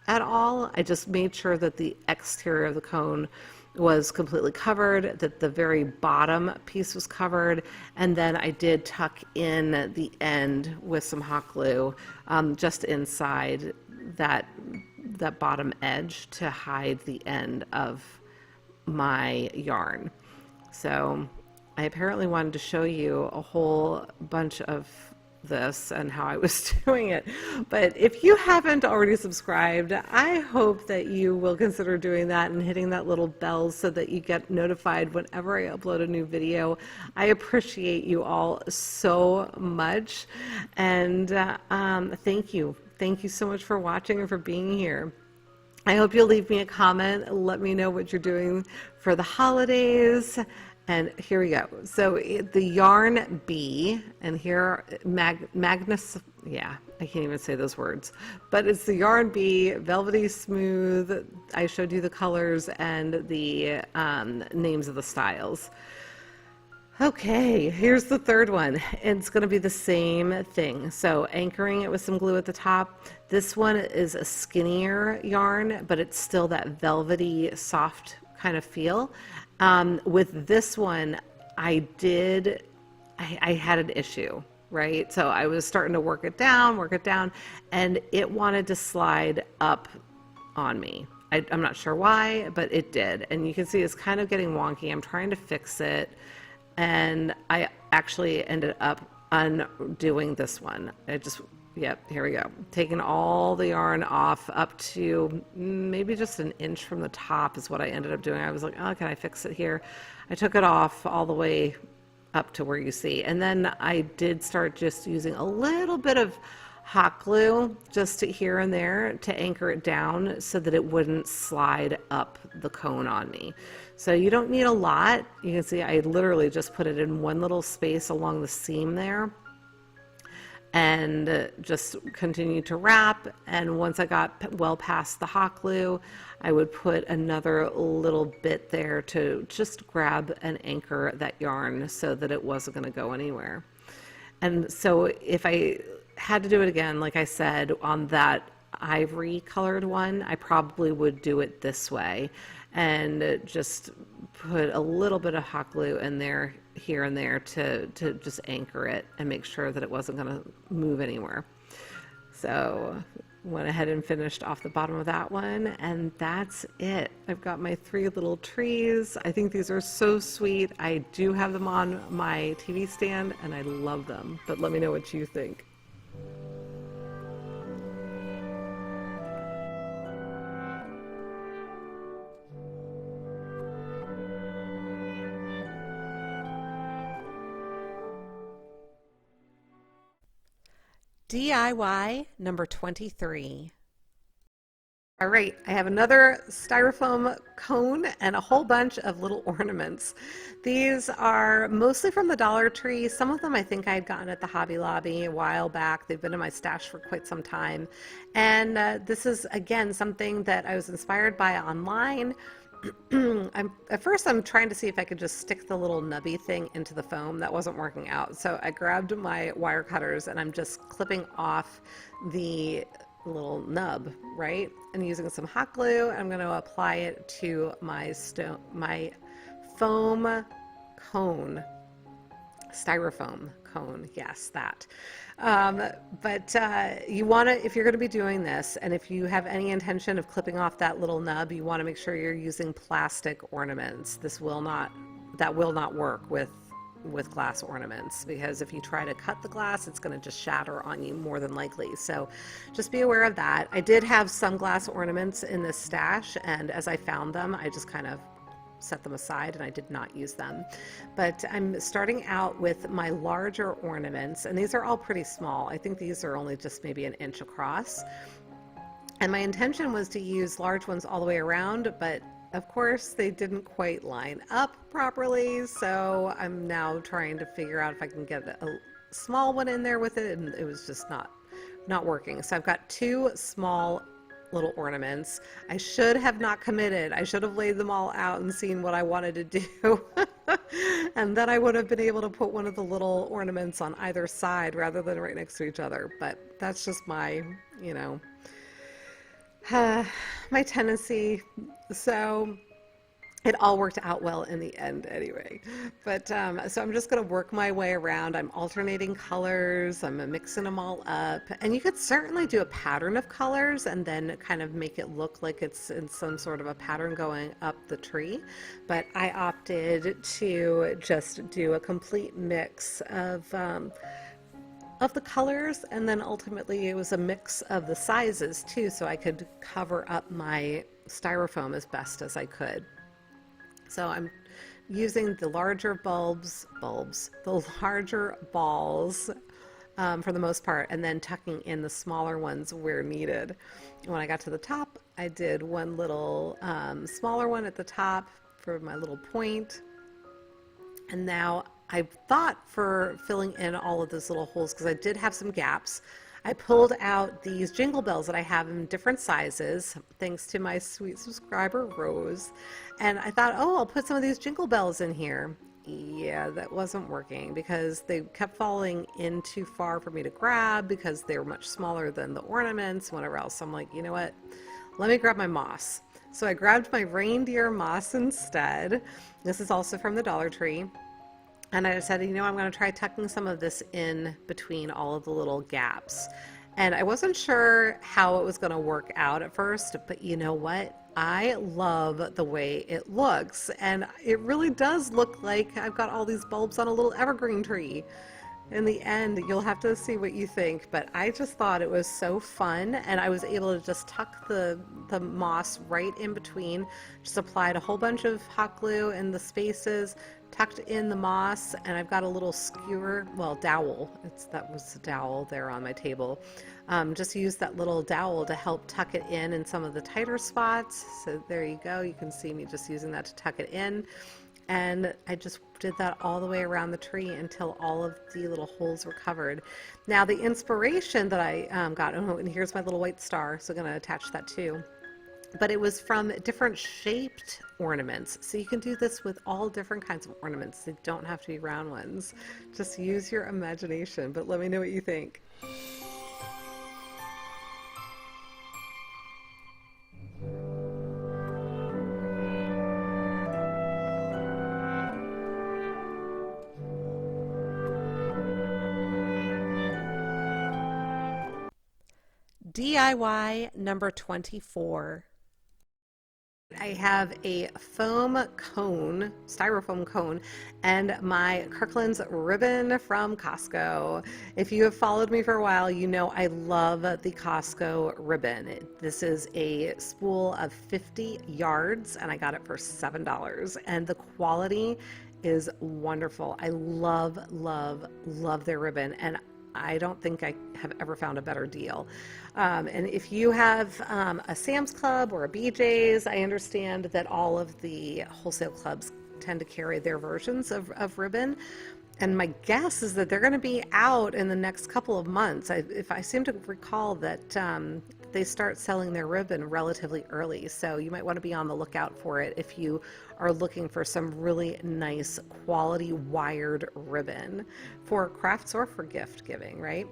at all. I just made sure that the exterior of the cone was completely covered, that the very bottom piece was covered, and then I did tuck in the end with some hot glue just inside that bottom edge to hide the end of my yarn. So I apparently wanted to show you a whole bunch of this and how I was doing it. But if you haven't already subscribed, I hope that you will consider doing that and hitting that little bell so that you get notified whenever I upload a new video. I appreciate you all so much, and thank you. Thank you so much for watching and for being here. I hope you'll leave me a comment. Let me know what you're doing for the holidays. And here we go. So the yarn bee, and here Magnus, yeah, I can't even say those words, but it's the yarn bee, velvety smooth. I showed you the colors and the names of the styles. Okay, here's the third one. It's going to be the same thing. So anchoring it with some glue at the top. This one is a skinnier yarn, but it's still that velvety, soft kind of feel. With this one, I had an issue, right? So I was starting to work it down, and it wanted to slide up on me. I'm not sure why, but it did. And you can see it's kind of getting wonky. I'm trying to fix it. And I actually ended up undoing this one. Yep, here we go. Taking all the yarn off up to maybe just an inch from the top is what I ended up doing. I was like, oh, can I fix it here? I took it off all the way up to where you see. And then I did start just using a little bit of hot glue just here and there to anchor it down so that it wouldn't slide up the cone on me. So you don't need a lot. You can see I literally just put it in one little space along the seam there and just continue to wrap. And once I got well past the hot glue, I would put another little bit there to just grab and anchor that yarn so that it wasn't going to go anywhere. And so if I had to do it again, like I said, on that ivory colored one, I probably would do it this way and just put a little bit of hot glue in there, here and there, to just anchor it and make sure that it wasn't going to move anywhere. So went ahead and finished off the bottom of that one, and that's it. I've got my 3 little trees. I think these are so sweet. I do have them on my TV stand and I love them, but let me know what you think. DIY number 23. All right, I have another styrofoam cone and a whole bunch of little ornaments. These are mostly from the Dollar Tree. Some of them I think I had gotten at the Hobby Lobby a while back. They've been in my stash for quite some time. And this is, again, something that I was inspired by online. At first I'm trying to see if I could just stick the little nubby thing into the foam. That wasn't working out. So I grabbed my wire cutters and I'm just clipping off the little nub, right? And using some hot glue, I'm going to apply it to my foam cone, styrofoam cone. Yes, that. You want to, if you're going to be doing this, and if you have any intention of clipping off that little nub, you want to make sure you're using plastic ornaments. That will not work with glass ornaments, because if you try to cut the glass, it's going to just shatter on you more than likely. So just be aware of that. I did have some glass ornaments in this stash, and as I found them, I just kind of set them aside and I did not use them. But I'm starting out with my larger ornaments, and these are all pretty small. I think these are only just maybe an inch across. And my intention was to use large ones all the way around, but of course they didn't quite line up properly. So I'm now trying to figure out if I can get a small one in there with it, and it was just not working. So I've got two small little ornaments. I should have not committed. I should have laid them all out and seen what I wanted to do. And then I would have been able to put one of the little ornaments on either side rather than right next to each other. But that's just my, my tendency. So it all worked out well in the end anyway. But so I'm just going to work my way around. I'm alternating colors. I'm mixing them all up. And you could certainly do a pattern of colors and then kind of make it look like it's in some sort of a pattern going up the tree. But I opted to just do a complete mix of the colors, and then ultimately it was a mix of the sizes too, so I could cover up my styrofoam as best as I could. So I'm using the larger the larger balls for the most part, and then tucking in the smaller ones where needed. When I got to the top, I did one little smaller one at the top for my little point. And now I thought for filling in all of those little holes, because I did have some gaps, I pulled out these jingle bells that I have in different sizes, thanks to my sweet subscriber, Rose. And I thought, oh, I'll put some of these jingle bells in here. Yeah, that wasn't working because they kept falling in too far for me to grab because they were much smaller than the ornaments, whatever else. So I'm like, you know what? Let me grab my moss. So I grabbed my reindeer moss instead. This is also from the Dollar Tree. And I decided, I'm going to try tucking some of this in between all of the little gaps. And I wasn't sure how it was going to work out at first, but you know what? I love the way it looks. And it really does look like I've got all these bulbs on a little evergreen tree. In the end, you'll have to see what you think, but I just thought it was so fun, and I was able to just tuck the moss right in between, just applied a whole bunch of hot glue in the spaces, tucked in the moss, and I've got a little skewer, dowel. That was the dowel there on my table. Just use that little dowel to help tuck it in some of the tighter spots. So there you go. You can see me just using that to tuck it in. And I just did that all the way around the tree until all of the little holes were covered. Now the inspiration that I got, and here's my little white star, so I'm going to attach that too. But it was from different shaped ornaments. So you can do this with all different kinds of ornaments. They don't have to be round ones. Just use your imagination, but let me know what you think. DIY number 24. I have a foam cone, styrofoam cone, and my Kirkland's ribbon from Costco. If you have followed me for a while, you know I love the Costco ribbon. This is a spool of 50 yards, and I got it for $7, and the quality is wonderful. I love, love, love their ribbon, and I don't think I have ever found a better deal. And if you have a Sam's Club or a BJ's, I understand that all of the wholesale clubs tend to carry their versions of ribbon. And my guess is that they're going to be out in the next couple of months. If I seem to recall that they start selling their ribbon relatively early. So you might want to be on the lookout for it if you are looking for some really nice quality wired ribbon for crafts or for gift giving, right?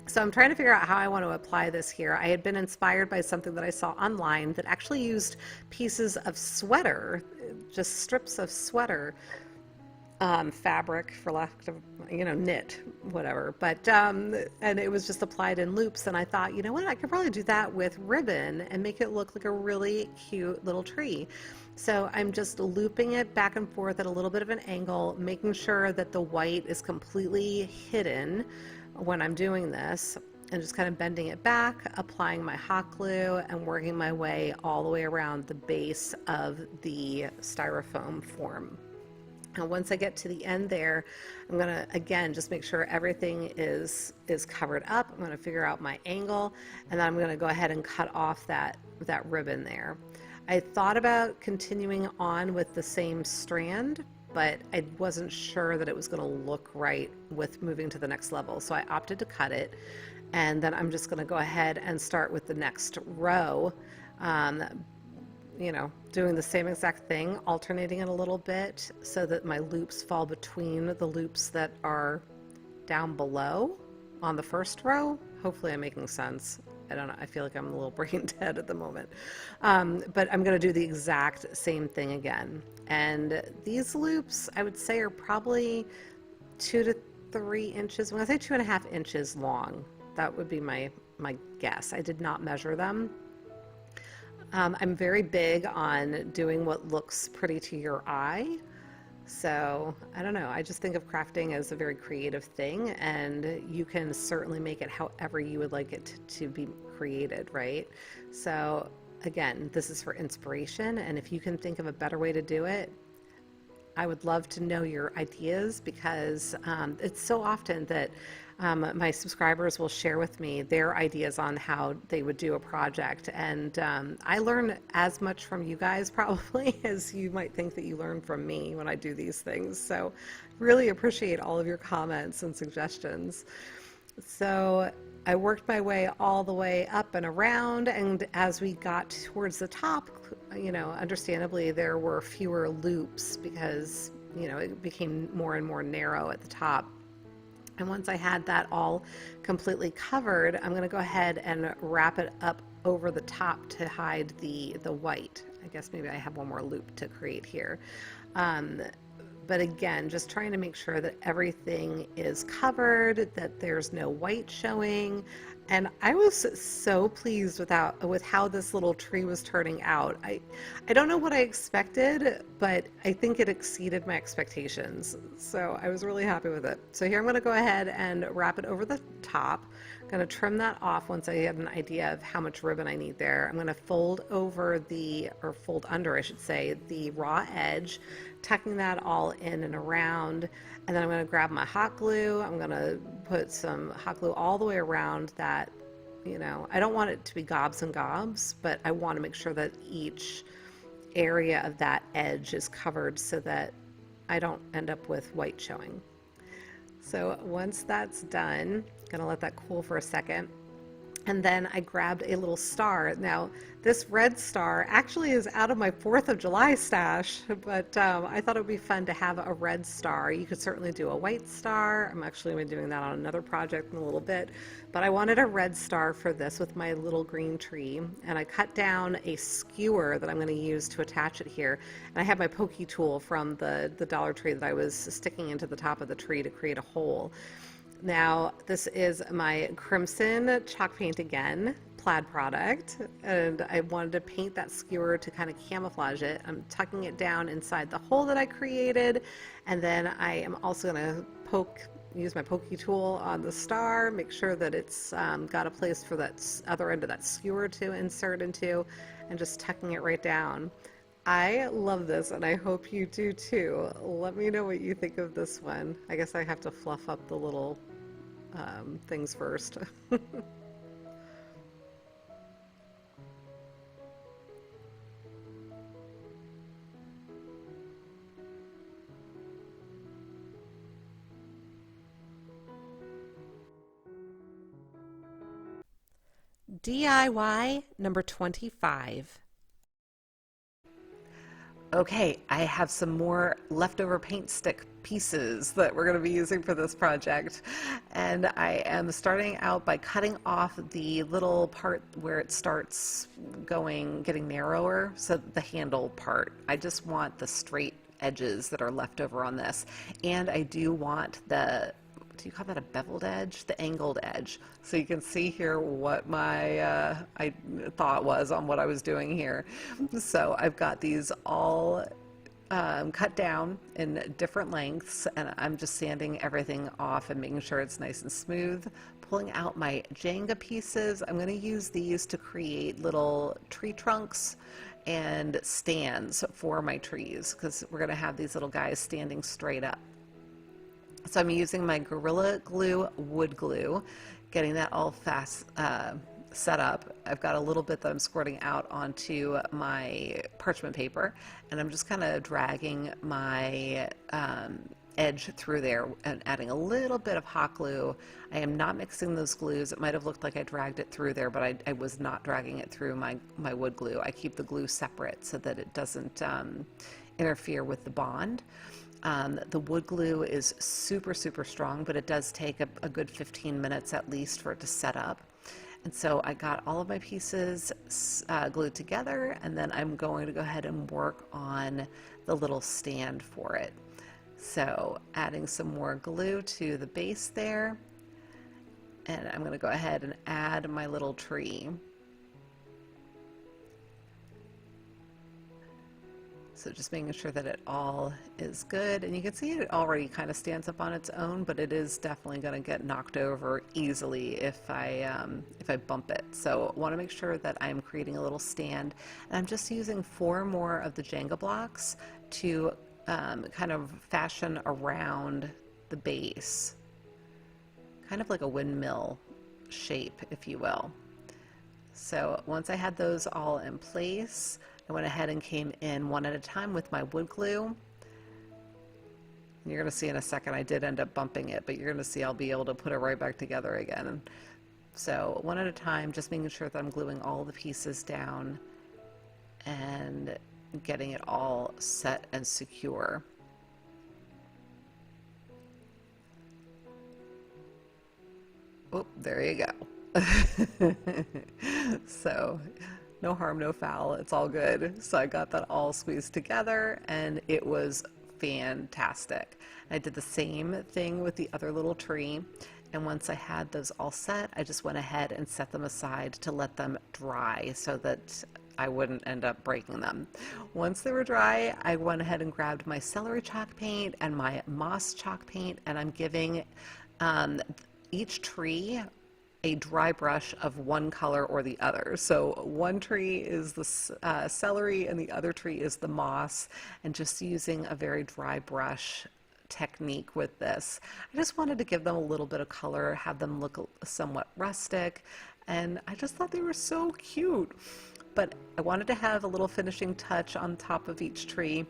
So I'm trying to figure out how I want to apply this here. I had been inspired by something that I saw online that actually used pieces of sweater, just strips of sweater fabric, for lack of, knit, whatever. But, and it was just applied in loops. And I thought, you know what, I could probably do that with ribbon and make it look like a really cute little tree. So I'm just looping it back and forth at a little bit of an angle, making sure that the white is completely hidden when I'm doing this, and just kind of bending it back, applying my hot glue, and working my way all the way around the base of the styrofoam form. And once I get to the end there, I'm going to, again, just make sure everything is covered up. I'm going to figure out my angle, and then I'm going to go ahead and cut off that ribbon there. I thought about continuing on with the same strand, but I wasn't sure that it was going to look right with moving to the next level. So I opted to cut it, and then I'm just going to go ahead and start with the next row. Doing the same exact thing, alternating it a little bit so that my loops fall between the loops that are down below on the first row. Hopefully I'm making sense. I don't know. I feel like I'm a little brain dead at the moment. But I'm going to do the exact same thing again. And these loops, I would say, are probably 2 to 3 inches. When I say 2.5 inches long, that would be my guess. I did not measure them. I'm very big on doing what looks pretty to your eye. So I don't know. I just think of crafting as a very creative thing, and you can certainly make it however you would like it to be created, right? So again, this is for inspiration, and if you can think of a better way to do it, I would love to know your ideas, because it's so often that my subscribers will share with me their ideas on how they would do a project, and I learn as much from you guys probably as you might think that you learn from me when I do these things. So really appreciate all of your comments and suggestions. So I worked my way all the way up and around, and as we got towards the top, understandably there were fewer loops because, it became more and more narrow at the top. And once I had that all completely covered, I'm going to go ahead and wrap it up over the top to hide the white. I guess maybe I have one more loop to create here. But again, just trying to make sure that everything is covered, that there's no white showing. And I was so pleased with how this little tree was turning out. I don't know what I expected, but I think it exceeded my expectations. So I was really happy with it. So here I'm going to go ahead and wrap it over the top. I'm going to trim that off once I have an idea of how much ribbon I need there. I'm going to fold under, I should say, the raw edge, tucking that all in and around. And then I'm going to grab my hot glue. I'm going to put some hot glue all the way around that. I don't want it to be gobs and gobs, but I want to make sure that each area of that edge is covered so that I don't end up with white showing. So once that's done, I'm going to let that cool for a second. And then I grabbed a little star. Now, this red star actually is out of my 4th of July stash, but I thought it would be fun to have a red star. You could certainly do a white star. I'm actually going to be doing that on another project in a little bit. But I wanted a red star for this with my little green tree. And I cut down a skewer that I'm going to use to attach it here. And I have my pokey tool from the Dollar Tree that I was sticking into the top of the tree to create a hole. Now, this is my Crimson Chalk Paint Again plaid product, and I wanted to paint that skewer to kind of camouflage it. I'm tucking it down inside the hole that I created, and then I am also going to use my pokey tool on the star, make sure that it's got a place for that other end of that skewer to insert into, and just tucking it right down. I love this, and I hope you do too. Let me know what you think of this one. I guess I have to fluff up the little things first. DIY number 25. Okay, I have some more leftover paint stick pieces that we're going to be using for this project. And I am starting out by cutting off the little part where it starts getting narrower, so the handle part. I just want the straight edges that are left over on this. And I do want do you call that a beveled edge? The angled edge. So you can see here what my I thought was on what I was doing here. So I've got these all cut down in different lengths, and I'm just sanding everything off and making sure it's nice and smooth. Pulling out my Jenga pieces, I'm going to use these to create little tree trunks and stands for my trees, because we're going to have these little guys standing straight up. So I'm using my Gorilla Glue wood glue, getting that all fast set up. I've got a little bit that I'm squirting out onto my parchment paper, and I'm just kind of dragging my edge through there and adding a little bit of hot glue. I am not mixing those glues. It might have looked like I dragged it through there, but I was not dragging it through my wood glue. I keep the glue separate so that it doesn't interfere with the bond. The wood glue is super, super strong, but it does take a good 15 minutes at least for it to set up. And so I got all of my pieces glued together, and then I'm going to go ahead and work on the little stand for it. So adding some more glue to the base there, and I'm going to go ahead and add my little tree. So just making sure that it all is good, and you can see it already kind of stands up on its own, but it is definitely going to get knocked over easily if I bump it. So I want to make sure that I'm creating a little stand, and I'm just using 4 more of the Jenga blocks to kind of fashion around the base, kind of like a windmill shape, if you will. So once I had those all in place, I went ahead and came in one at a time with my wood glue. You're going to see in a second I did end up bumping it, but you're going to see I'll be able to put it right back together again. So one at a time, just making sure that I'm gluing all the pieces down and getting it all set and secure. Oh, there you go. So no harm, no foul. It's all good. So I got that all squeezed together, and it was fantastic. I did the same thing with the other little tree, and once I had those all set, I just went ahead and set them aside to let them dry so that I wouldn't end up breaking them. Once they were dry, I went ahead and grabbed my celery chalk paint and my moss chalk paint, and I'm giving each tree a dry brush of one color or the other. So one tree is the celery and the other tree is the moss, and just using a very dry brush technique with this. I just wanted to give them a little bit of color, have them look somewhat rustic, and I just thought they were so cute. But I wanted to have a little finishing touch on top of each tree.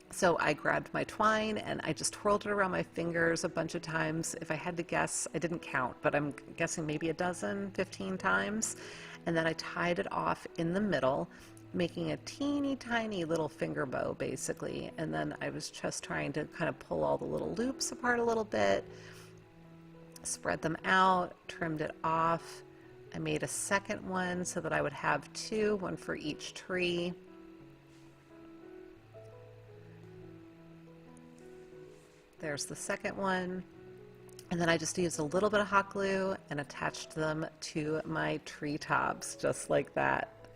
So I grabbed my twine and I just twirled it around my fingers a bunch of times. If I had to guess, I didn't count, but I'm guessing maybe 12, 15 times. And then I tied it off in the middle, making a teeny tiny little finger bow basically. And then I was just trying to kind of pull all the little loops apart a little bit, spread them out, trimmed it off. I made a second one so that I would have 2, one for each tree. There's the second one, and then I just used a little bit of hot glue and attached them to my treetops just like that.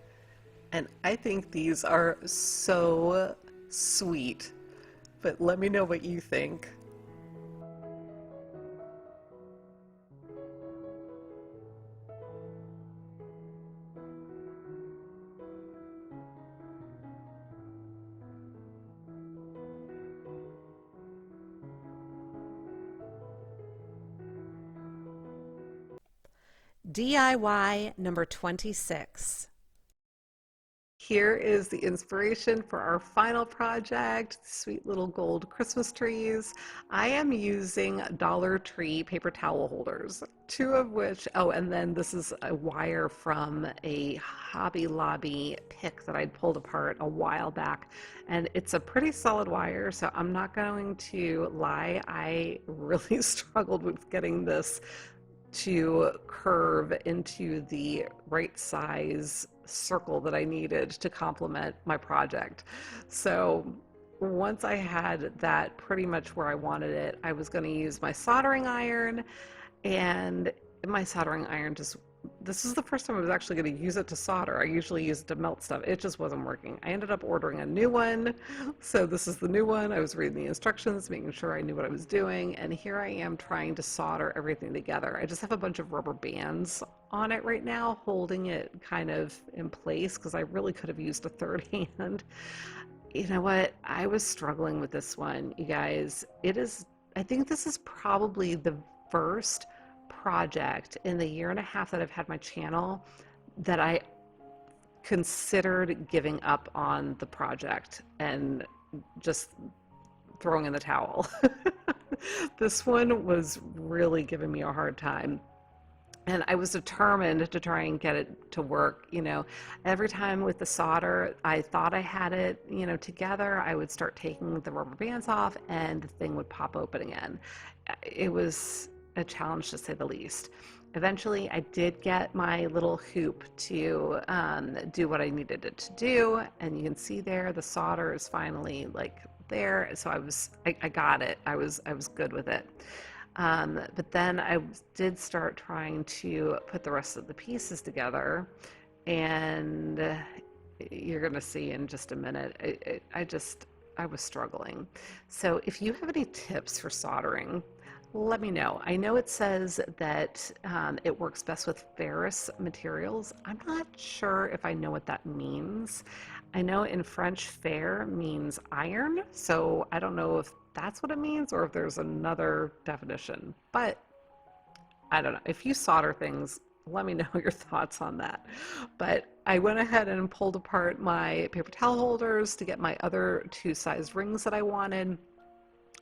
And I think these are so sweet, but let me know what you think. DIY number 26. Here is the inspiration for our final project, sweet little gold Christmas trees. I am using Dollar Tree paper towel holders, two of which, oh, and then this is a wire from a Hobby Lobby pick that I'd pulled apart a while back. And it's a pretty solid wire, so I'm not going to lie, I really struggled with getting this to curve into the right size circle that I needed to complement my project. So once I had that pretty much where I wanted it, I was going to use my soldering iron, and my soldering iron just, this is the first time I was actually going to use it to solder. I usually use it to melt stuff. It just wasn't working. I ended up ordering a new one. So this is the new one. I was reading the instructions, making sure I knew what I was doing. And here I am trying to solder everything together. I just have a bunch of rubber bands on it right now, holding it kind of in place because I really could have used a third hand. You know what? I was struggling with this one, you guys. It is, I think this is probably the first project in the year and a half that I've had my channel that I considered giving up on the project and just throwing in the towel. This one was really giving me a hard time. And I was determined to try and get it to work. You know, every time with the solder, I thought I had it, you know, together, I would start taking the rubber bands off and the thing would pop open again. It was a challenge to say the least. Eventually, I did get my little hoop to do what I needed it to do. And you can see there, the solder is finally like there. So I got it. I was good with it. But then I did start trying to put the rest of the pieces together, and you're going to see in just a minute, I was struggling. So if you have any tips for soldering, let me know. I know it says that it works best with ferrous materials. I'm not sure if I know what that means. I know in French, fer means iron, so I don't know if that's what it means or if there's another definition. But I don't know. If you solder things, let me know your thoughts on that. But I went ahead and pulled apart my paper towel holders to get my other two size rings that I wanted.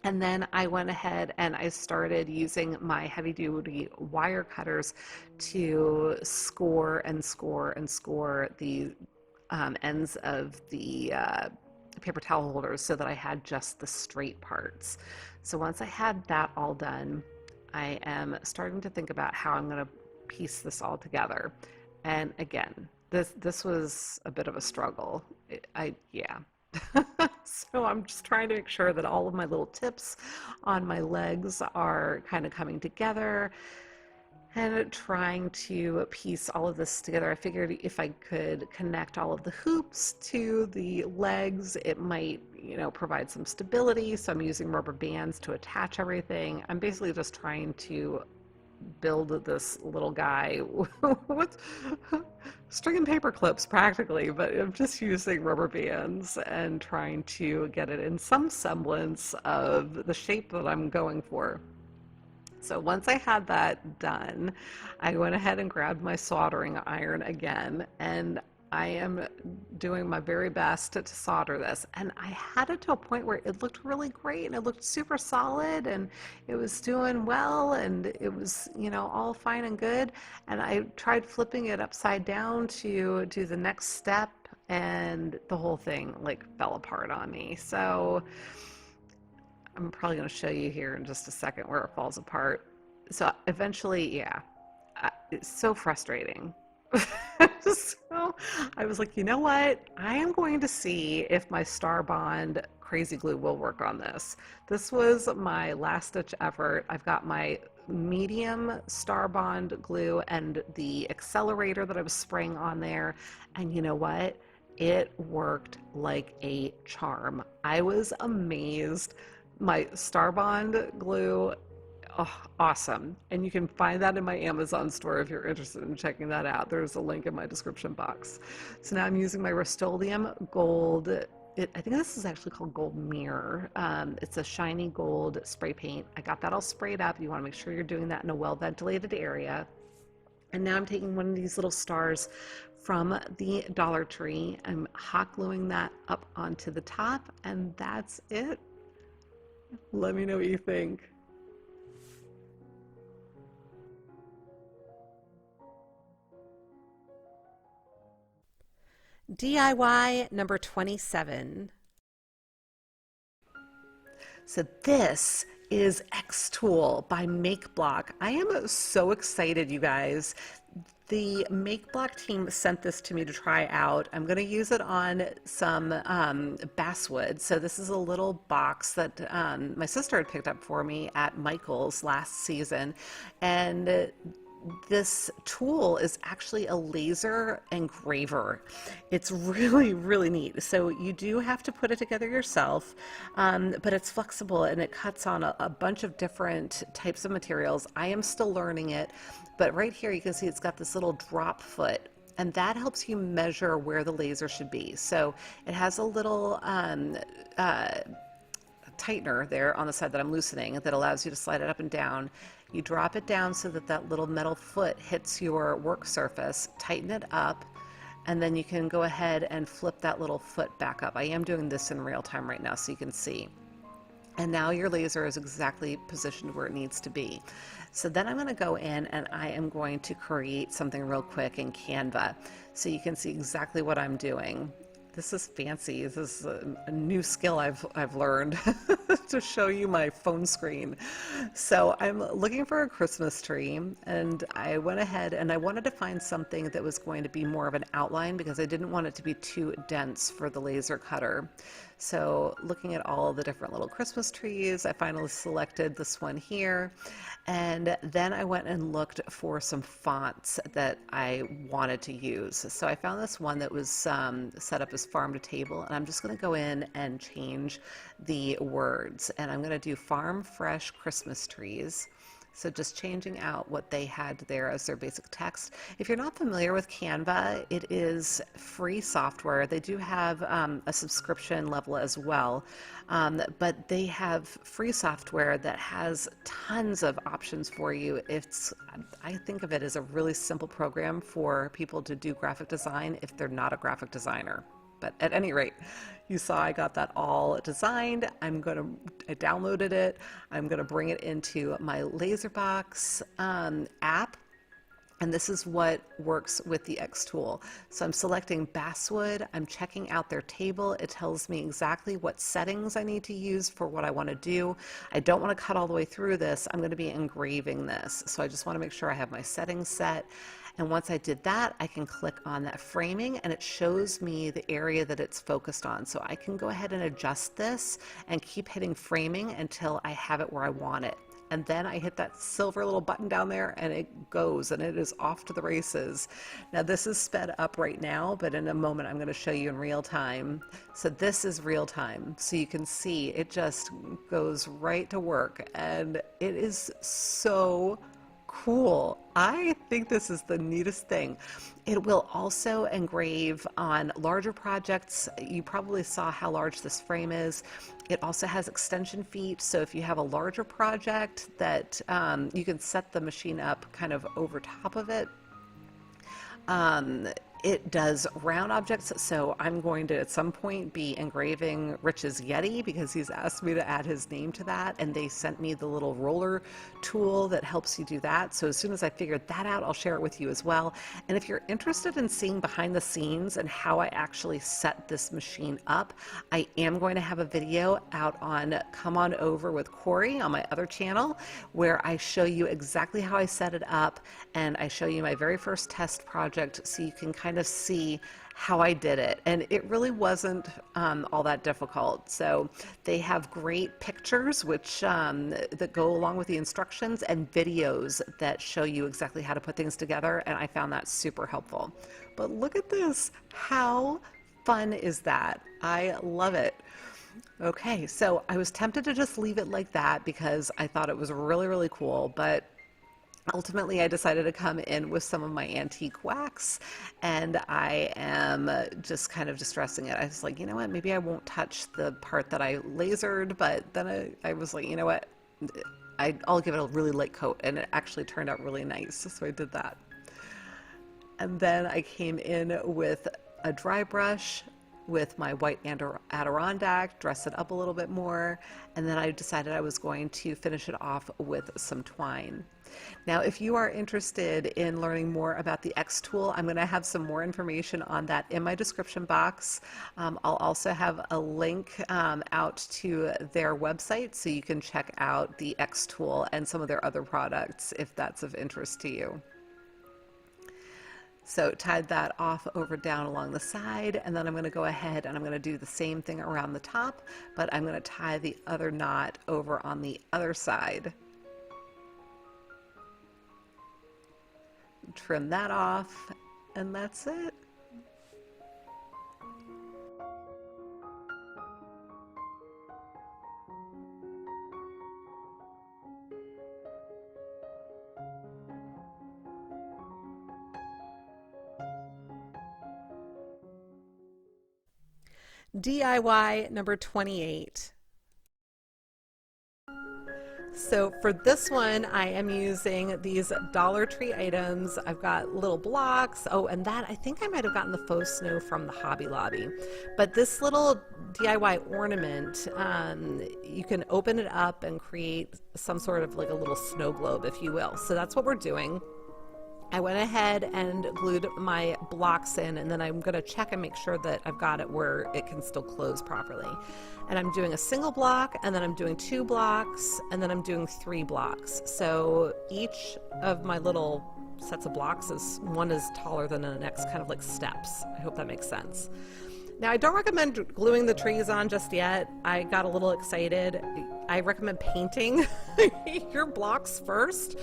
And then I went ahead and I started using my heavy duty wire cutters to score and score and score the ends of the paper towel holders so that I had just the straight parts. So once I had that all done, I am starting to think about how I'm going to piece this all together. And again, this was a bit of a struggle. Yeah. So I'm just trying to make sure that all of my little tips on my legs are kind of coming together and trying to piece all of this together. I figured if I could connect all of the hoops to the legs, it might, you know, provide some stability. So I'm using rubber bands to attach everything. I'm basically just trying to build this little guy with string and paper clips practically, but I'm just using rubber bands and trying to get it in some semblance of the shape that I'm going for. So once I had that done, I went ahead and grabbed my soldering iron again, and I am doing my very best to solder this. And I had it to a point where it looked really great and it looked super solid and it was doing well and it was, you know, all fine and good. And I tried flipping it upside down to do the next step and the whole thing like fell apart on me. So I'm probably going to show you here in just a second where it falls apart. So eventually, yeah, it's so frustrating. So I was like, you know what? I am going to see if my Star Bond crazy glue will work on this. This was my last ditch effort. I've got my medium Star Bond glue and the accelerator that I was spraying on there. And you know what? It worked like a charm. I was amazed. My Star Bond glue, oh, awesome. And you can find that in my Amazon store if you're interested in checking that out. There's a link in my description box. So now I'm using my Rust-Oleum gold. I think this is actually called Gold Mirror. It's a shiny gold spray paint. I got that all sprayed up. You want to make sure you're doing that in a well-ventilated area. And now I'm taking one of these little stars from the Dollar Tree. I'm hot gluing that up onto the top, and that's it. Let me know what you think. DIY number 27. So this is X Tool by Make Block. I am so excited, you guys. The Make Block team sent this to me to try out. I'm going to use it on some basswood. So this is a little box that my sister had picked up for me at Michael's last season. And this tool is actually a laser engraver. It's really, really neat. So you do have to put it together yourself, but it's flexible and it cuts on a bunch of different types of materials. I am still learning it, but right here you can see it's got this little drop foot, and that helps you measure where the laser should be. So it has a little tightener there on the side that I'm loosening that allows you to slide it up and down. You drop it down so that that little metal foot hits your work surface, tighten it up, and then you can go ahead and flip that little foot back up. I am doing this in real time right now so you can see. And now your laser is exactly positioned where it needs to be. So then I'm going to go in and I am going to create something real quick in Canva so you can see exactly what I'm doing. This is fancy. This is a new skill I've learned to show you my phone screen. So I'm looking for a Christmas tree, and I went ahead and I wanted to find something that was going to be more of an outline because I didn't want it to be too dense for the laser cutter. So looking at all the different little Christmas trees, I finally selected this one here. And then I went and looked for some fonts that I wanted to use. So I found this one that was set up as farm to table, and I'm just going to go in and change the words. And I'm going to do farm fresh Christmas trees. So just changing out what they had there as their basic text. If you're not familiar with Canva, it is free software. They do have a subscription level as well, but they have free software that has tons of options for you. I think of it as a really simple program for people to do graphic design if they're not a graphic designer. But at any rate, you saw I got that all designed. I downloaded it. I'm going to bring it into my Laserbox app. And this is what works with the X tool. So I'm selecting basswood. I'm checking out their table. It tells me exactly what settings I need to use for what I want to do. I don't want to cut all the way through this. I'm going to be engraving this. So I just want to make sure I have my settings set. And once I did that, I can click on that framing and it shows me the area that it's focused on. So I can go ahead and adjust this and keep hitting framing until I have it where I want it. And then I hit that silver little button down there and it goes and it is off to the races. Now this is sped up right now, but in a moment I'm going to show you in real time. So this is real time. So you can see it just goes right to work and it is so cool. I think this is the neatest thing. It will also engrave on larger projects. You probably saw how large this frame is. It also has extension feet, so if you have a larger project that you can set the machine up kind of over top of it. It does round objects, so I'm going to at some point be engraving Rich's Yeti because he's asked me to add his name to that, and they sent me the little roller tool that helps you do that. So as soon as I figured that out, I'll share it with you as well. And if you're interested in seeing behind the scenes and how I actually set this machine up, I am going to have a video out on Come On Over with Corie on my other channel where I show you exactly how I set it up, and I show you my very first test project so you can kind of see how I did it. And it really wasn't all that difficult. So they have great pictures which that go along with the instructions and videos that show you exactly how to put things together, and I found that super helpful. But look at this. How fun is that? I love it. Okay, so I was tempted to just leave it like that because I thought it was really, really cool, but ultimately, I decided to come in with some of my antique wax, and I am just kind of distressing it. I was like, you know what, maybe I won't touch the part that I lasered, but then I was like, you know what, I'll give it a really light coat, and it actually turned out really nice, so I did that. And then I came in with a dry brush with my white Adirondack, dress it up a little bit more, and then I decided I was going to finish it off with some twine. Now, if you are interested in learning more about the X tool, I'm going to have some more information on that in my description box. I'll also have a link out to their website so you can check out the X tool and some of their other products if that's of interest to you. So tied that off over down along the side, and then I'm going to go ahead and I'm going to do the same thing around the top, but I'm going to tie the other knot over on the other side. Trim that off, and that's it. DIY number 28. So for this one, I am using these Dollar Tree items. I've got little blocks. Oh, and that, I think I might have gotten the faux snow from the Hobby Lobby. But this little DIY ornament, you can open it up and create some sort of like a little snow globe, if you will. So that's what we're doing. I went ahead and glued my blocks in, and then I'm going to check and make sure that I've got it where it can still close properly. And I'm doing a single block, and then I'm doing 2 blocks, and then I'm doing 3 blocks. So each of my little sets of blocks one is taller than the next, kind of like steps. I hope that makes sense. Now, I don't recommend gluing the trees on just yet. I got a little excited. I recommend painting your blocks first.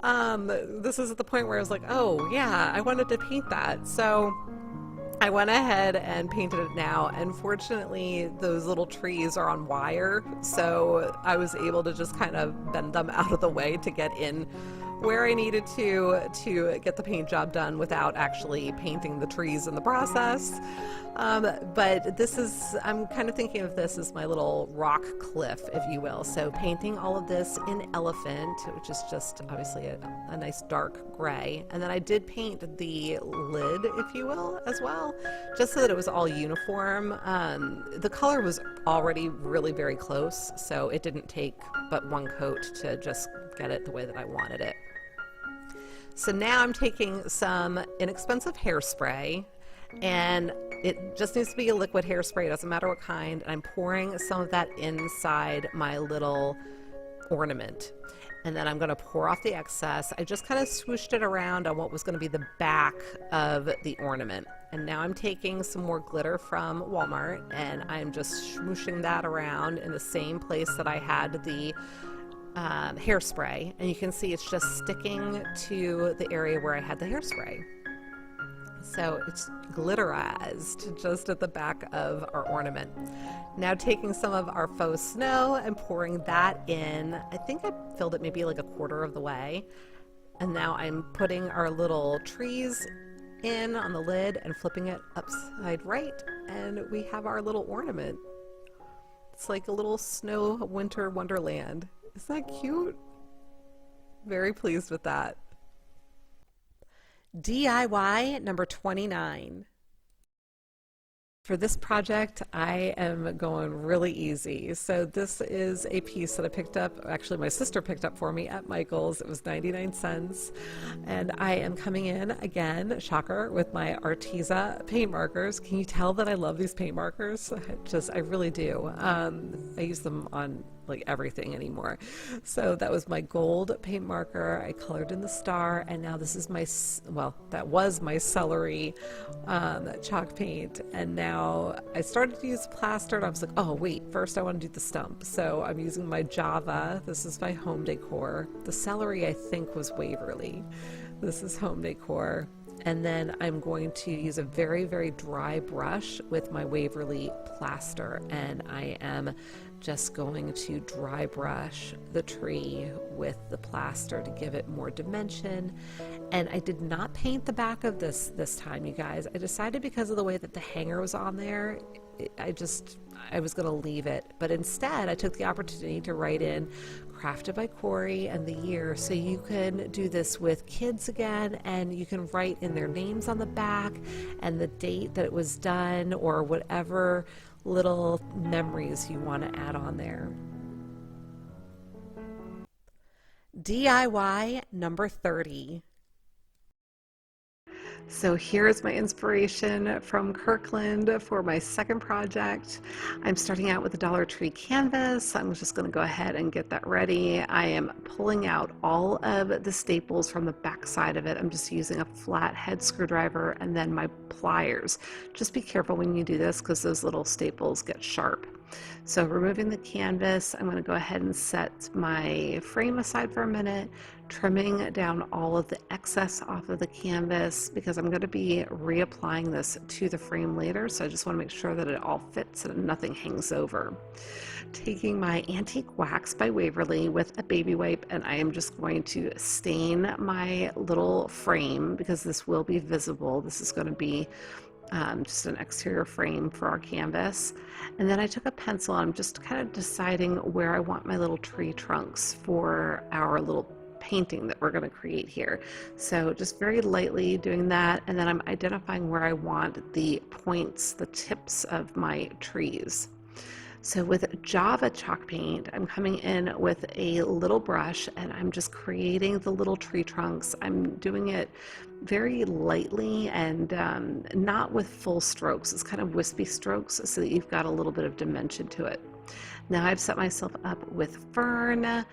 This is at the point where I was like, oh yeah, I wanted to paint that. So I went ahead and painted it now. And fortunately, those little trees are on wire. So I was able to just kind of bend them out of the way to get in where I needed to get the paint job done without actually painting the trees in the process. But this is, I'm kind of thinking of this as my little rock cliff, if you will. So painting all of this in elephant, which is just obviously a nice dark gray. And then I did paint the lid, if you will, as well, just so that it was all uniform. The color was already really very close, so it didn't take but one coat to just get it the way that I wanted it. So now I'm taking some inexpensive hairspray, and it just needs to be a liquid hairspray, it doesn't matter what kind, and I'm pouring some of that inside my little ornament. And then I'm going to pour off the excess. I just kind of swooshed it around on what was going to be the back of the ornament. And now I'm taking some more glitter from Walmart, and I'm just smooshing that around in the same place that I had the hairspray, and you can see it's just sticking to the area where I had the hairspray. So it's glitterized just at the back of our ornament. Now taking some of our faux snow and pouring that in. I think I filled it maybe like a quarter of the way. And now I'm putting our little trees in on the lid and flipping it upside right, and we have our little ornament. It's like a little snow winter wonderland. Isn't that cute? Very pleased with that. DIY number 29. For this project, I am going really easy. So this is a piece that I picked up, actually my sister picked up for me at Michael's. It was 99 cents. And I am coming in again, shocker, with my Arteza paint markers. Can you tell that I love these paint markers? I really do. I use them on like everything anymore. So that was my gold paint marker. I colored in the star, and now this is my, well, that was my celery chalk paint. And now I started to use plaster, and I was like, oh wait, first I want to do the stump. So I'm using my Java. This is my Home Decor. The celery I think was Waverly. This is Home Decor. And then I'm going to use a very, very dry brush with my Waverly plaster, and I am just going to dry brush the tree with the plaster to give it more dimension. And I did not paint the back of this time, you guys. I decided because of the way that the hanger was on there, I was going to leave it, but instead I took the opportunity to write in Crafted by Corie and the year. So you can do this with kids again, and you can write in their names on the back and the date that it was done, or whatever little memories you want to add on there. DIY number 30. So here's my inspiration from Kirkland for my second project. I'm starting out with a Dollar Tree canvas. I'm just going to go ahead and get that ready. I am pulling out all of the staples from the back side of it. I'm just using a flat head screwdriver and then my pliers. Just be careful when you do this because those little staples get sharp. So removing the canvas, I'm going to go ahead and set my frame aside for a minute, trimming down all of the excess off of the canvas because I'm going to be reapplying this to the frame later. So I just want to make sure that it all fits and nothing hangs over. Taking my antique wax by Waverly with a baby wipe, and I am just going to stain my little frame because this will be visible. This is going to be just an exterior frame for our canvas. And then I took a pencil. I'm just kind of deciding where I want my little tree trunks for our little painting that we're going to create here. So just very lightly doing that, and then I'm identifying where I want the points, the tips of my trees. So with Java chalk paint, I'm coming in with a little brush and I'm just creating the little tree trunks. I'm doing it very lightly and not with full strokes. It's kind of wispy strokes so that you've got a little bit of dimension to it. Now I've set myself up with fern,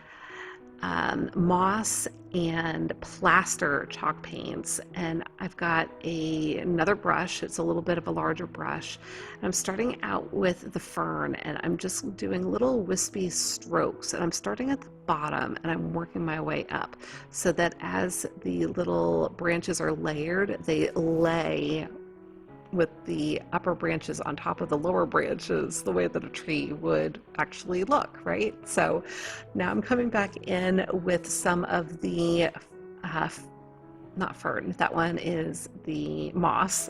moss, and plaster chalk paints, and I've got another brush. It's a little bit of a larger brush. I'm starting out with the fern and I'm just doing little wispy strokes, and I'm starting at the bottom and I'm working my way up so that as the little branches are layered, they lay with the upper branches on top of the lower branches the way that a tree would actually look, right? So now I'm coming back in with some of the not fern, that one is the moss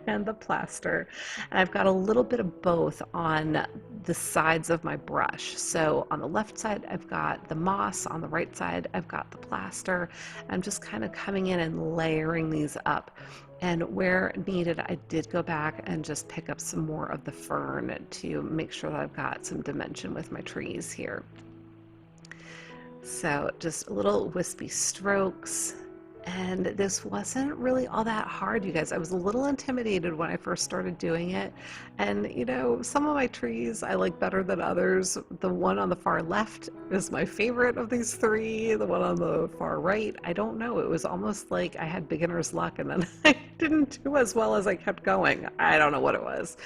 and the plaster, and I've got a little bit of both on the sides of my brush. So on the left side I've got the moss, on the right side I've got the plaster. I'm just kind of coming in and layering these up, and where needed I did go back and just pick up some more of the fern to make sure that I've got some dimension with my trees here. So just little wispy strokes. And this wasn't really all that hard, you guys. I was a little intimidated when I first started doing it. And, you know, some of my trees I like better than others. The one on the far left is my favorite of these three. The one on the far right, I don't know. It was almost like I had beginner's luck and then I didn't do as well as I kept going. I don't know what it was.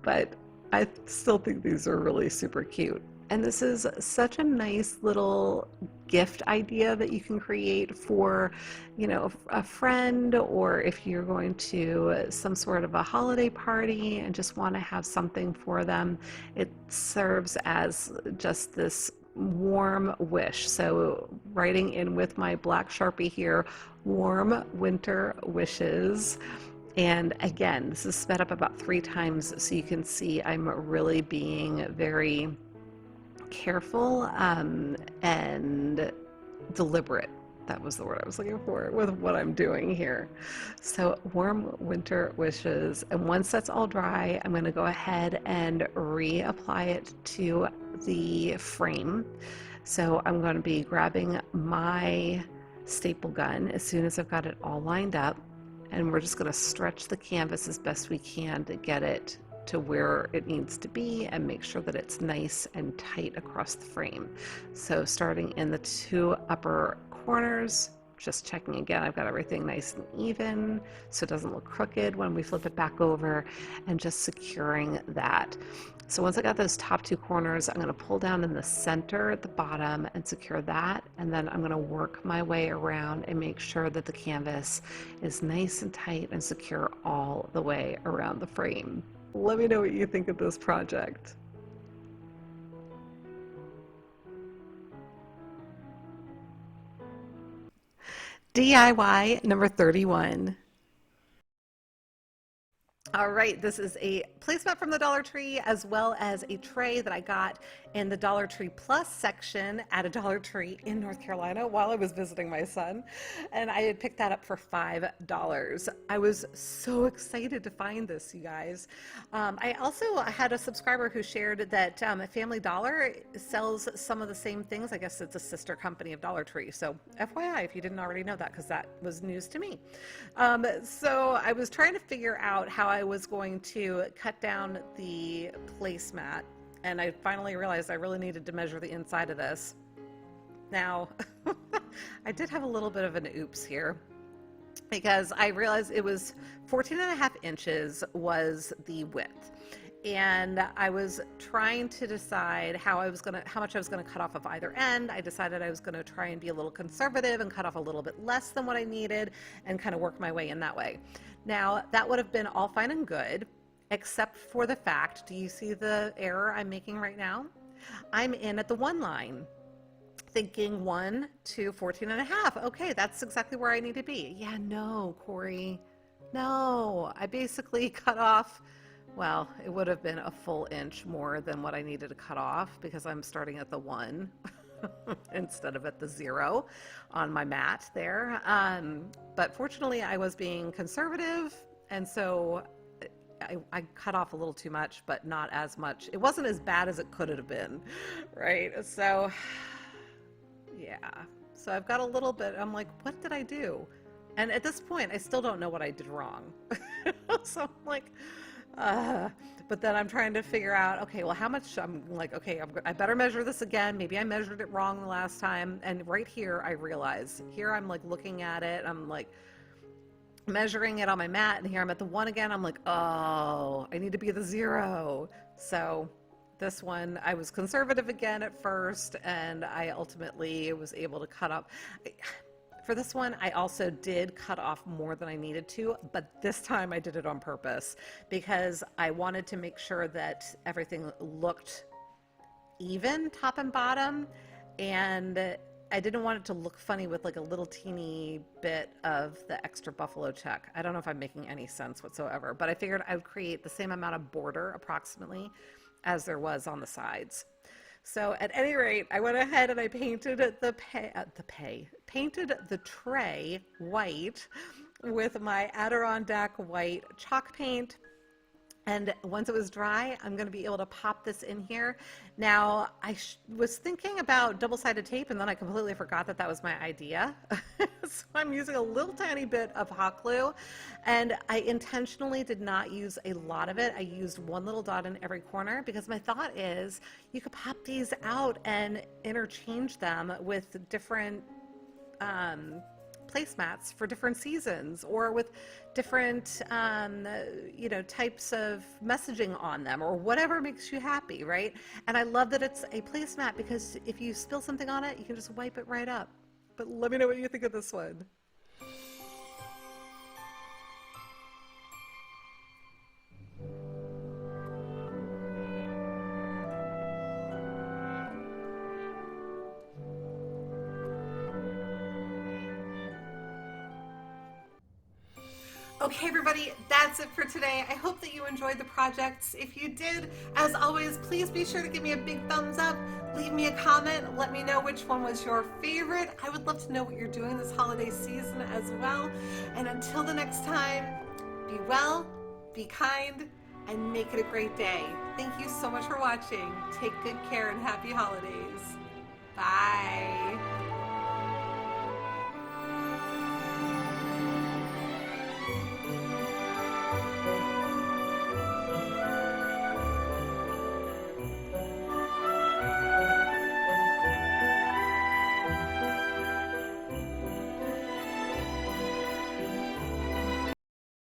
But I still think these are really super cute. And this is such a nice little gift idea that you can create for, you know, a friend, or if you're going to some sort of a holiday party and just want to have something for them. It serves as just this warm wish. So writing in with my black Sharpie here, warm winter wishes. And again, this is sped up about 3 times so you can see I'm really being very careful and deliberate. That was the word I was looking for with what I'm doing here. So warm winter wishes, and once that's all dry, I'm going to go ahead and reapply it to the frame. So I'm going to be grabbing my staple gun as soon as I've got it all lined up, and we're just going to stretch the canvas as best we can to get it to where it needs to be and make sure that it's nice and tight across the frame. So starting in the 2 upper corners, just checking again, I've got everything nice and even so it doesn't look crooked when we flip it back over, and just securing that. So once I got those top 2 corners, I'm going to pull down in the center at the bottom and secure that, and then I'm going to work my way around and make sure that the canvas is nice and tight and secure all the way around the frame. Let me know what you think of this project. DIY number 31. All right, this is a placemat from the Dollar Tree, as well as a tray that I got in the Dollar Tree Plus section at a Dollar Tree in North Carolina while I was visiting my son. And I had picked that up for $5. I was so excited to find this, you guys. I also had a subscriber who shared that Family Dollar sells some of the same things. I guess it's a sister company of Dollar Tree. So FYI, if you didn't already know that, because that was news to me. So I was trying to figure out how I was going to cut down the placemat, and I finally realized I really needed to measure the inside of this. Now, I did have a little bit of an oops here, because I realized it was 14.5 inches was the width. And I was trying to decide how much I was gonna cut off of either end. I decided I was gonna try and be a little conservative and cut off a little bit less than what I needed and kind of work my way in that way. Now, that would have been all fine and good, except for the fact, do you see the error I'm making right now? I'm in at the 1 line, thinking 1 to 14.5. Okay, that's exactly where I need to be. Yeah, no, Corie, no. I basically cut off, well, it would have been a full inch more than what I needed to cut off because I'm starting at the 1 instead of at the 0 on my mat there. But fortunately, I was being conservative, and so I cut off a little too much, but not as much. It wasn't as bad as it could have been, right? So, yeah. So I've got a little bit, I'm like, what did I do? And at this point, I still don't know what I did wrong. So I'm like, but then I'm trying to figure out, okay, well, how much, I'm like, okay, I better measure this again. Maybe I measured it wrong the last time. And right here, I realize, here I'm like looking at it, I'm like measuring it on my mat, and here I'm at the 1 again. I'm like, oh, I need to be at the 0. So this one, I was conservative again at first, and I ultimately was able to cut up. For this one, I also did cut off more than I needed to, but this time I did it on purpose because I wanted to make sure that everything looked even top and bottom, and I didn't want it to look funny with like a little teeny bit of the extra buffalo check. I don't know if I'm making any sense whatsoever, but I figured I would create the same amount of border approximately as there was on the sides. So at any rate, I went ahead and I painted painted the tray white with my Adirondack white chalk paint. And once it was dry, I'm going to be able to pop this in here. Now, I was thinking about double-sided tape, and then I completely forgot that that was my idea. So I'm using a little tiny bit of hot glue, and I intentionally did not use a lot of it. I used 1 little dot in every corner because my thought is you could pop these out and interchange them with different placemats for different seasons, or with different types of messaging on them, or whatever makes you happy, right? And I love that it's a placemat because if you spill something on it, you can just wipe it right up. But let me know what you think of this one. Okay, everybody, that's it for today. I hope that you enjoyed the projects. If you did, as always, please be sure to give me a big thumbs up. Leave me a comment. Let me know which one was your favorite. I would love to know what you're doing this holiday season as well. And until the next time, be well, be kind, and make it a great day. Thank you so much for watching. Take good care and happy holidays. Bye.